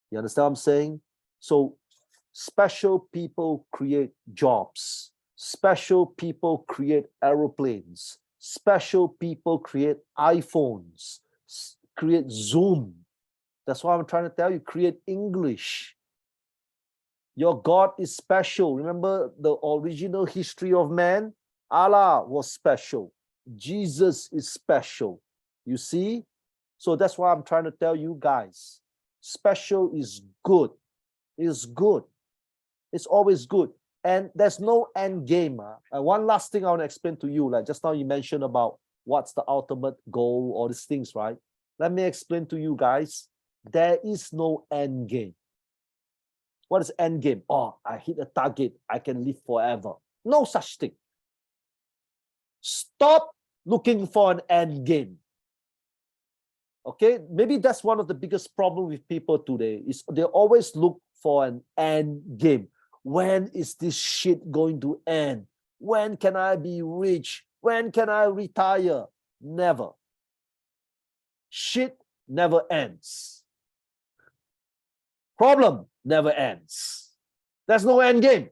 You understand what I'm saying? So special people create jobs. Special people create aeroplanes. Special people create iPhones, create Zoom. That's what I'm trying to tell you. Create English. Your God is special. Remember the original history of man? Allah was special. Jesus is special. You see? So that's why I'm trying to tell you guys. Special is good. It's good. It's always good. And there's no end game. One last thing I want to explain to you. Like just now you mentioned about what's the ultimate goal, all these things, right? Let me explain to you guys. There is no end game. What is end game? Oh, I hit a target. I can live forever. No such thing. Stop looking for an end game. Okay, maybe that's one of the biggest problems with people today is they always look for an end game. When is this shit going to end? When can I be rich? When can I retire? Never. Shit never ends. Problem never ends. There's no end game.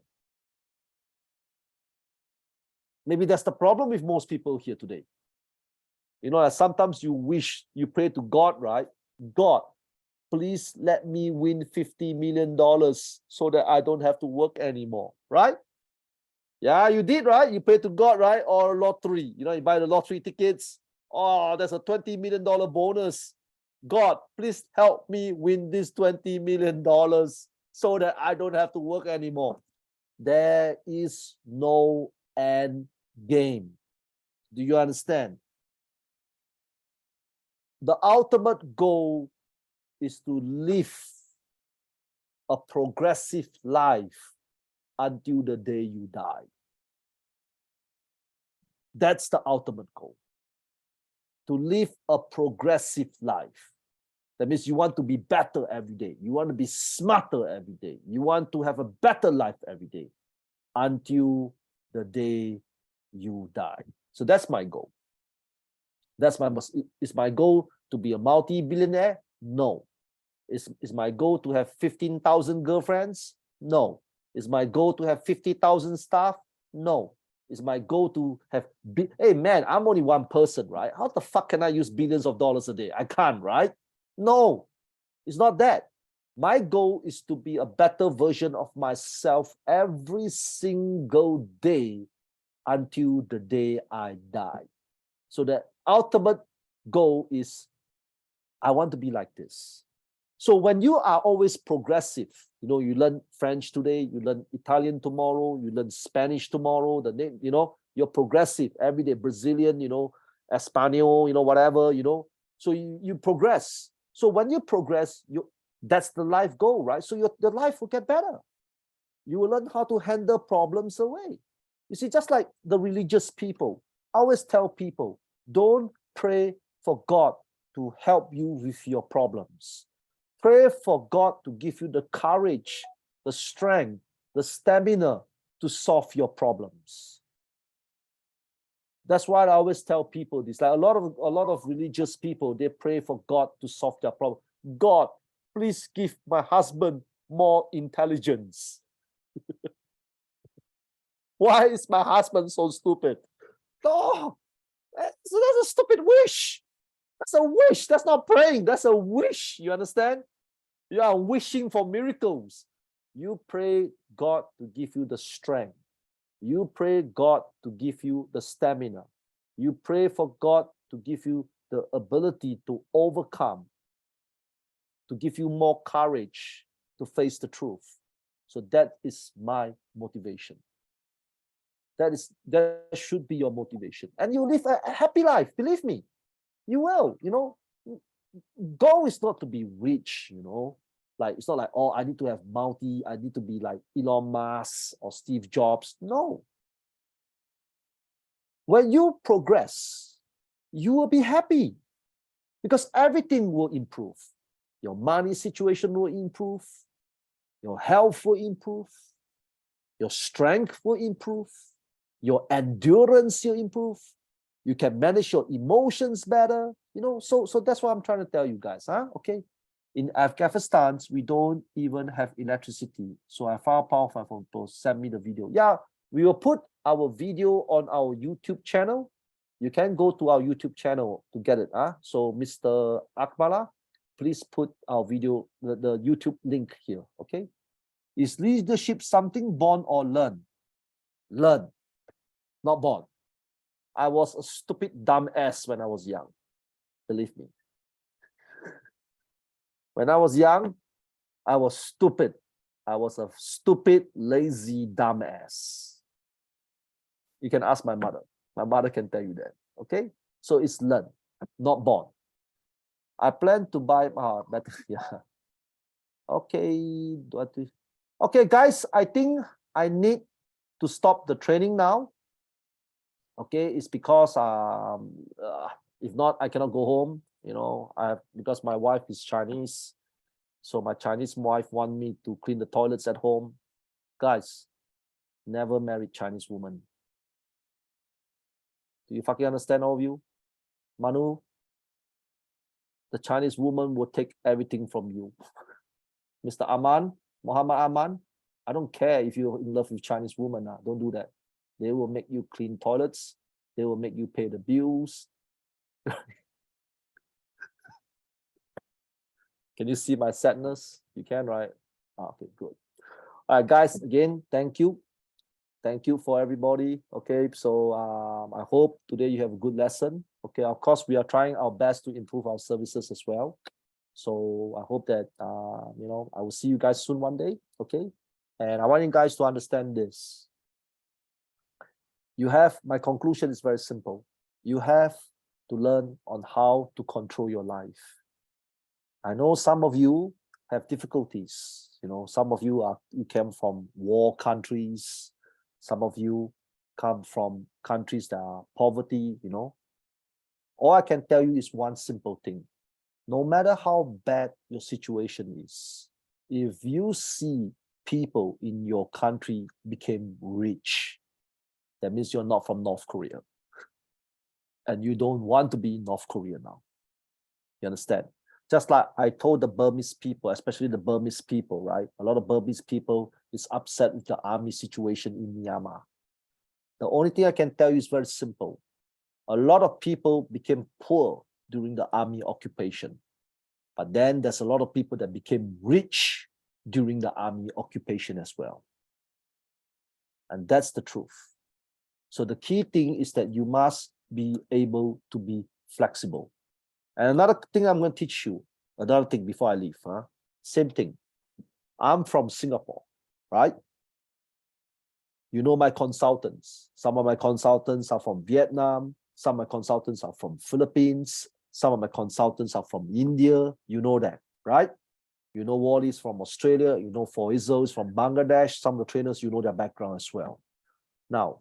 Maybe that's the problem with most people here today. You know, sometimes you wish, you pray to God, right? God, please let me win $50 million so that I don't have to work anymore, right? Yeah, you did, right? You pray to God, right? Or lottery. You know, you buy the lottery tickets. Oh, there's a $20 million bonus. God, please help me win this $20 million so that I don't have to work anymore. There is no end game. Do you understand? The ultimate goal is to live a progressive life until the day you die. That's the ultimate goal. To live a progressive life. That means you want to be better every day. You want to be smarter every day. You want to have a better life every day until the day you die. So that's my goal. Is my goal to be a multi-billionaire? No. Is my goal to have 15,000 girlfriends? No. Is my goal to have 50,000 staff? No. Is my goal to have, hey man, I'm only one person, right? How the fuck can I use billions of dollars a day? I can't, right? No, it's not that. My goal is to be a better version of myself every single day until the day I die. So the ultimate goal is, I want to be like this. So when you are always progressive, you know, you learn French today, you learn Italian tomorrow, you learn Spanish tomorrow, you know, you're progressive every day, Brazilian, you know, Espanol, you know, whatever, you know. So you progress. So when you progress, that's the life goal, right? So the life will get better. You will learn how to handle problems away. You see, just like the religious people, I always tell people, don't pray for God to help you with your problems. Pray for God to give you the courage, the strength, the stamina to solve your problems. That's why I always tell people this. Like a lot of religious people, they pray for God to solve their problem. God, please give my husband more intelligence. Why is my husband so stupid? Oh, so that's a stupid wish. That's a wish. That's not praying. That's a wish. You understand? You are wishing for miracles. You pray God to give you the strength. You pray God to give you the stamina. You pray for God to give you the ability to overcome, to give you more courage to face the truth. So that is my motivation. That should be your motivation. And you live a happy life, believe me. You will, you know. Goal is not to be rich, you know. Like, it's not like, oh, I need to have I need to be like Elon Musk or Steve Jobs. No. When you progress, you will be happy because everything will improve. Your money situation will improve. Your health will improve. Your strength will improve. Your endurance will improve. You can manage your emotions better. You know, so that's what I'm trying to tell you guys. Okay. In Afghanistan, we don't even have electricity. So I found Power 5 send me the video. Yeah, we will put our video on our YouTube channel. You can go to our YouTube channel to get it. So Mr. Akmala, please put our video, the YouTube link here. Okay. Is leadership something born or learned? Learn, not born. I was a stupid dumb ass when I was young. Believe me. When I was young, I was stupid. I was a stupid, lazy, dumb ass. You can ask my mother. My mother can tell you that. Okay? So it's learned, not born. I plan to buy better. Yeah. Okay. Okay, guys, I think I need to stop the training now. Okay, it's because if not, I cannot go home. Because my wife is Chinese, so my Chinese wife want me to clean the toilets at home. Guys, never marry Chinese woman. Do you fucking understand, all of you? Manu, the Chinese woman will take everything from you. Mr. Aman, Muhammad Aman, I don't care if you're in love with Chinese woman. Don't do that. They will make you clean toilets. They will make you pay the bills. Can you see my sadness? You can, right? Okay, good. All right, guys, again, thank you. Thank you for everybody. Okay, so I hope today you have a good lesson. Okay, of course, we are trying our best to improve our services as well. So I hope that, I will see you guys soon one day. Okay, and I want you guys to understand this. My conclusion is very simple. You have to learn on how to control your life. I know some of you have difficulties. Some of you came from war countries. Some of you come from countries that are poverty. All I can tell you is one simple thing. No matter how bad your situation is, if you see people in your country became rich, that means you're not from North Korea. And you don't want to be in North Korea now. You understand? Just like I told the Burmese people, especially the Burmese people, right? A lot of Burmese people is upset with the army situation in Myanmar. The only thing I can tell you is very simple. A lot of people became poor during the army occupation. But then there's a lot of people that became rich during the army occupation as well. And that's the truth. So the key thing is that you must be able to be flexible. And another thing I'm going to teach you, another thing before I leave, same thing. I'm from Singapore, right? You know my consultants. Some of my consultants are from Vietnam. Some of my consultants are from Philippines. Some of my consultants are from India. You know that, right? You know Wally's from Australia. You know Foizo is from Bangladesh. Some of the trainers, you know their background as well. Now,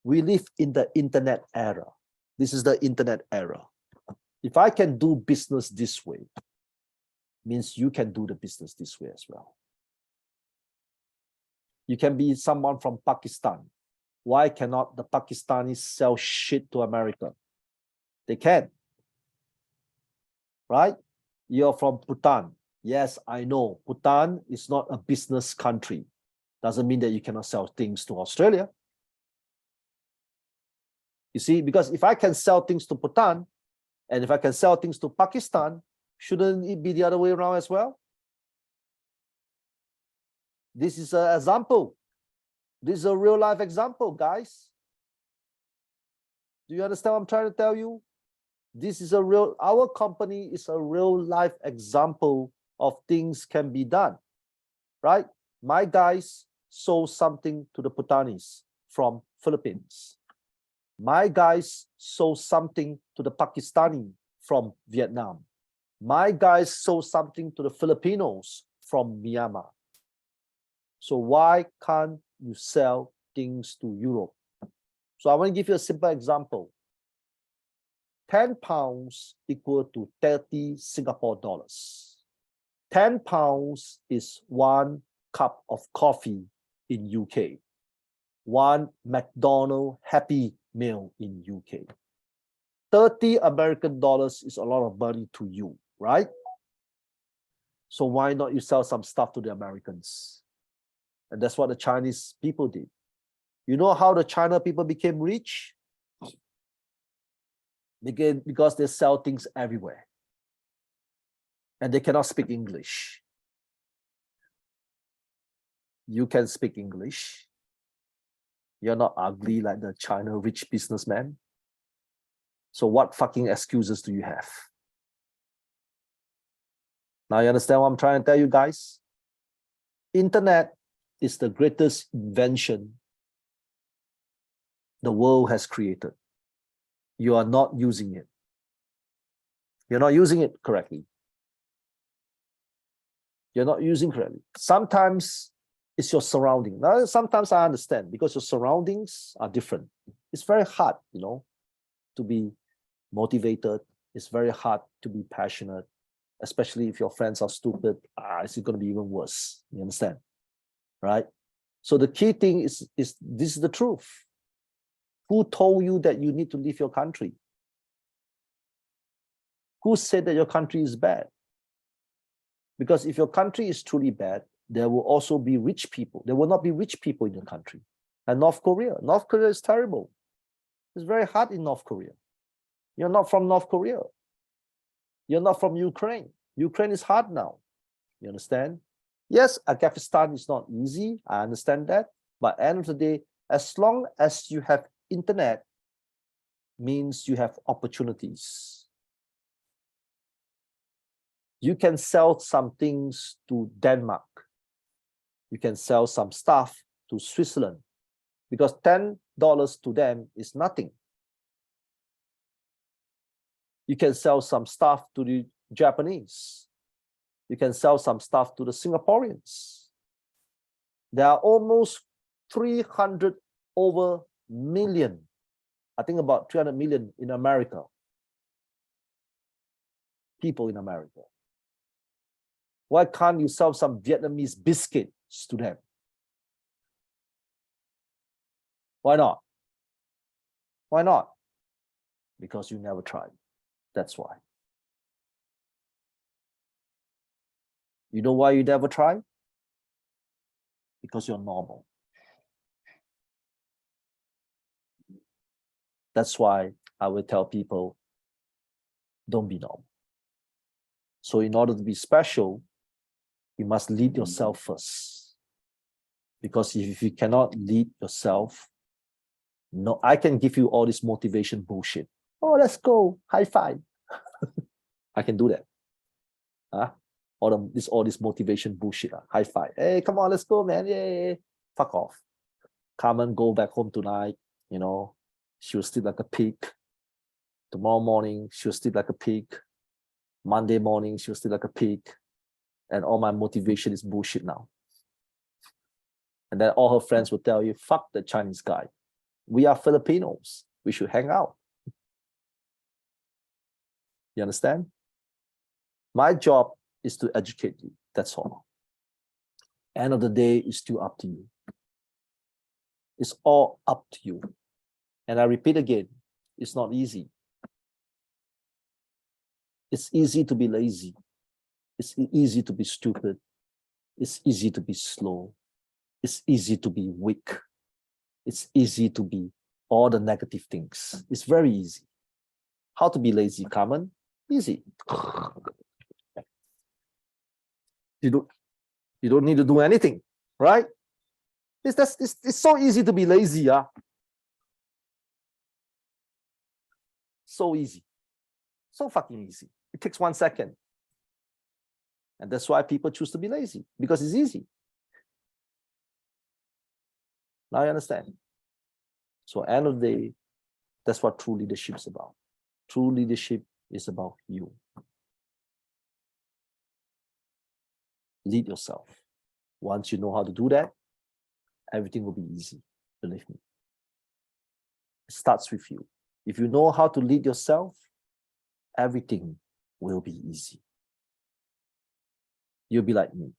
we live in the internet era. This is the internet era. If I can do business this way, means you can do the business this way as well. You can be someone from Pakistan. Why cannot the Pakistanis sell shit to America? They can. Right? You're from Bhutan. Yes, I know. Bhutan is not a business country. Doesn't mean that you cannot sell things to Australia. You see, because if I can sell things to Bhutan, and if I can sell things to Pakistan, shouldn't it be the other way around as well? This is an example. This is a real life example, guys. Do you understand what I'm trying to tell you? This is our company is a real life example of things can be done, right? My guys sold something to the Bhutanis from Philippines. My guys sold something to the Pakistani from Vietnam. My guys sold something to the Filipinos from Myanmar. So why can't you sell things to Europe? So I want to give you a simple example. 10 pounds equal to 30 Singapore dollars. 10 pounds is 1 cup of coffee in UK. 1 McDonald's Happy Meal in UK. 30 American dollars is a lot of money to you, right? So why not you sell some stuff to the Americans? And that's what the Chinese people did. You know how the China people became rich? Because they sell things everywhere. And they cannot speak English. You can speak English. You're not ugly like the China rich businessman. So what fucking excuses do you have? Now you understand what I'm trying to tell you guys? Internet is the greatest invention the world has created. You are not using it. You're not using it correctly. You're not using correctly. Sometimes it's your surrounding. Now, sometimes I understand because your surroundings are different. It's very hard, to be motivated. It's very hard to be passionate, especially if your friends are stupid. It's going to be even worse. You understand? Right? So the key thing is this is the truth. Who told you that you need to leave your country? Who said that your country is bad? Because if your country is truly bad, there will also be rich people. There will not be rich people in your country. And North Korea is terrible. It's very hard in North Korea. You're not from North Korea. You're not from Ukraine. Ukraine is hard now. You understand? Yes, Afghanistan is not easy. I understand that. But at the end of the day, as long as you have internet, means you have opportunities. You can sell some things to Denmark. You can sell some stuff to Switzerland, because $10 to them is nothing. You can sell some stuff to the Japanese. You can sell some stuff to the Singaporeans. There are almost 300 over million, I think about 300 million in America. People in America. Why can't you sell some Vietnamese biscuits to them? Why not? Why not? Because you never tried. That's why. You know why you never try? Because you're normal. That's why I will tell people, don't be normal. So in order to be special, you must lead yourself first. Because if you cannot lead yourself, no, I can give you all this motivation bullshit. Oh, let's go, high five. I can do that. All this motivation bullshit. High five. Hey, come on, let's go, man. Yay. Fuck off. Carmen, go back home tonight. She'll sleep like a pig. Tomorrow morning, she'll sleep like a pig. Monday morning, she'll sleep like a pig. And all my motivation is bullshit now. And then all her friends will tell you, fuck the Chinese guy. We are Filipinos. We should hang out. You understand? My job is to educate you. That's all. End of the day, it's still up to you. It's all up to you. And I repeat again, it's not easy. It's easy to be lazy. It's easy to be stupid. It's easy to be slow. It's easy to be weak. It's easy to be all the negative things. It's very easy. How to be lazy, Carmen? Easy. You don't need to do anything, right? It's so easy to be lazy. So easy. So fucking easy. It takes 1 second. And that's why people choose to be lazy, because it's easy. Now you understand. So end of the day, that's what true leadership is about. True leadership is about you. Lead yourself. Once you know how to do that, everything will be easy. Believe me. It starts with you. If you know how to lead yourself, everything will be easy. You'll be like me.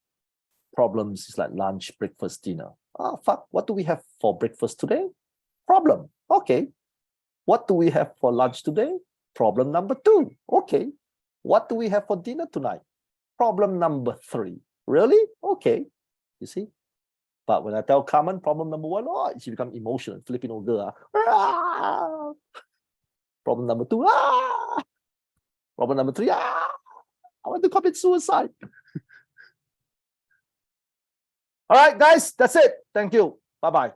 Problems is like lunch, breakfast, dinner. Oh, fuck. What do we have for breakfast today? Problem. Okay. What do we have for lunch today? Problem number 2. Okay. What do we have for dinner tonight? Problem number 3. Really? Okay. You see? But when I tell Carmen problem number 1, oh, she becomes emotional, Filipino girl. Problem number 2. Problem number 3. I want to commit suicide. All right, guys, that's it. Thank you. Bye-bye.